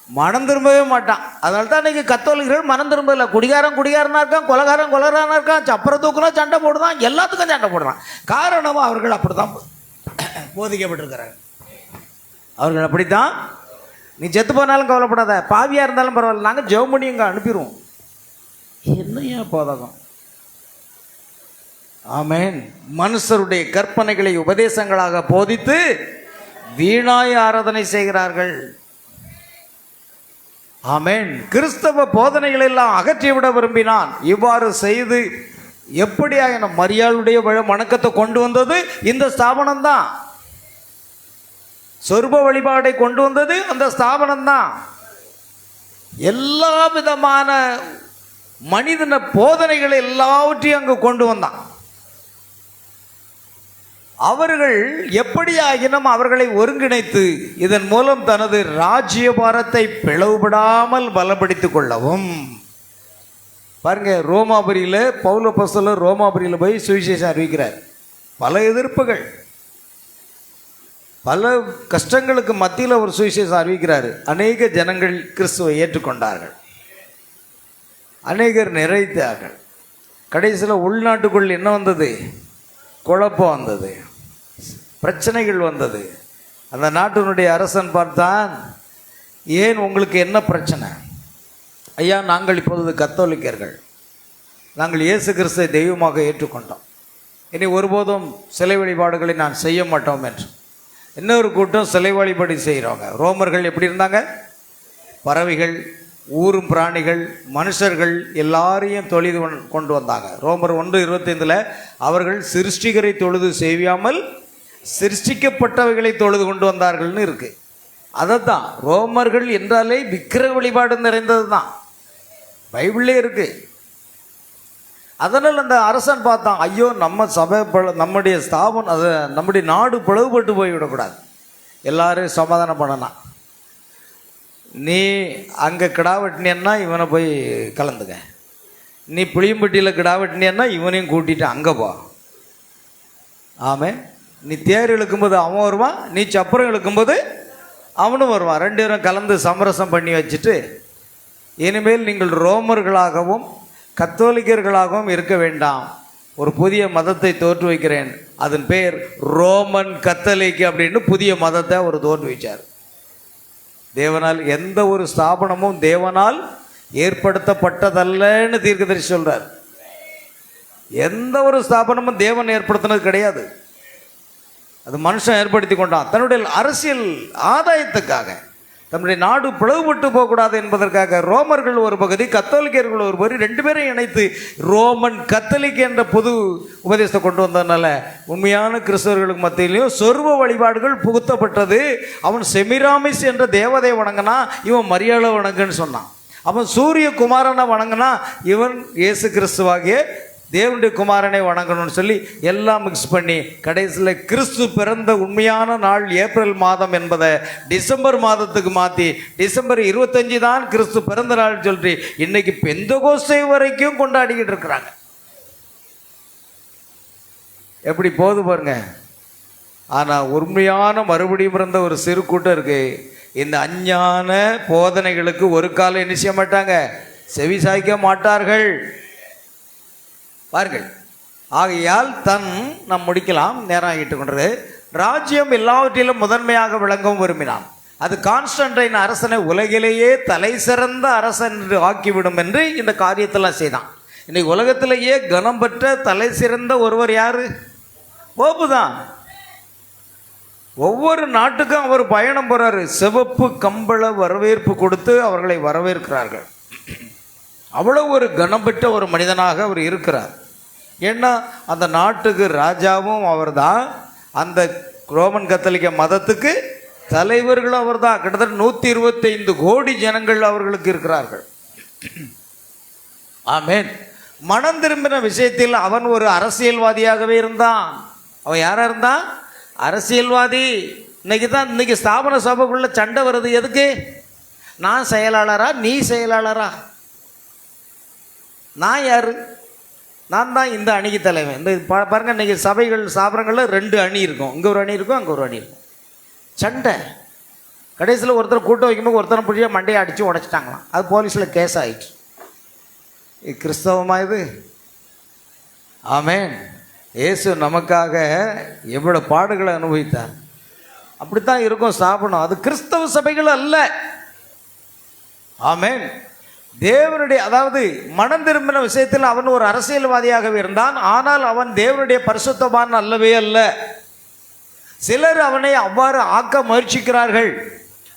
மனம் திரும்பவே மாட்டான். அதனால தான் இன்றைக்கி கத்தோலிக்கர்கள் மனம் திரும்பல. குடிகாரனாக இருக்கான், கொலகாரனாக இருக்கான், சப்பரம் தூக்குனா சண்டை போடுதான், எல்லாத்துக்கும் சண்டை போடுறான். காரணமாக அவர்கள் அப்படி தான் போதிக்கப்பட்டிருக்கிறாங்க. அவர்கள் அப்படித்தான். நீ செத்து போனாலும் கவலைப்படாத, பாவியாக இருந்தாலும் பரவாயில்ல, நாங்கள் ஜெபம் பண்ணி இங்கே அனுப்பிடுவோம். என்னையா போதகம்? ஆமென். மனுஷருடைய கற்பனைகளை உபதேசங்களாக போதித்து வீணாய் ஆராதனை செய்கிறார்கள். ஆமென். கிறிஸ்தவ போதனைகளை எல்லாம் அகற்றிவிட விரும்பினான். இவ்வாறு செய்து எப்படியாக மரியாளுடைய வணக்கத்தை கொண்டு வந்தது இந்த ஸ்தாபனம் தான். சொர்ப வழிபாடை கொண்டு வந்தது அந்த ஸ்தாபனம் தான். எல்லா விதமான மனிதன போதனைகளை எல்லாவற்றையும் அங்கு கொண்டு வந்தான். அவர்கள் எப்படியாகினும் அவர்களை ஒருங்கிணைத்து இதன் மூலம் தனது ராஜ்யபாரத்தை பிளவுபடாமல் பலப்படுத்திக் கொள்ளவும். பாருங்க, ரோமாபுரியில் பவுல் அப்போஸ்தலர் ரோமாபுரியில் போய் சுவிசேஷம் அறிவிக்கிறார். பல எதிர்ப்புகள், பல கஷ்டங்களுக்கு மத்தியில் ஒரு சுவிசேஷம் அறிவிக்கிறார். அநேக ஜனங்கள் கிறிஸ்துவை ஏற்றுக்கொண்டார்கள், அநேகர் நிறைத்தார்கள். கடைசியில் உள்நாட்டுக்குள் என்ன வந்தது? குழப்பம் வந்தது, பிரச்சனைகள் வந்தது. அந்த நாட்டினுடைய அரசன் பார்த்தான், ஏன் உங்களுக்கு என்ன பிரச்சனை? ஐயா, நாங்கள் இப்பொழுது கத்தோலிக்கர்கள், நாங்கள் இயேசு கிறிஸ்துவை தெய்வமாக ஏற்றுக்கொண்டோம், இனி ஒருபோதும் சிலை வழிபாடுகளை நான் செய்ய மாட்டோம் என்று. இன்னொரு கூட்டம் சிலை வழிபாடு செய்கிறவங்க. ரோமர்கள் எப்படி இருந்தாங்க? பறவைகள், ஊரும் பிராணிகள், மனுஷர்கள் எல்லாரையும் தொழுது கொண்டு வந்தாங்க. ரோமர் 1:25 அவர்கள் சிருஷ்டிகரை தொழுது செய்யாமல் சிருஷ்டிக்கப்பட்டவைகளை தொழுது கொண்டு வந்தார்கள்னு இருக்கு. அதைத்தான் ரோமர்கள் என்றாலே விக்கிர வழிபாடு நிறைந்தது தான் பைபிளே இருக்கு. அதனால் அந்த அரசன் பார்த்தான், ஐயோ நம்ம சபை நம்முடைய ஸ்தாபனம், அது நம்முடைய நாடு பிளவுபட்டு போய்விடக்கூடாது, எல்லாரும் சமாதானம் பண்ணலாம். நீ அங்கே கிடா வெட்டினேன்னா இவனை போய் கலந்துக்க, நீ புளியம்பட்டியில் கிடா வெட்டினேன்னா இவனையும் கூட்டிட்டு அங்கே போ. ஆமே, நீ தேர் இழுக்கும்போது அவன் வருவான், நீ சப்பரம் இழுக்கும்போது அவனும் வருவான். 2 பேரும் கலந்து சமரசம் பண்ணி வச்சுட்டு, இனிமேல் நீங்கள் ரோமர்களாகவும் கத்தோலிக்கர்களாகவும் இருக்க வேண்டாம், ஒரு புதிய மதத்தை தோற்று வைக்கிறேன், அதன் பேர் ரோமன் கத்தோலிக் அப்படின்னு புதிய மதத்தை அவர் தோற்று வைச்சார். தேவனால் எந்த ஒரு ஸ்தாபனமும் தேவனால் ஏற்படுத்தப்பட்டதல்லன்னு தீர்க்கதரிசி சொல்றார். எந்த ஒரு ஸ்தாபனமும் தேவன் ஏற்படுத்தினது கிடையாது, அது மனுஷன் ஏற்படுத்தி கொண்டான். தன்னுடைய அரசியல் ஆதாயத்துக்காக, தன்னுடைய நாடு பிளவுபட்டு போகக்கூடாது என்பதற்காக ரோமர்கள் ஒரு பகுதி, கத்தோலிக்கர்கள் ஒரு பகுதி, 2 பேரையும் இணைத்து ரோமன் கத்தோலிக் என்ற பொது உபதேசத்தை கொண்டு வந்ததுனால உண்மையான கிறிஸ்தவர்களுக்கு மத்தியிலையும் சொர்வ வழிபாடுகள் புகுத்தப்பட்டது. அவன் செமிராமிஸ் என்ற தேவதை வணங்கினா, இவன் மரியாதை வணங்குன்னு சொன்னான். அவன் சூரிய குமாரனை வணங்கினா, இவன் இயேசு கிறிஸ்துவாகிய தேவனுடைய குமாரனை வணங்கணும்னு சொல்லி எல்லாம் மிக்ஸ் பண்ணி கடைசியில் கிறிஸ்து பிறந்த உண்மையான நாள் ஏப்ரல் மாதம் என்பதை டிசம்பர் மாதத்துக்கு மாற்றி டிசம்பர் 25 தான் கிறிஸ்து பிறந்த நாள் சொல்லி இன்னைக்கு பெந்தகோஸ்தே வரைக்கும் கொண்டாடிக்கிட்டு இருக்கிறாங்க. எப்படி போது பாருங்க. ஆனால் உண்மையான மறுபடியும் பிறந்த ஒரு சிறு கூட்டம் இருக்கு. இந்த அஞ்ஞான போதனைகளுக்கு ஒரு காலம் என்ன செய்ய மாட்டாங்க, செவி சாய்க்க மாட்டார்கள். பாருங்கள், ஆகையால் நாம் முடிக்கலாம், நேரம் ஆகிட்டு கொண்டது. ராஜ்யம் எல்லாவற்றிலும் முதன்மையாக விளங்கவும் விரும்பினான். அது கான்ஸ்டன்டைன் அரசனை உலகிலேயே தலை சிறந்த அரசன் என்று ஆக்கிவிடும் என்று இந்த காரியத்தெல்லாம் செய்தான். இன்னைக்கு உலகத்திலேயே கனம் பெற்ற தலை சிறந்த ஒருவர் யாரு? போப்பு தான். ஒவ்வொரு நாட்டுக்கும் அவர் பயணம் போறாரு, சிவப்பு கம்பள வரவேற்பு கொடுத்து அவர்களை வரவேற்கிறார்கள். அவ்வளோ ஒரு கனம் பெற்ற ஒரு மனிதனாக அவர் இருக்கிறார். ஏன்னா அந்த நாட்டுக்கு ராஜாவும் அவர் தான், அந்த ரோமன் கத்தோலிக்க மதத்துக்கு தலைவர்களும் அவர் தான். கிட்டத்தட்ட 125 கோடி ஜனங்கள் அவர்களுக்கு இருக்கிறார்கள். ஆமேன். மனம் திரும்பின விஷயத்தில் அவன் ஒரு அரசியல்வாதியாகவே இருந்தான். அவன் யாரா இருந்தான்? அரசியல்வாதி. இன்னைக்கு ஸ்தாபன சபைக்குள்ள சண்டை வருது. எதுக்கு? நான் செயலாளரா, நீ செயலாளரா? நான் யாரு? நான் தான் இந்த அணிக்கு தலைவன். இந்த பாருங்க, இன்னைக்கு சபைகள் ஸ்தாபனங்களில் 2 அணி இருக்கும், இங்கே ஒரு அணி இருக்கும், அங்கே ஒரு அணி இருக்கும். சண்டை. கடைசியில் ஒருத்தர் கூட்டம் வைக்கும்போது ஒருத்தரை பிடிச்ச மண்டையை அடித்து உடைச்சிட்டாங்களாம். அது போலீஸில் கேஸ் ஆகிட்டு. இது கிறிஸ்தவமா இது? ஆமேன். இயேசு நமக்காக எவ்வளோ பாடுகளை அனுபவித்தார். அப்படித்தான் இருக்கும் ஸ்தாபனம். அது கிறிஸ்தவ சபைகள் அல்ல. ஆமேன். தேவனுடைய, அதாவது மனம் திரும்பின விஷயத்தில் அவன் ஒரு அரசியல்வாதியாகவே இருந்தான். ஆனால் அவன் தேவனுடைய பரிசுத்தவான் அல்லவே அல்ல. சிலர் அவனை அவ்வாறு ஆக்க முயற்சிக்கிறார்கள்.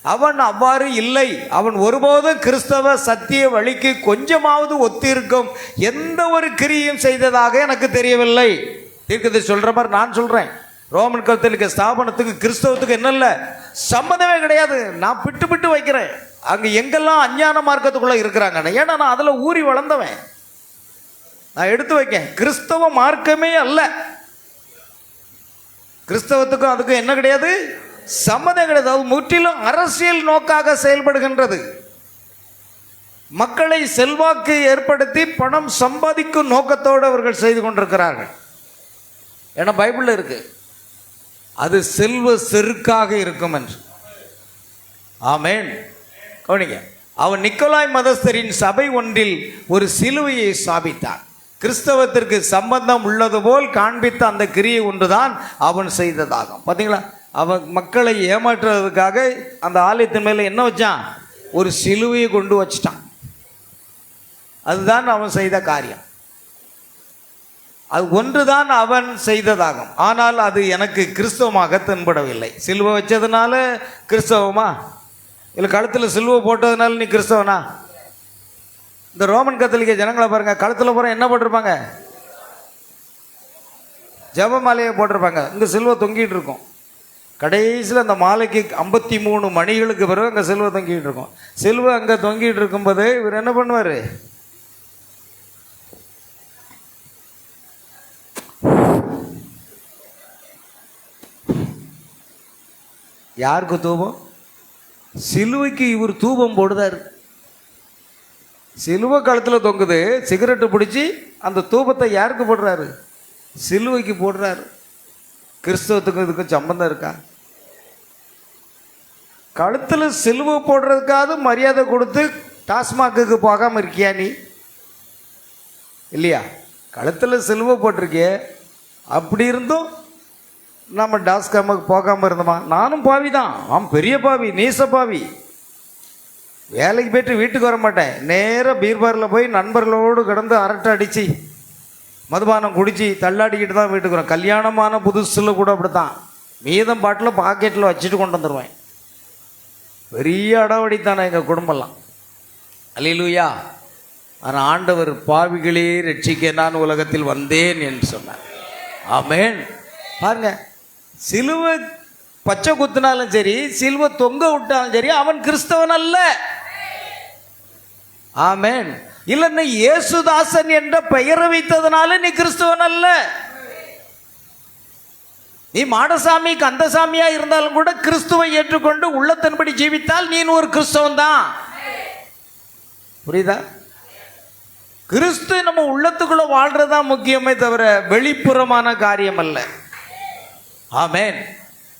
அவன் அவ்வாறு இல்லை. அவன் ஒருபோதும் கிறிஸ்தவ சத்திய வழிக்கு கொஞ்சமாவது ஒத்திருக்கும் எந்த ஒரு கிரியும் செய்ததாக எனக்கு தெரியவில்லை. தீர்க்கதரிசி சொல்ற மாதிரி நான் சொல்றேன். ரோமன் கத்தோலிக்க ஸ்தாபனத்துக்கு கிறிஸ்தவத்துக்கு என்ன இல்லை, சம்மந்தமே கிடையாது. நான் பிட்டு வைக்கிறேன். அங்கே எங்கெல்லாம் அஞ்ஞான மார்க்கத்துக்குள்ள இருக்கிறாங்க, ஏன்னா நான் அதில் ஊறி வளர்ந்தவன். நான் எடுத்து வைக்கேன். கிறிஸ்தவ மார்க்கமே அல்ல. கிறிஸ்தவத்துக்கும் அதுக்கும் என்ன கிடையாது, சம்மதம் கிடையாது. அது முற்றிலும் அரசியல் நோக்காக செயல்படுகின்றது. மக்களை செல்வாக்கு ஏற்படுத்தி பணம் சம்பாதிக்கும் நோக்கத்தோடு அவர்கள் செய்து கொண்டிருக்கிறார்கள். ஏன்னா பைபிளில் இருக்கு, அது செல்வ செருக்காக இருக்கும் என்று. ஆமேன். கவனிங்க, அவன் நிக்கோலாய் மதஸ்தரின் சபை ஒன்றில் ஒரு சிலுவையை ஸ்தாபித்தான். கிறிஸ்தவத்திற்கு சம்பந்தம் உள்ளது போல் காண்பித்த அந்த கிரியை ஒன்றுதான் அவன் செய்ததாகும். பார்த்தீங்களா, அவன் மக்களை ஏமாற்றுறதுக்காக அந்த ஆலயத்தின் மேலே என்ன வச்சான், ஒரு சிலுவையை கொண்டு வச்சிட்டான். அதுதான் அவன் செய்த காரியம். அது ஒன்றுதான் அவன் செய்ததாகும். ஆனால் அது எனக்கு கிறிஸ்தவமாக தென்படவில்லை. சிலுவை வச்சதுனால கிறிஸ்தவமா, இல்லை கழுத்தில் சிலுவை போட்டதுனால நீ கிறிஸ்தவனா? இந்த ரோமன் கத்தோலிக்க ஜனங்களை பாருங்க, கழுத்தில் பூரா என்ன போட்டிருப்பாங்க, ஜெப மாலையை போட்டிருப்பாங்க. இங்கே சிலுவை தொங்கிட்டு இருக்கும். கடைசியில் அந்த மாலைக்கு 53 மணிகளுக்கு பிறகு அங்கே சிலுவை தொங்கிட்டு இருக்கும். சிலுவை அங்கே தொங்கிட்டு இருக்கும்போது இவர் என்ன பண்ணுவார், யாருக்கு தூபம், சிலுவைக்கு இவர் தூபம் போடுதார். சிலுவை கழுத்தில் தொங்குது, சிகரெட்டு பிடிச்சி அந்த தூபத்தை யாருக்கு போடுறாரு, சிலுவைக்கு போடுறாரு. கிறிஸ்தவத்துக்கும் இதுக்கும் சம்பந்தம் இருக்கா? கழுத்தில் சிலுவை போடுறதுக்காவது மரியாதை கொடுத்து டாஸ்மாக்கு போகாமல் இருக்கியா நீ? இல்லையா? கழுத்தில் சிலுவை போட்டிருக்கிய, அப்படி இருந்தும் நம்ம டாஸ்மாக்கு போகாமல் இருந்தோமா? நானும் பாவி தான். பெரிய பாவி, நீச பாவி. வேலைக்கு போய்ட்டு வீட்டுக்கு வர மாட்டேன், நேராக பீர்பாரில் போய் நண்பர்களோடு கிடந்து அரட்டை அடித்து மதுபானம் குடித்து தள்ளாடிக்கிட்டு தான் வீட்டுக்கு வரேன். கல்யாணமான புதுசில் கூட அப்படி தான், மீதம் பாட்டில் பாக்கெட்டில் வச்சுட்டு கொண்டு வந்துடுவேன். பெரிய அடவடித்தானே எங்கள் குடும்பம்லாம். அல்லேலூயா. ஆனால் ஆண்டவர் பாவிகளே ரட்சிக்க நான் உலகத்தில் வந்தேன் என்று சொன்னார். ஆமேன். பாருங்க, சிலுவை பச்சை குத்தினாலும் சரி, சிலுவை தொங்க விட்டாலும் சரி, அவன் கிறிஸ்தவன் அல்ல. ஆமேன். இல்லைன்னா இயேசுதாசன் என்ற பெயரை வைத்ததுனால நீ கிறிஸ்தவன் அல்ல. நீ மாடசாமி கந்தசாமியா இருந்தாலும் கூட கிறிஸ்துவை ஏற்றுக்கொண்டு உள்ளத்தின்படி ஜீவித்தால் நீ ஒரு கிறிஸ்தவன் தான். புரியுதா? கிறிஸ்து நம்ம உள்ளத்துக்குள்ள வாழ்றதா முக்கியமே தவிர வெளிப்புறமான காரியம் அல்ல. ஆமேன்.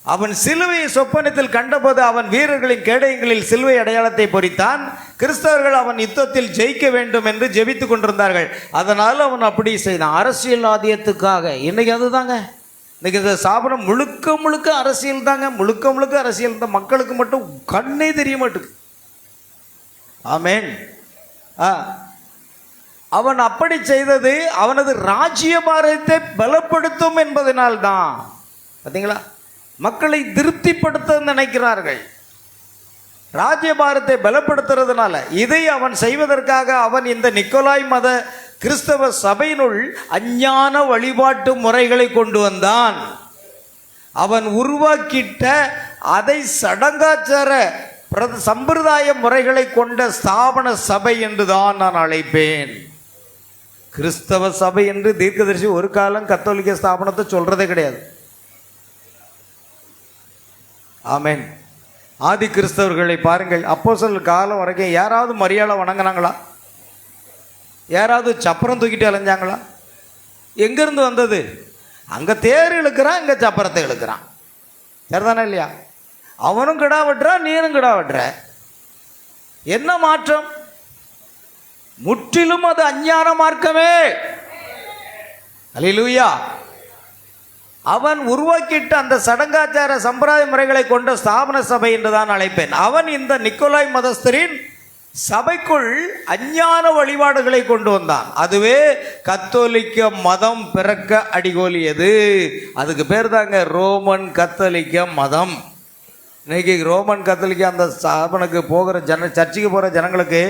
அவன் சிலுவையை சொப்பனத்தில் கண்டபோது அவன் வீரர்களின் கேடயங்களில் சிலுவை அடையாளத்தை பொறித்தான். கிறிஸ்தவர்கள் அவன் யுத்தத்தில் ஜெயிக்க வேண்டும் என்று ஜெபித்து கொண்டிருந்தார்கள். அதனால் அவன் அப்படி செய்தான், அரசியல் ஆதியத்துக்காக. இன்னைக்கு அதுதாங்க, இன்னைக்கு இந்த சாபனம் முழுக்க அரசியல் தாங்க, முழுக்க அரசியல் தான். மக்களுக்கு மட்டும் கண்ணே தெரிய மாட்டுக்கு. ஆமேன். அவன் அப்படி செய்தது அவனது ராஜ்யபாரத்தை பலப்படுத்தும் என்பதனால்தான். பார்த்தீங்களா, மக்களை திருப்திப்படுத்த நினைக்கிறார்கள். ராஜ்யபாரத்தை பலப்படுத்துறதுனால இதை அவன் செய்வதற்காக அவன் இந்த நிக்கோலாய் மத கிறிஸ்தவ சபையினுள் அஞ்ஞான வழிபாட்டு முறைகளை கொண்டு வந்தான். அவன் உருவாக்கிட்ட அதை சடங்காச்சார சம்பிரதாய முறைகளை கொண்ட ஸ்தாபன சபை என்றுதான் நான் அழைப்பேன். கிறிஸ்தவ சபை என்று தீர்க்கதரிசி ஒரு காலம் கத்தோலிக்க ஸ்தாபனத்தை சொல்றதே கிடையாது. ஆமேன். ஆதி கிறிஸ்தவர்களை பாருங்கள், அப்போஸ்தலர் காலம் வரைக்கும் யாராவது மரியாதை வணங்கினாங்களா? யாராவது சப்பரம் தூக்கிட்டு அலைஞ்சாங்களா? எங்கேருந்து வந்தது? அங்கே தேர் இழுக்கிறான், இங்கே சப்பரத்தை இழுக்கிறான். சரிதானே இல்லையா? அவனும் கிடா வெட்டுறான், நீனும் கிடா வெட்டுற. என்ன மாற்றம்? முற்றிலும் அது அஞ்ஞான மார்க்கமே. அல்லேலூயா. அவன் உருவாக்கிட்ட அந்த சடங்காச்சார சம்பிரதாய முறைகளை கொண்ட ஸ்தாபன சபை என்றுதான் அழைப்பேன். அவன் இந்த நிக்கோலாய் மதஸ்தரின் சபைக்குள் அஞ்ஞான வழிபாடுகளை கொண்டு வந்தான். அதுவே கத்தோலிக்க மதம் பிறக்க அடிகோலியது. அதுக்கு பேர் தாங்க ரோமன் கத்தோலிக்க மதம். இன்னைக்கு ரோமன் கத்தோலிக்க அந்த ஸ்தாபனுக்கு போகிற சர்ச்சுக்கு போகிற ஜனங்களுக்கு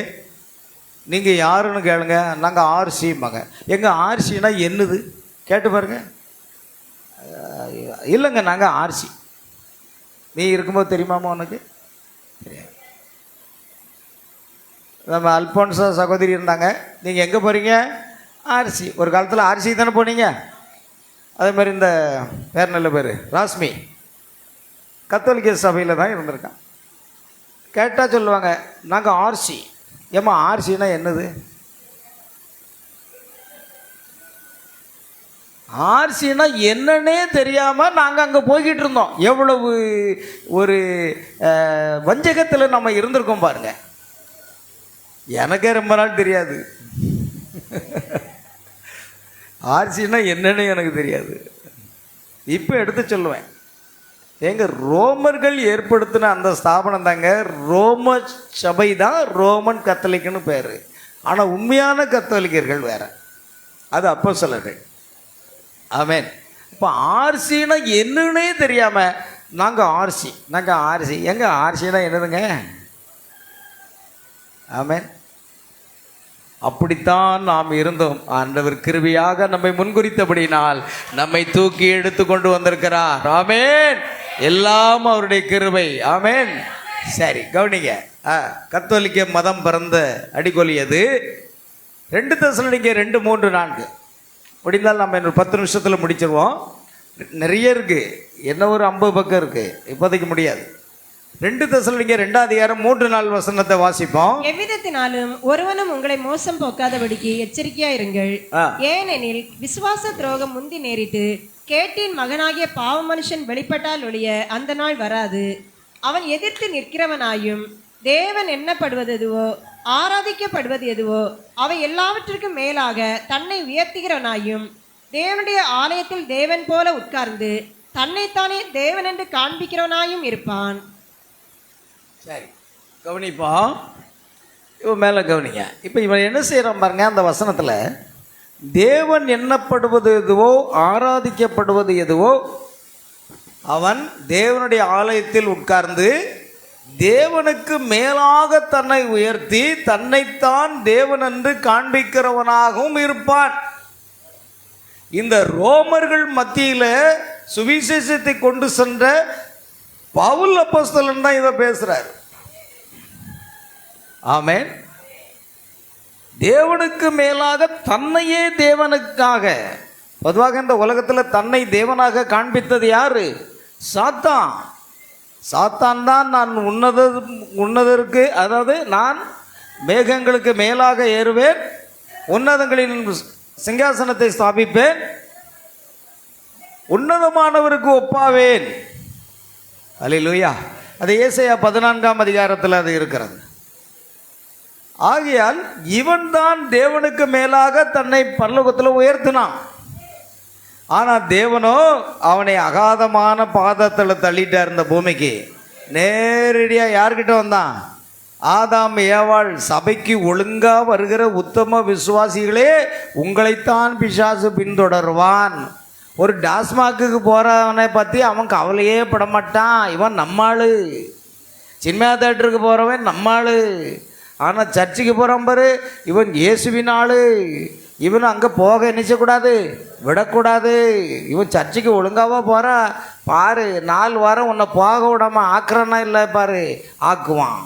நீங்கள் யாருன்னு கேளுங்க, நாங்கள் ஆர்சிம்பாங்க. எங்கள் ஆர்சினா என்னது கேட்டு பாருங்க. இல்லைங்க நாங்கள் ஆர்சி. நீ இருக்கும்போது தெரியுமாமா உனக்கு? தெரியாது. நம்ம அல்போன்சா சகோதரி இருந்தாங்க. நீங்கள் எங்கே போகிறீங்க? ஆர்சி. ஒரு காலத்தில் ஆர்சி தானே போனீங்க. அதே மாதிரி இந்த பேர் நல்ல பேர் ராஸ்மி கத்தோலிக்க சபையில் தான் இருந்திருக்கான். கேட்டால் சொல்லுவாங்க நாங்கள் ஆர்சி. ஏம்மா ஆர்சினா என்னது? ஆர்சினா என்னன்னே தெரியாமல் நாங்கள் அங்கே போய்கிட்டு இருந்தோம். எவ்வளவு ஒரு வஞ்சகத்தில் நம்ம இருந்திருக்கோம் பாருங்க. எனக்கே ரொம்ப நாள் தெரியாது. ஆர்சினா என்னன்னு எனக்கு தெரியாது. இப்போ எடுத்து சொல்லுவேன். எங்க ரோமர்கள் ஏற்படுத்தின அந்த ஸ்தாபனம் தாங்க ரோம சபை தான் ரோமன் கத்தோலிக்குன்னு பேர். ஆனால் உண்மையான கத்தோலிக்கர்கள் வேற, அது அப்போஸ்தலர்கள். ஆமென். இப்போ ஆர்சினா என்னன்னே தெரியாமல் நாங்கள் ஆர்சி எங்க ஆர்சினா என்னதுங்க? ஆமென். அப்படித்தான் நாம் இருந்தோம். ஆண்டவர் கிருபையாக நம்மை முன்குறித்தபடினால் நம்மை தூக்கி எடுத்து கொண்டு வந்திருக்கிறார். ஆமென். எல்லாம் அவருடைய கிருபை. ஆமென். சரி கவனிங்க. கத்தோலிக்க மதம் பிறந்த அடிகொலியது 2 தெசலோனிக்கேயர் 2:3-4. முடிந்தால் நம்ம இன்னொரு 10 நிமிஷத்தில் முடிச்சிருவோம். நிறைய இருக்கு, என்ன ஒரு 50 பக்கம் இருக்கு, இப்போதைக்கு முடியாது. 2 தெசலோனிக்கேயர் 2:3-4 வாசிப்போம். எவ்விதத்தினாலும் ஒருவனும் உங்களை மோசம் போக்காதபடிக்கு எச்சரிக்கையா இருங்கள். ஏனெனில் விசுவாச துரோகம் முந்தி நேரிட்டு கேட்டின் மகனாகிய பாவ மனுஷன் வெளிப்பட்டால் ஒழிய அந்த நாள் வராது. அவன் எதிர்த்து நிற்கிறவனாயும் தேவன் எண்ணப்படுவது எதுவோ ஆராதிக்கப்படுவது எதுவோ அவை எல்லாவற்றிற்கும் மேலாக தன்னை உயர்த்துகிறவனாயும் தேவனுடைய ஆலயத்தில் தேவன் போல உட்கார்ந்து தன்னைத்தானே தேவன் என்று காண்பிக்கிறவனாயும் இருப்பான். சரி கவனிப்பா, இவன் மேலே கவனிங்க. இப்போ இவன் என்ன செய்கிறான் பாருங்க. அந்த வசனத்தில் தேவன் எண்ணப்படுவது எதுவோ ஆராதிக்கப்படுவது எதுவோ அவன் தேவனுடைய ஆலயத்தில் உட்கார்ந்து தேவனுக்கு மேலாக தன்னை உயர்த்தி தன்னைத்தான் தேவன் என்று காண்பிக்கிறவனாகவும் இருப்பான். இந்த ரோமர்கள் மத்தியில் சுவிசேஷத்தை கொண்டு சென்ற பவுல் அப்போஸ்தலன் தான் இதை பேசுறார். ஆமென். தேவனுக்கு மேலாக தன்னையே தேவனுக்காக, பொதுவாக இந்த உலகத்தில் தன்னை தேவனாக காண்பித்தது யாரு? சாத்தான். சாத்தான் தான் நான் உன்னதருக்கு, அதாவது நான் மேகங்களுக்கு மேலாக ஏறுவேன், உன்னதங்களின் சிங்காசனத்தை ஸ்தாபிப்பேன், உன்னதமானவருக்கு ஒப்பாவேன். அல்லேலூயா. அது ஏசாயா 14 அது இருக்கிறது. ஆகையால் இவன் தான் தேவனுக்கு மேலாக தன்னை பரலோகத்தில் உயர்த்தினான். ஆனால் தேவனோ அவனை அகாதமான பாதத்தில் தள்ளிட்டார். இந்த பூமிக்கு நேரடியாக யார்கிட்ட வந்தான்? ஆதாம் ஏவாள். சபைக்கு ஒழுங்காக வருகிற உத்தம விசுவாசிகளே உங்களைத்தான் பிசாசு பின்தொடருவான். ஒரு டாஸ்மாக்கு போகிறவனை பற்றி அவன் கவலையே படமாட்டான். இவன் நம்மாள். சினிமா தேட்டருக்கு போகிறவன் நம்மாள். ஆனால் சர்ச்சுக்கு போகிறான் பாரு, இவன் இயேசுவின் ஆள். இவன் அங்கே போக நினைச்சக்கூடாது, விடக்கூடாது. இவன் சர்ச்சுக்கு ஒழுங்காவா போகிறா பாரு, 4 வாரம் உன்னை போக விடாமல் ஆக்குறானா இல்லை பாரு, ஆக்குவான்.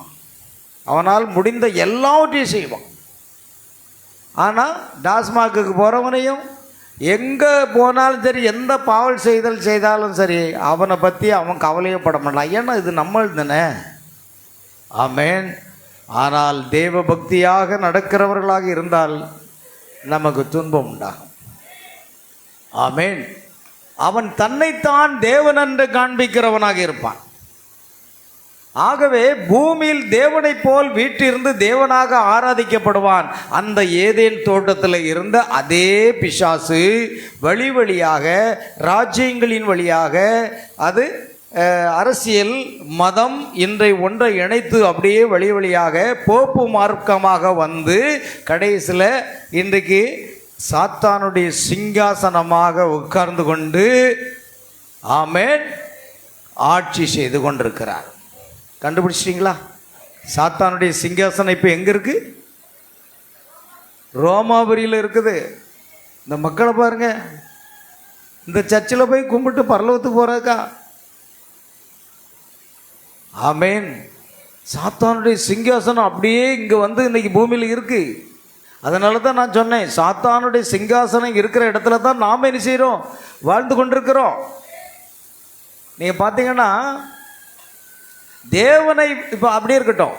அவனால் முடிந்த எல்லாவற்றையும் செய்வான். ஆனால் டாஸ்மாக்கு போகிறவனையும் எங்கே போனாலும் சரி, எந்த பாவல் செய்தாலும் சரி, அவனை பற்றி அவன் கவலையப்பட மாட்டான். ஏன்னா இது நம்மள் தானே. ஆமென். ஆனால் தேவ பக்தியாக நடக்கிறவர்களாக இருந்தால் நமக்கு துன்பம் உண்டாகும். ஆமென். அவன் தன்னைத்தான் தேவன் என்று காண்பிக்கிறவனாக இருப்பான். ஆகவே பூமியில் தேவனை போல் வீட்டிலிருந்து தேவனாக ஆராதிக்கப்படுவான். அந்த ஏதேன் தோட்டத்தில் இருந்த அதே பிசாசு வழியாக ராஜ்யங்களின் வழியாக அது அரசியல் மதம் இன்றை ஒன்றை இணைத்து அப்படியே வழி வழியாக போப்பு மார்க்கமாக வந்து கடைசியில் இன்றைக்கு சாத்தானுடைய சிங்காசனமாக உட்கார்ந்து கொண்டு ஆமென் ஆட்சி செய்து கொண்டிருக்கிறார். கண்டுபிடிச்சிட்டிங்களா? சாத்தானுடைய சிங்காசனம் இப்போ எங்கே இருக்குது? ரோமாபுரியில் இருக்குது. இந்த மக்களை பாருங்க, இந்த சர்ச்சில் போய் கும்பிட்டு பரலோகத்துக்கு போகிறதுக்கா? ஆமென். சாத்தானுடைய சிங்காசனம் அப்படியே இங்கே வந்து இன்னைக்கு பூமியில் இருக்கு. அதனால தான் நான் சொன்னேன், சாத்தானுடைய சிங்காசனம் இருக்கிற இடத்துல தான் நாம் என்ன செய்கிறோம்? வாழ்ந்து கொண்டிருக்கிறோம். நீங்கள் பார்த்தீங்கன்னா தேவனை இப்போ அப்படியே இருக்கட்டும்,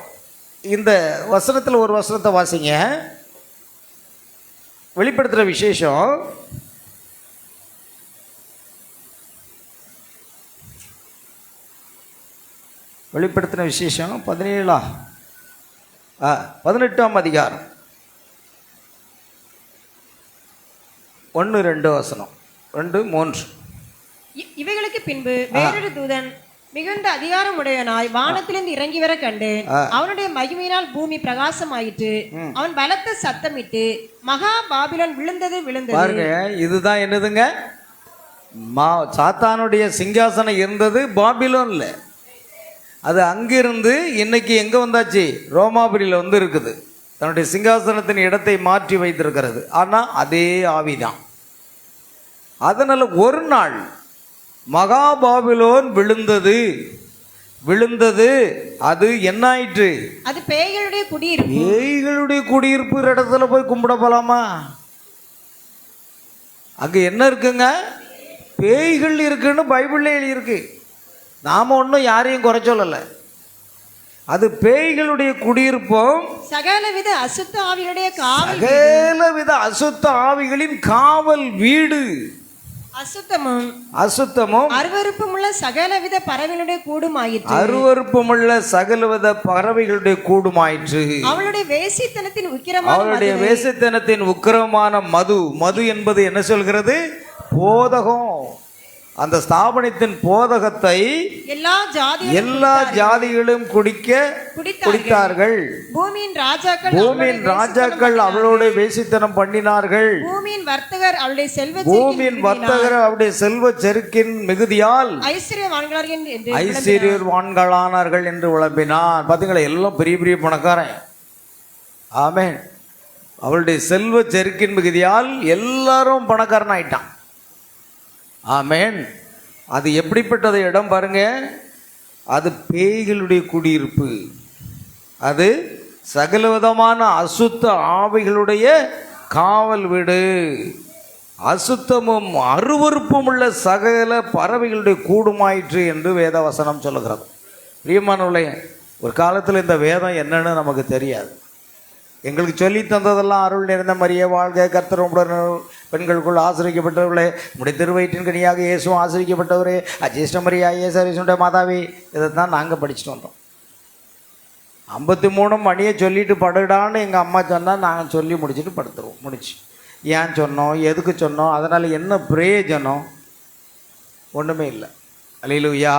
இந்த வசனத்தில் ஒரு வசனத்தை வாசிங்க. வெளிப்படுத்துகிற விசேஷம் வெளிப்படுத்தின விசேஷம் 18ஆம் அதிகாரம் 1-2 வசனம் 2-3. இவைகளுக்கு பின்பு வேறொரு தூதன் மிகுந்த அதிகாரமுடையவனாய் வானத்திலிருந்து இறங்கி வர கண்டேன். அவனுடைய மகிமையினால் பூமி பிரகாசமாயிற்று. அவன் பலத்த சத்தமிட்டு மகா பாபிலோன் விழுந்தது பாருங்க, இதுதான் என்னதுங்க? சாத்தானுடைய சிங்காசனம் இருந்தது பாபிலோன்ல. அது அங்கிருந்து இன்னைக்கு எங்க வந்தாச்சு? ரோமாபுரியில் வந்து இருக்குது. தன்னுடைய சிங்காசனத்தின் இடத்தை மாற்றி வைத்திருக்கிறது. ஆனா அதே ஆவிதான். அதனால ஒரு நாள் மகா பாபிலோன் விழுந்தது. அது என்ன ஆயிற்று? அது பேய்களுடைய குடியிருப்பு. பேய்களுடைய குடியிருப்பு இடத்துல போய் கும்பிட போலாமா? அங்க என்ன இருக்குங்க? பேய்கள் இருக்குன்னு பைபிள்ல எழுதியிருக்கு. நாம ஒன்றும் யாரையும் குறை சொல்லலை. அது பேய்களுடைய குடியிருப்பும் சகலவித அசுத்த ஆவிகளின் காவல் வீடு. அசுத்தமும் அருவருப்புமுள்ள சகலவித பறவைகளுடைய கூடுமாயிற்று. அவளுடைய வேசித்தனத்தின் உக்கிரமான மது என்பது என்ன சொல்கிறது? போதகம். அந்த ஸ்தாபனத்தின் போதகத்தை எல்லா ஜாதிகளும் குடித்தார்கள். பூமியின் ராஜாக்கள் அவளோட வேசித்தனம் பண்ணினார்கள். பூமியின் வர்த்தகர் அவருடைய செல்வ செருக்கின் மிகுதியால் ஐஸ்வர்யவான்களானார்கள் என்று விளம்பினார். பாத்தீங்களா, எல்லாம் பெரிய பெரிய பணக்காரன். ஆமென். அவளுடைய செல்வ செருக்கின் மிகுதியால் எல்லாரும் பணக்காரன் ஆயிட்டான். ஆமென். அது எப்படிப்பட்டது இடம் பாருங்க. அது பேய்களுடைய குடியிருப்பு. அது சகலவிதமான அசுத்த ஆவிகளுடைய காவல் வீடு. அசுத்தமும் அருவருப்பும் உள்ள சகல பறவைகளுடைய கூடுமாயிற்று என்று வேதவசனம் சொல்லுகிறது. பிரியமானவர்களே, ஒரு காலத்தில் இந்த வேதம் என்னன்னு நமக்கு தெரியாது. எங்களுக்கு சொல்லி தந்ததெல்லாம் அருள் நிறைந்த மரியே வாழ்க, கர்த்தர் உம்முடன் பெண்களுக்குள் ஆசிரியப்பட்டவர்களே, உடைய திருவயிற்றின் கனியாக இயேசுவும் ஆசிரியப்பட்டவரே, அஜேஷ்ட மரியா இயேசுடைய மாதாவே, இதை தான் நாங்கள் படிச்சுட்டு வந்தோம். 53 மணியை சொல்லிட்டு படுடான்னு எங்கள் அம்மா சொன்னால் நாங்கள் சொல்லி முடிச்சுட்டு படுத்துருவோம். முடிச்சு ஏன் சொன்னோம், எதுக்கு சொன்னோம், அதனால் என்ன பிரயோஜனம்? ஒன்றுமே இல்லை. அல்லேலூயா.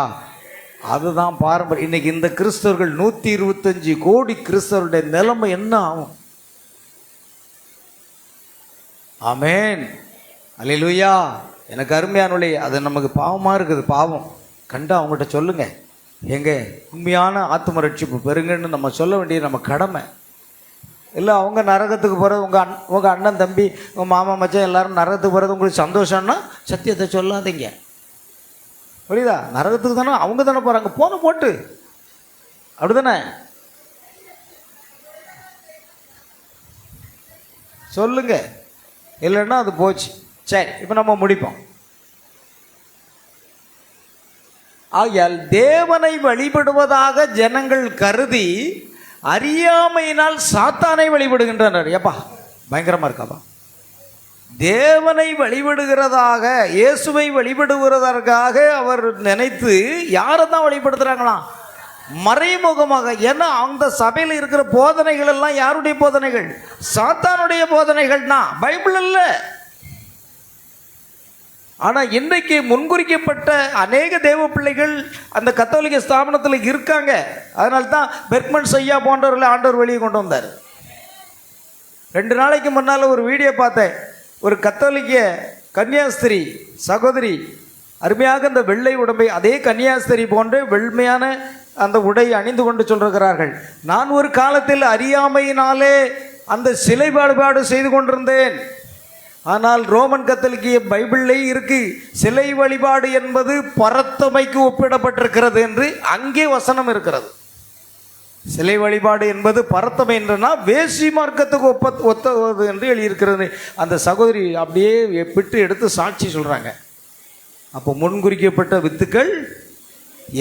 அதுதான் பாரம்பரியம். இன்னைக்கு இந்த கிறிஸ்தவர்கள் 125 கோடி கிறிஸ்தவருடைய நிலைமை என்ன ஆகும்? ஆமென். அல்லேலூயா. எனக்கு அருமையானவர்களே, அது நமக்கு பாவமாக இருக்குது. பாவம் கண்டா அவங்ககிட்ட சொல்லுங்க, எங்க உண்மையான ஆத்ம ரட்சிப்பு பெறுங்கன்னு நம்ம சொல்ல வேண்டியது நம்ம கடமை. இல்லை அவங்க நரகத்துக்கு போகிறது, உங்கள் அண்ணன் தம்பி உங்கள் மாமா மச்சான் எல்லாரும் நரகத்துக்கு போகிறது உங்களுக்கு சந்தோஷம்னா சத்தியத்தை சொல்லாதீங்க. புரியுதா? நரகத்துக்கு தானே அவங்க தானே போகிறாங்க, போட்டு அப்படி தானே சொல்லுங்க. இல்லைன்னா அது போச்சு. சரி, இப்போ நம்ம முடிப்போம். ஆகையால் தேவனை வழிபடுவதாக ஜனங்கள் கருதி அறியாமையினால் சாத்தானை வழிபடுகின்றனர். ஏப்பா பயங்கரமா இருக்காப்பா. தேவனை வழிபடுகிறதாக, இயேசுவை வழிபடுகிறதற்காக அவர் நினைத்து யாரை தான் வழிபடுத்துறாங்களாம்? மறைமுகமாக. ஏன்னா அந்த சபையில் இருக்கிற போதனைகள் எல்லாம் யாருடைய போதனைகள்? சாத்தானுடைய போதனைகள்னா பைபிள் இல்லை. ஆனால் இன்றைக்கு முன்குறிக்கப்பட்ட அநேக தேவ பிள்ளைகள் அந்த கத்தோலிக்க ஸ்தாபனத்தில் இருக்காங்க. அதனால தான் பெர்க்மன்ஸ் ஐயா போன்றவர்களை ஆண்டவர் வெளியே கொண்டு வந்தார். 2 நாளைக்கு முன்னால் ஒரு வீடியோ பார்த்தேன். ஒரு கத்தோலிக்க கன்னியாஸ்திரி சகோதரி அருமையாக அந்த வெள்ளை உடம்பை அதே கன்னியாஸ்திரி போன்று வெண்மையான அந்த உடை அணிந்து கொண்டு சொல்கிறார்கள், நான் ஒரு காலத்தில் அறியாமையினாலே அந்த சிலை வழிபாடு செய்து கொண்டிருந்தேன். ஆனால் ரோமன் கத்தோலிக்க பைபிளிலே இருக்கு, சிலை வழிபாடு என்பது பரத்தமைக்கு ஒப்பிடப்பட்டிருக்கிறது என்று அங்கே வசனம் இருக்கிறது. சிலை வழிபாடு என்பது பரத்தமை என்றனா வேசி மார்க்கத்துக்கு ஒத்தது என்று எழுதியிருக்கிறது. அந்த சகோதரி அப்படியே பிட்டு எடுத்து சாட்சி சொல்கிறாங்க. அப்போ முன்குறிக்கப்பட்ட வித்துக்கள்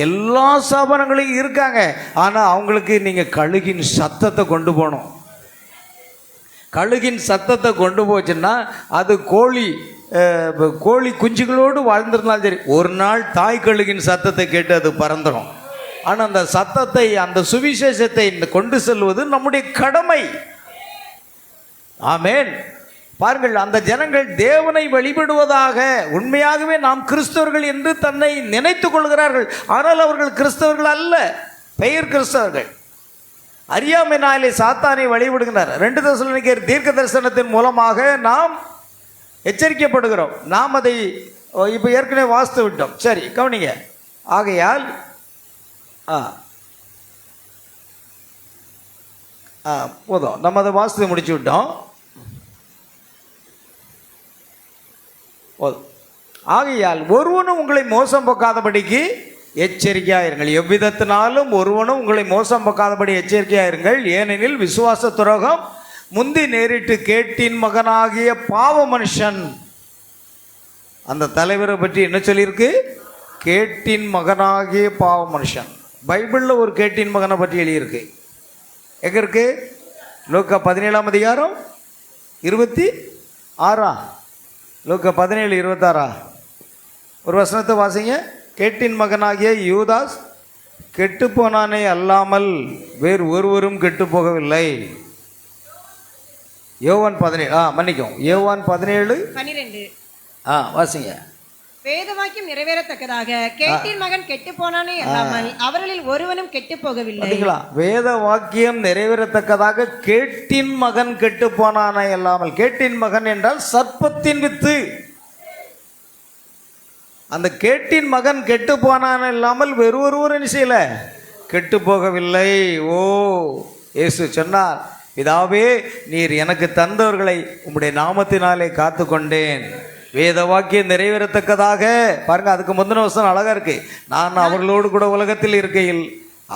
எல்லா ஸ்தாபனங்களையும் இருக்காங்க. ஆனால் அவங்களுக்கு நீங்கள் கழுகின் சத்தத்தை கொண்டு போகணும். கழுகின் சத்தத்தை கொண்டு போச்சுன்னா அது கோழி குஞ்சுகளோடு வாழ்ந்திருந்தாலும் சரி, ஒரு நாள் தாய் கழுகின் சத்தத்தை கேட்டு அது பறந்துடும். ஆனால் அந்த சத்தத்தை, அந்த சுவிசேஷத்தை கொண்டு செல்வது நம்முடைய கடமை. ஆமென். பாருங்கள், அந்த ஜனங்கள் தேவனை வழிபடுவதாக உண்மையாகவே நாம் கிறிஸ்தவர்கள் என்று தன்னை நினைத்துக் கொள்கிறார்கள். ஆனால் அவர்கள் கிறிஸ்தவர்கள் அல்ல, பெயர் கிறிஸ்தவர்கள். அறியாமையினாலே சாத்தானை வழிபடுகிறார். 2 தெசலோனிக்கேயர் தீர்க்க தரிசனத்தின் மூலமாக நாம் எச்சரிக்கப்படுகிறோம். நாம் அதை இப்போ ஏற்கனவே வாசித்து விட்டோம். சரி, கவனிங்க. ஆகையால் போதும், நம்ம அதை வாசித்து முடிச்சு விட்டோம். ஆகையால் ஒருவனும் உங்களை மோசம் போக்காதபடிக்கு எச்சரிக்கையாயிருங்கள். எவ்விதத்தினாலும் ஒருவனும் உங்களை மோசம் போக்காதபடி எச்சரிக்கையாயிருங்கள். ஏனெனில் விசுவாச துரோகம் முந்தி நேரிட்டு கேட்டின் மகனாகிய பாவ மனுஷன். அந்த தலைவரை பற்றி என்ன சொல்லியிருக்கு? கேட்டின் மகனாகிய பாவ மனுஷன். பைபிளில் ஒரு கேட்டின் மகனை பற்றி எழுதியிருக்கு. எங்க இருக்கு? லூக்கா 17ஆம் அதிகாரம் 26. லூக்கா 17:26 ஒரு வசனத்தை வாசிங்க. கேட்டின் மகனாகிய யூதாஸ் கெட்டு போனானே அல்லாமல் வேறு ஒருவரும் கெட்டு போகவில்லை. யோவான் 17 மன்னிக்கும், யோவான் 17:12 வாசிங்க. வேதவாக்கியம் நிறைவேறத்தக்கதாக கேட்டின் மகன் கெட்டு போனானே அல்லாமல் அவர்களில் ஒருவனும் கெட்டு போகவில்லை. வேத வாக்கியம் நிறைவேறத்தக்கதாக கேட்டின் மகன் கெட்டு போனானே அல்லாமல். கேட்டின் மகன் என்றால் சர்ப்பத்தின் வித்து. அந்த கேட்டின் மகன் கெட்டு போனான் இல்லாமல் வேறு ஒருவரும் செய்யல கெட்டு போகவில்லை. ஓ, இயேசு சொன்னார், பிதாவே நீர் எனக்கு தந்தவர்களை உம்முடைய நாமத்தினாலே காத்து கொண்டேன். வேத வாக்கியம் நிறைவேறத்தக்கதாக. பாருங்க, அதுக்கு முந்தின வசனம் அழகா இருக்கு. நான் அவர்களோடு கூட உலகத்தில் இருக்கையில்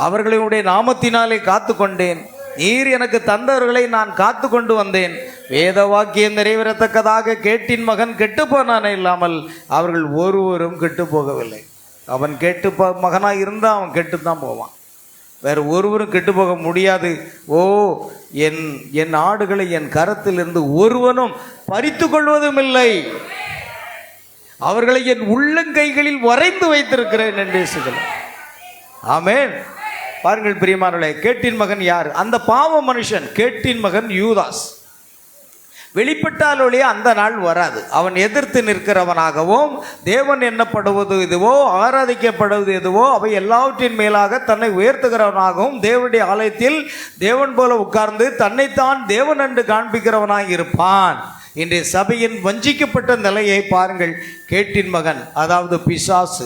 அவர்களுடைய நாமத்தினாலே காத்து கொண்டேன். நீர் எனக்கு தந்தவர்களை நான் காத்து கொண்டு வந்தேன். வேத வாக்கியம் நிறைவேறத்தக்கதாக கேட்டின் மகன் கெட்டு போனானே இல்லாமல் அவர்கள் ஒருவரும் கெட்டு போகவில்லை. அவன் மகனாக இருந்தால் அவன் கெட்டு தான் போவான், வேறு ஒருவரும் கெட்டு போக முடியாது. ஓ, என் ஆடுகளை என் கரத்திலிருந்து ஒருவனும் பறித்து கொள்வதும் இல்லை, அவர்களை என் உள்ளங்கைகளில் வரைந்து வைத்திருக்கிறேன் என்று சொல்கிறார். ஆமென். பாருங்கள் பிரியமானவர்களே, கேட்டின் மகன் யார்? அந்த பாவ மனுஷன் கேட்டின் மகன் யூதாஸ். வெளிப்பட்டாலொழிய அந்த நாள் வராது. அவன் எதிர்த்து நிற்கிறவனாகவும் தேவன் எண்ணப்படுவது எதுவோ ஆராதிக்கப்படுவது எதுவோ அவை எல்லாவற்றின் மேலாக தன்னை உயர்த்துகிறவனாகவும் தேவனுடைய ஆலயத்தில் தேவன் போல உட்கார்ந்து தன்னைத்தான் தேவன் என்று காண்பிக்கிறவனாக இருப்பான். இன்றைய சபையின் வஞ்சிக்கப்பட்ட நிலையை பாருங்கள். கேட்டின் மகன், அதாவது பிசாசு.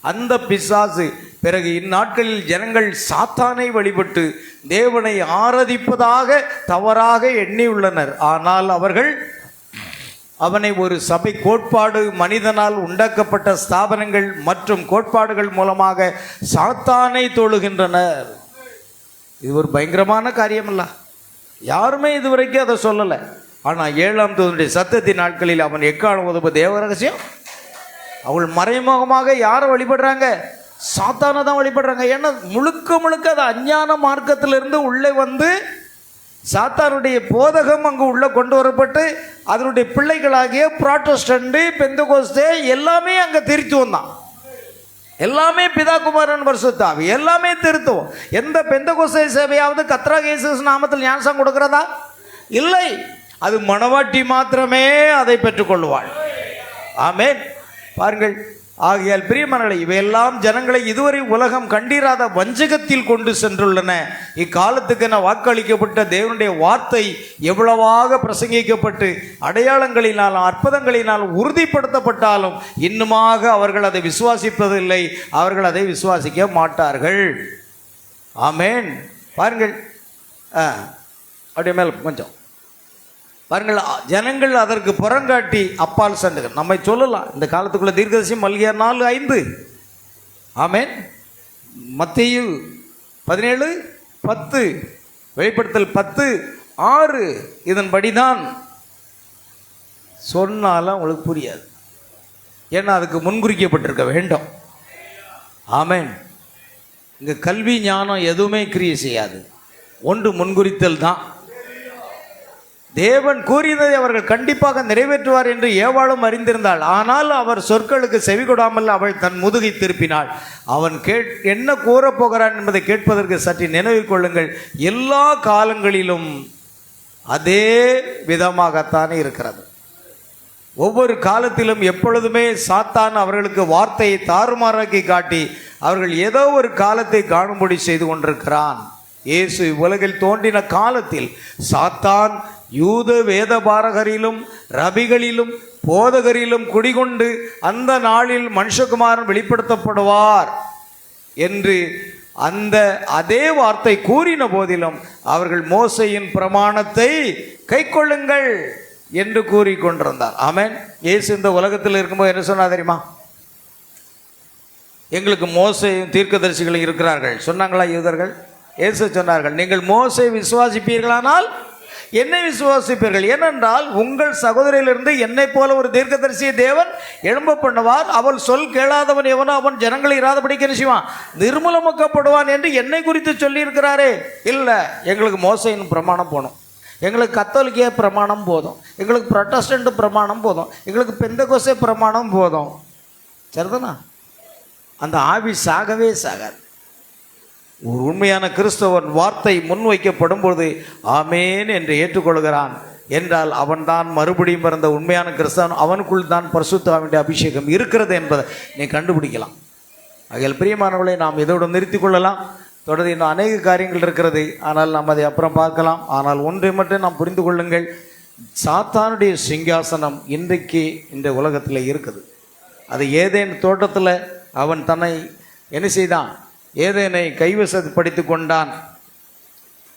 அந்த பிசாசு பிறகு இந்நாட்களில் ஜனங்கள் சாத்தானை வழிபட்டு தேவனை ஆராதிப்பதாக தவறாக எண்ணியுள்ளனர். ஆனால் அவர்கள் அவனை ஒரு சபை கோட்பாடு, மனிதனால் உண்டாக்கப்பட்ட ஸ்தாபனங்கள் மற்றும் கோட்பாடுகள் மூலமாக சாத்தானை தொழுகின்றனர். இது ஒரு பயங்கரமான காரியமல்ல, யாருமே இதுவரைக்கும் அதை சொல்லலை. ஆனால் 7ஆம் தூதனுடைய சத்தத்தின் நாட்களில் அவன் எக்காலம் உதவு தேவ ரகசியம். அவள் மறைமுகமாக யாரை வழிபடுறாங்க? சாத்தானை தான் வழிபடுறாங்க. ஏன்னா முழுக்க அது அஞ்ஞான மார்க்கத்திலிருந்து உள்ளே வந்து சாத்தானுடைய போதகம் அங்கு உள்ளே கொண்டு வரப்பட்டு அதனுடைய பிள்ளைகளாகிய புராட்டஸ்டன்ட், பெந்தகோஸ்தே எல்லாமே அங்கே திருத்துவம் தான். எல்லாமே பிதா குமாரன் பரிசுத்த ஆவி, எல்லாமே திருத்துவம். எந்த பெந்தகோஸ்தே சேவையாவது கர்த்தராகிய இயேசு நாமத்தில் ஞானஸ்நானம் கொடுக்கிறதா? இல்லை. அது மணவாட்டி மாத்திரமே அதை பெற்றுக்கொள்வாள். ஆமென். பாருங்கள். ஆகையால் பிரியமானவர்களே, இவையெல்லாம் ஜனங்களை இதுவரை உலகம் கண்டிராத வஞ்சகத்தில் கொண்டு சென்றுள்ளன. இக்காலத்துக்கென வாக்களிக்கப்பட்ட தேவனுடைய வார்த்தை எவ்வளவாக பிரசங்கிக்கப்பட்டு அடையாளங்களினால் அற்புதங்களினால் உறுதிப்படுத்தப்பட்டாலும் இன்னுமாக அவர்கள் அதை விசுவாசிப்பதில்லை, அவர்கள் அதை விசுவாசிக்க மாட்டார்கள். ஆமேன். பாருங்கள், அப்படியே மேல் கொஞ்சம் பாருங்கள். ஜனங்கள் அதற்கு புறங்காட்டி அப்பால் சென்றுகள். நம்மை சொல்லலாம், இந்த காலத்துக்குள்ள தீர்க்கதரிசி மல்கியா 4:5, ஆமேன். மத்தேயு 17:10, வெளிப்படுத்தல் 10:6. இதன்படிதான் சொன்னாலும் உங்களுக்கு புரியாது, ஏன்னா அதுக்கு முன்குறிக்கப்பட்டிருக்க வேண்டும். ஆமேன். இங்கே கல்வி ஞானம் எதுவுமே கிரியை செய்யாது, ஒன்று முன்குறித்தல் தான். தேவன் கூறியதை அவர்கள் கண்டிப்பாக நிறைவேற்றுவார் என்று ஏவாளும் அறிந்திருந்தாள். ஆனால் அவர் சொற்களுக்கு செவி கொடாமல் அவள் தன் முதுகை திருப்பினாள். அவன் என்ன கூறப்போகிறான் என்பதை கேட்பதற்கு சற்று நினைவில் கொள்ளுங்கள். எல்லா காலங்களிலும் அதே விதமாகத்தானே இருக்கிறது. ஒவ்வொரு காலத்திலும் எப்பொழுதுமே சாத்தான் அவர்களுக்கு வார்த்தையை தாறுமாறாக்கி காட்டி அவர்கள் ஏதோ ஒரு காலத்தை காணும்படி செய்து கொண்டிருக்கிறான். இயேசு உலகில் தோன்றின காலத்தில் சாத்தான் யூத வேதபாரகரிலும் ரபிகளிலும் போதகரிலும் குடிகொண்டு அந்த நாளில் மனுஷகுமாரன் வெளிப்படுத்தப்படுவார் என்று அந்த அதே வார்த்தை கூறின போதிலும் அவர்கள் மோசையின் பிரமாணத்தை கைக்கொள்ளுங்கள் என்று கூறிக்கொண்டிருந்தார். ஆமென். இயேசு இந்த உலகத்தில் இருக்கும்போது என்ன சொன்னா தெரியுமா? எங்களுக்கு மோசையும் தீர்க்கதரிசிகளும் இருக்கிறார்கள் சொன்னாங்களா யூதர்கள்? இயேசு சொன்னார்கள், நீங்கள் மோசை விசுவாசிப்பீர்களானால் என்னை விசுவாசிப்பீர்கள். ஏனென்றால் உங்கள் சகோதரியிலிருந்து என்னை போல ஒரு தீர்க்கதரிசியை தேவன் எழும்ப பண்ணுவார். அவள் சொல் கேளாதவன் எவனோ அவன் ஜனங்களை இராதபடிக்கு என்ன செய்வான்? நிர்மூலமாக்கப்படுவான் என்று என்னை குறித்து சொல்லியிருக்கிறாரே. இல்லை, எங்களுக்கு மோசையின் பிரமாணம் போகணும், எங்களுக்கு கத்தோலிக்க பிரமாணம் போதும், எங்களுக்கு புரொட்டஸ்டன்ட் பிரமாணம் போதும், எங்களுக்கு பெந்தகோஸ்தே பிரமாணம் போதும். சரிதானா? அந்த ஆவி சாகவே சாகாது. ஒரு உண்மையான கிறிஸ்தவன் வார்த்தை முன்வைக்கப்படும் பொழுது ஆமேன் என்று ஏற்றுக்கொள்கிறான் என்றால் அவன்தான் மறுபடியும் பிறந்த உண்மையான கிறிஸ்தவன். அவனுக்குள் தான் பரிசுத்த ஆவியுடைய அபிஷேகம் இருக்கிறது என்பதை நீ கண்டுபிடிக்கலாம். ஆகையால் பிரியமானவர்களை, நாம் இதோடு நிறுத்தி கொள்ளலாம். தொடர்ந்து இன்னும் அநேக காரியங்கள் இருக்கிறது, ஆனால் நாம் அதை அப்புறம் பார்க்கலாம். ஆனால் ஒன்றை மட்டும் நாம் புரிந்து கொள்ளுங்கள், சாத்தானுடைய சிங்காசனம் இன்றைக்கு இந்த உலகத்தில் இருக்குது. அது ஏதேன் தோட்டத்தில் அவன் தன்னை என்ன செய்தான்? ஏதேனை கைவசப்படுத்தி கொண்டான்.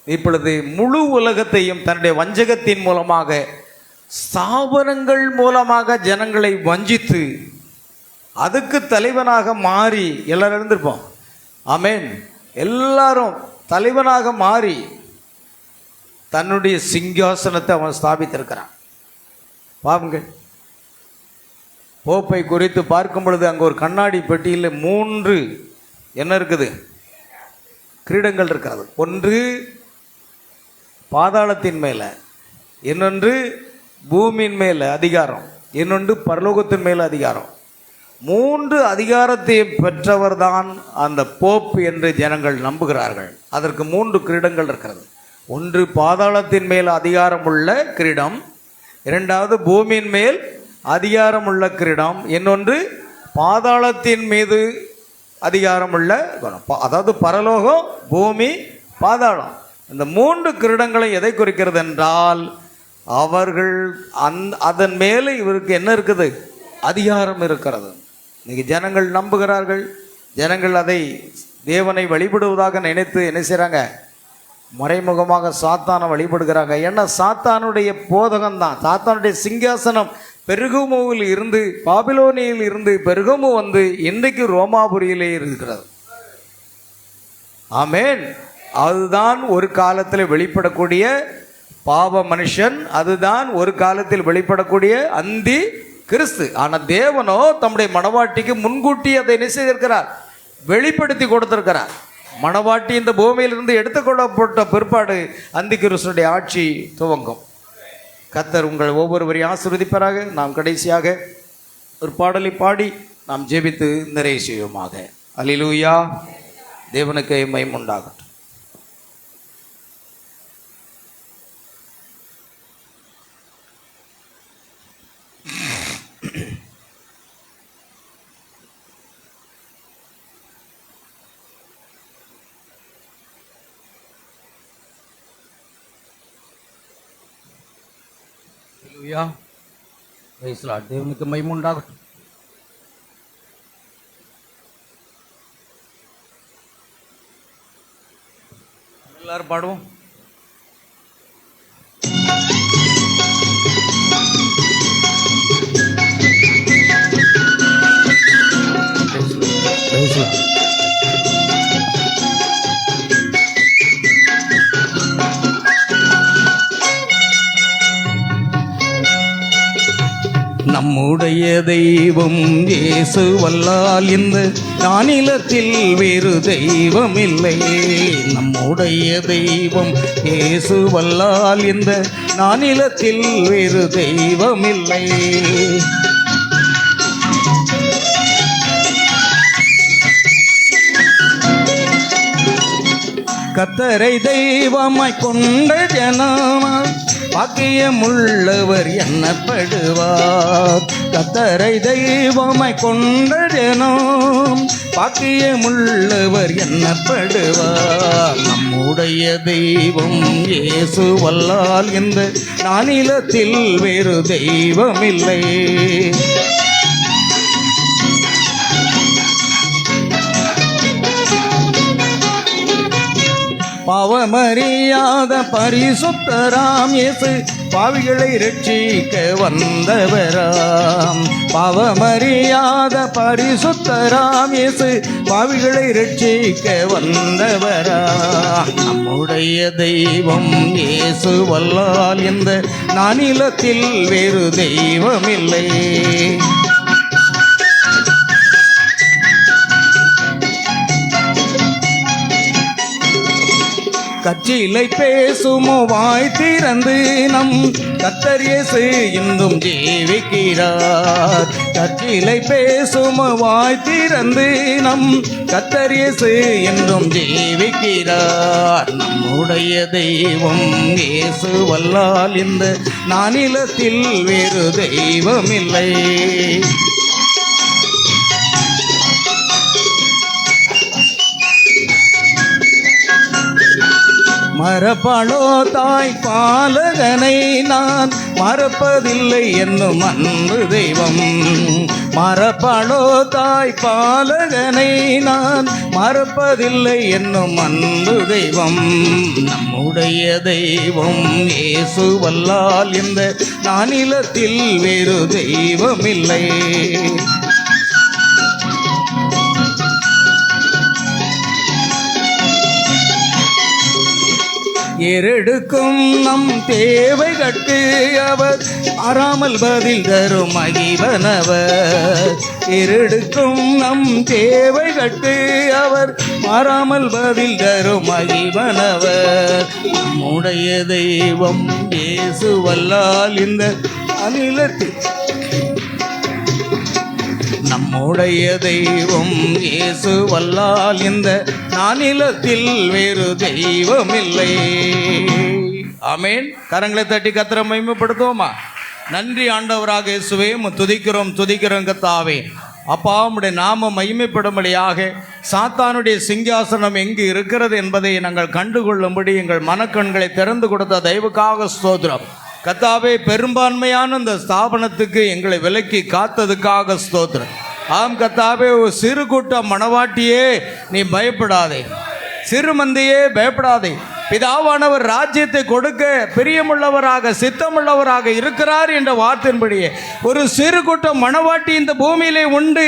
இப்பொழுது முழு உலகத்தையும் தன்னுடைய வஞ்சகத்தின் மூலமாக ஸ்தாபனங்கள் மூலமாக ஜனங்களை வஞ்சித்து அதுக்கு தலைவனாக மாறி எல்லாரும் இருந்திருப்போம். ஆமேன். எல்லாரும் தலைவனாக மாறி தன்னுடைய சிங்காசனத்தை அவன் ஸ்தாபித்திருக்கிறான். பாருங்கள், போப்பை குறித்து பார்க்கும் பொழுது அங்கே ஒரு கண்ணாடி பெட்டியில் 3 என்ன இருக்குது? கிரீடங்கள் இருக்கிறது. ஒன்று பாதாளத்தின் மேலே, இன்னொன்று பூமியின் மேலே அதிகாரம், இன்னொன்று பரலோகத்தின் மேலே அதிகாரம். 3 அதிகாரத்தை பெற்றவர் தான் அந்த போப் என்று ஜனங்கள் நம்புகிறார்கள். அதற்கு 3 கிரீடங்கள் இருக்கிறது. ஒன்று பாதாளத்தின் மேல் அதிகாரமுள்ள கிரீடம், இரண்டாவது பூமியின் மேல் அதிகாரமுள்ள கிரீடம், இன்னொன்று பாதாளத்தின் மீது அதிகாரமுள்ள குணம். அதாவது பரலோகம், பூமி, பாதாளம். இந்த 3 கிரீடங்களை எதை குறிக்கிறது என்றால் அவர்கள் அதன் மேலே இவருக்கு என்ன இருக்குது? அதிகாரம் இருக்கிறது. இன்னைக்கு ஜனங்கள் நம்புகிறார்கள். ஜனங்கள் அதை தேவனை வழிபடுவதாக நினைத்து என்ன செய்கிறாங்க? மறைமுகமாக சாத்தானை வழிபடுகிறாங்க. ஏன்னா சாத்தானுடைய போதகம்தான், சாத்தானுடைய சிங்காசனம் பெருகமுவில் இருந்து, பாபிலோனியில் இருந்து பெருகமு வந்து இன்றைக்கு ரோமாபுரியிலே இருக்கிறது. ஆமேன். அதுதான் ஒரு காலத்தில் வெளிப்படக்கூடிய பாவ மனுஷன், அதுதான் ஒரு காலத்தில் வெளிப்படக்கூடிய அந்தி கிறிஸ்து. ஆனால் தேவனோ தம்முடைய மணவாட்டிக்கு முன்கூட்டி அதை என்ன செய்திருக்கிறார்? வெளிப்படுத்தி கொடுத்திருக்கிறார். மணவாட்டி இந்த பூமியிலிருந்து எடுத்துக்கொள்ளப்பட்ட பிற்பாடு அந்தி கிறிஸ்துடைய ஆட்சி துவங்கும். கர்த்தர் உங்கள் ஒவ்வொருவரையும் ஆசீர்வதிப்பாராக. நாம் கடைசியாக ஒரு பாடலை பாடி நாம் ஜெபித்து நிறைவு செய்வோமாக. அல்லேலூயா. தேவனுக்கு மகிமை உண்டாகட்டும். ஐயா தேவனுக்கு மகிமை உண்டாகட்டும். எல்லாரும் பாடுவோம். நம்முடைய தெய்வம் இயேசுவல்லால் இந்த நானிலத்தில் வேறு தெய்வம் இல்லை. நம்முடைய தெய்வம் இயேசுவல்லால் இந்த நானிலத்தில் வேறு தெய்வம் இல்லை. கத்தரை தெய்வமாய் கொண்ட ஜனமாய் பாக்கியமுள்ளவர் எண்ணப்படுவார். கத்தரை தெய்வமாய் கொண்ட ஜனம் பாக்கியமுள்ளவர் எண்ணப்படுவார். நம்முடைய தெய்வம் இயேசுவல்லால் இந்த நானிலத்தில் வேறு தெய்வமில்லை. பாவமறியாத பரிசுத்தராம் இயேசு பாவிகளை ரட்சிக்க வந்தவராம். பாவமறியாத பரிசுத்தராம் இயேசு பாவிகளை ரட்சிக்க வந்தவராம். நம்முடைய தெய்வம் இயேசுவல்லால் இந்த நானிலத்தில் வேறு தெய்வமில்லை. கச்சிலை பேசுமோ வாய் திறந்து நம் கர்த்தர் இயேசு இன்னும் ஜீவிக்கிறார். கச்சிலை பேசுமோ வாய் திறந்து நம் கர்த்தர் இயேசு என்றும் ஜீவிக்கிறார். நம்முடைய தெய்வம் இயேசுவல்லால் இந்த நானிலத்தில் வேறு தெய்வமில்லை. மறப்பாளோ தாய் பாலகனை நான் மறப்பதில்லை என்னும் அன்பு தெய்வம். மறப்பாளோ தாய் பாலகனை நான் மறப்பதில்லை என்னும் அன்பு தெய்வம். நம்முடைய தெய்வம் இயேசுவல்லால் இந்த நானிலத்தில் வேறு தெய்வமில்லை. ஏறெடுக்கும் நம் தேவைகட்கு அவர் மாறாமல் பதில் தரும் மகிவனவர். ஏறெடுக்கும் நம் தேவைகட்கு அவர் மாறாமல் பதில் தரும் மகிவனவர். நம்முடைய தெய்வம் இயேசுவல்லால் இந்த அநிலத்தில் நம்முடைய தெய்வம் இயேசுவல்லால் இந்த நானிலத்தில் வேறு தெய்வமில்லை. ஆமென். கரங்களை தட்டி கர்த்தரை மகிமைப்படுத்துவோமா? நன்றி ஆண்டவராக இயேசுவே, துதிக்கிறோம் கர்த்தாவே. அப்பா, உம்முடைய நாம மகிமைப்படும்படியாக சாத்தானுடைய சிங்காசனம் எங்கு இருக்கிறது என்பதை நாங்கள் கண்டுகொள்ளும்படி எங்கள் மனக்கண்களை திறந்து கொடுத்த தயவுக்காக ஸ்தோத்திரம் கர்த்தாவே. பெரும்பான்மையான இந்த ஸ்தாபனத்துக்கு எங்களை விலக்கி காத்ததுக்காக ஸ்தோத்திரம். ஆம் கர்த்தாவே, ஒரு சிறு கூட்டம் மணவாட்டியே நீ பயப்படாதே, சிறு மந்தையே பயப்படாதே. பிதாவானவர் ராஜ்யத்தை கொடுக்க பிரியமுள்ளவராக சித்தமுள்ளவராக இருக்கிறார் என்ற வார்த்தையின்படியே ஒரு சிறு கூட்டம் மணவாட்டி இந்த பூமியிலே உண்டு.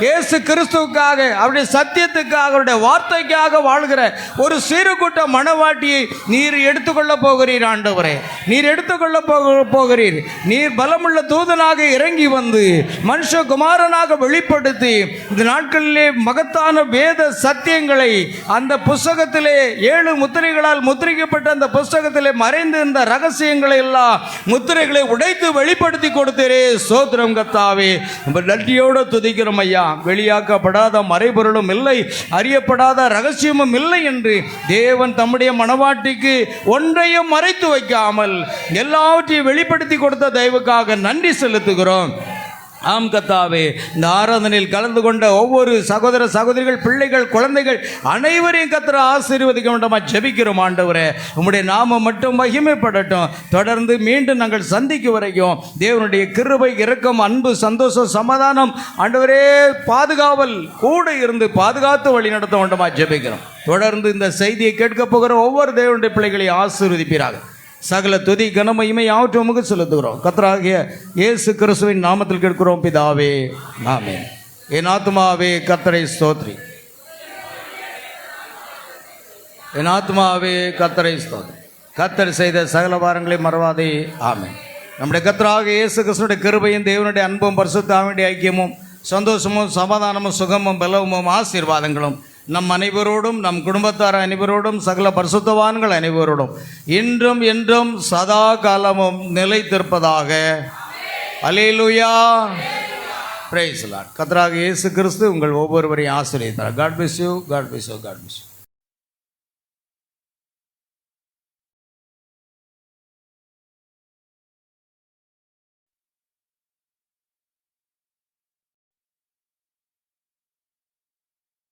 இயேசு கிறிஸ்துவுக்காக, அவருடைய சத்தியத்துக்காக, அவருடைய வார்த்தைக்காக வாழ்கிற ஒரு சிறு கூட்டம் மணவாட்டியை நீர் எடுத்துக்கொள்ள போகிறீர் ஆண்டவரே. நீர் எடுத்துக்கொள்ள போகிறீர். நீர் பலமுள்ள தூதனாக இறங்கி வந்து மனுஷகுமாரனாக வெளிப்படுத்தி இந்த நாட்களிலே மகத்தான வேத சத்தியங்களை அந்த புஸ்தகத்திலே 7 முத்திரைகளால் முத்திரிக்கப்பட்ட அந்த புஸ்தகத்திலே மறைந்து இந்த ரகசியங்களை எல்லாம் முத்திரைகளை உடைத்து வெளிப்படுத்தி கொடுத்தீரே. சோத்திரம் கர்த்தாவே, நன்றியோடு துதிக்கிறோம் ஐயா. வெளியாக்கப்படாத மறைபொருளும் இல்லை, அறியப்படாத ரகசியமும் இல்லை என்று தேவன் தம்முடைய மணவாட்டிக்கு ஒன்றையும் மறைத்து வைக்காமல் எல்லாவற்றையும் வெளிப்படுத்தி கொடுத்த தயவுக்காக நன்றி செலுத்துகிறோம். ஆம் கத்தாவே, இந்த ஆராதனையில் கலந்து கொண்ட ஒவ்வொரு சகோதர சகோதரிகள், பிள்ளைகள், குழந்தைகள் அனைவரையும் கர்த்தர் ஆசீர்வதிக்க வேண்டுமா ஜெபிக்கிறோம் ஆண்டவரே. உம்முடைய நாமம் மட்டும் மகிமைப்படட்டும். தொடர்ந்து மீண்டும் நாங்கள் சந்திக்கும் வரைக்கும் தேவனுடைய கிருபை, இரக்கம், அன்பு, சந்தோஷம், சமாதானம் ஆண்டவரே பாதுகாவல் கூட இருந்து பாதுகாத்து வழி நடத்த வேண்டுமா ஜெபிக்கிறோம். தொடர்ந்து இந்த செய்தியை கேட்க போகிற ஒவ்வொரு தேவனுடைய பிள்ளைகளையும் ஆசீர்வதிப்பீராக. சகல துதி கனமகிமை யாவற்றும் உமக்கு செலுத்துகிறோம். கர்த்தராகிய இயேசு கிறிஸ்துவின் நாமத்தில் கேட்கிறோம் பிதாவே, ஆமென். என் ஆத்துமாவே கர்த்தரை ஸ்தோத்ரி, என் ஆத்துமாவே கர்த்தரை ஸ்தோத்ரி. கர்த்தர் செய்த சகல வாரங்களை மறவாதே, ஆமென். நம்முடைய கர்த்தராகிய இயேசு கிறிஸ்துவினுடைய கிருபையும் தேவனுடைய அன்பும் பரிசுத்த ஆவியுடைய ஐக்கியமும் சந்தோஷமும் சமாதானமும் சுகமும் பலமும் ஆசீர்வாதங்களும் நம் அனைவரோடும், நம் குடும்பத்தார் அனைவரோடும், சகல பரிசுத்தவான்கள் அனைவரோடும் இன்றும் என்றும் சதா காலமும் நிலைத்திருப்பதாக. அல்லேலூயா, பிரைஸ் தி லார்ட். கர்த்தராகிய இயேசு கிறிஸ்து உங்கள் ஒவ்வொருவரையும் ஆசீர்வதித்தார். God bless you, God bless you, God bless you.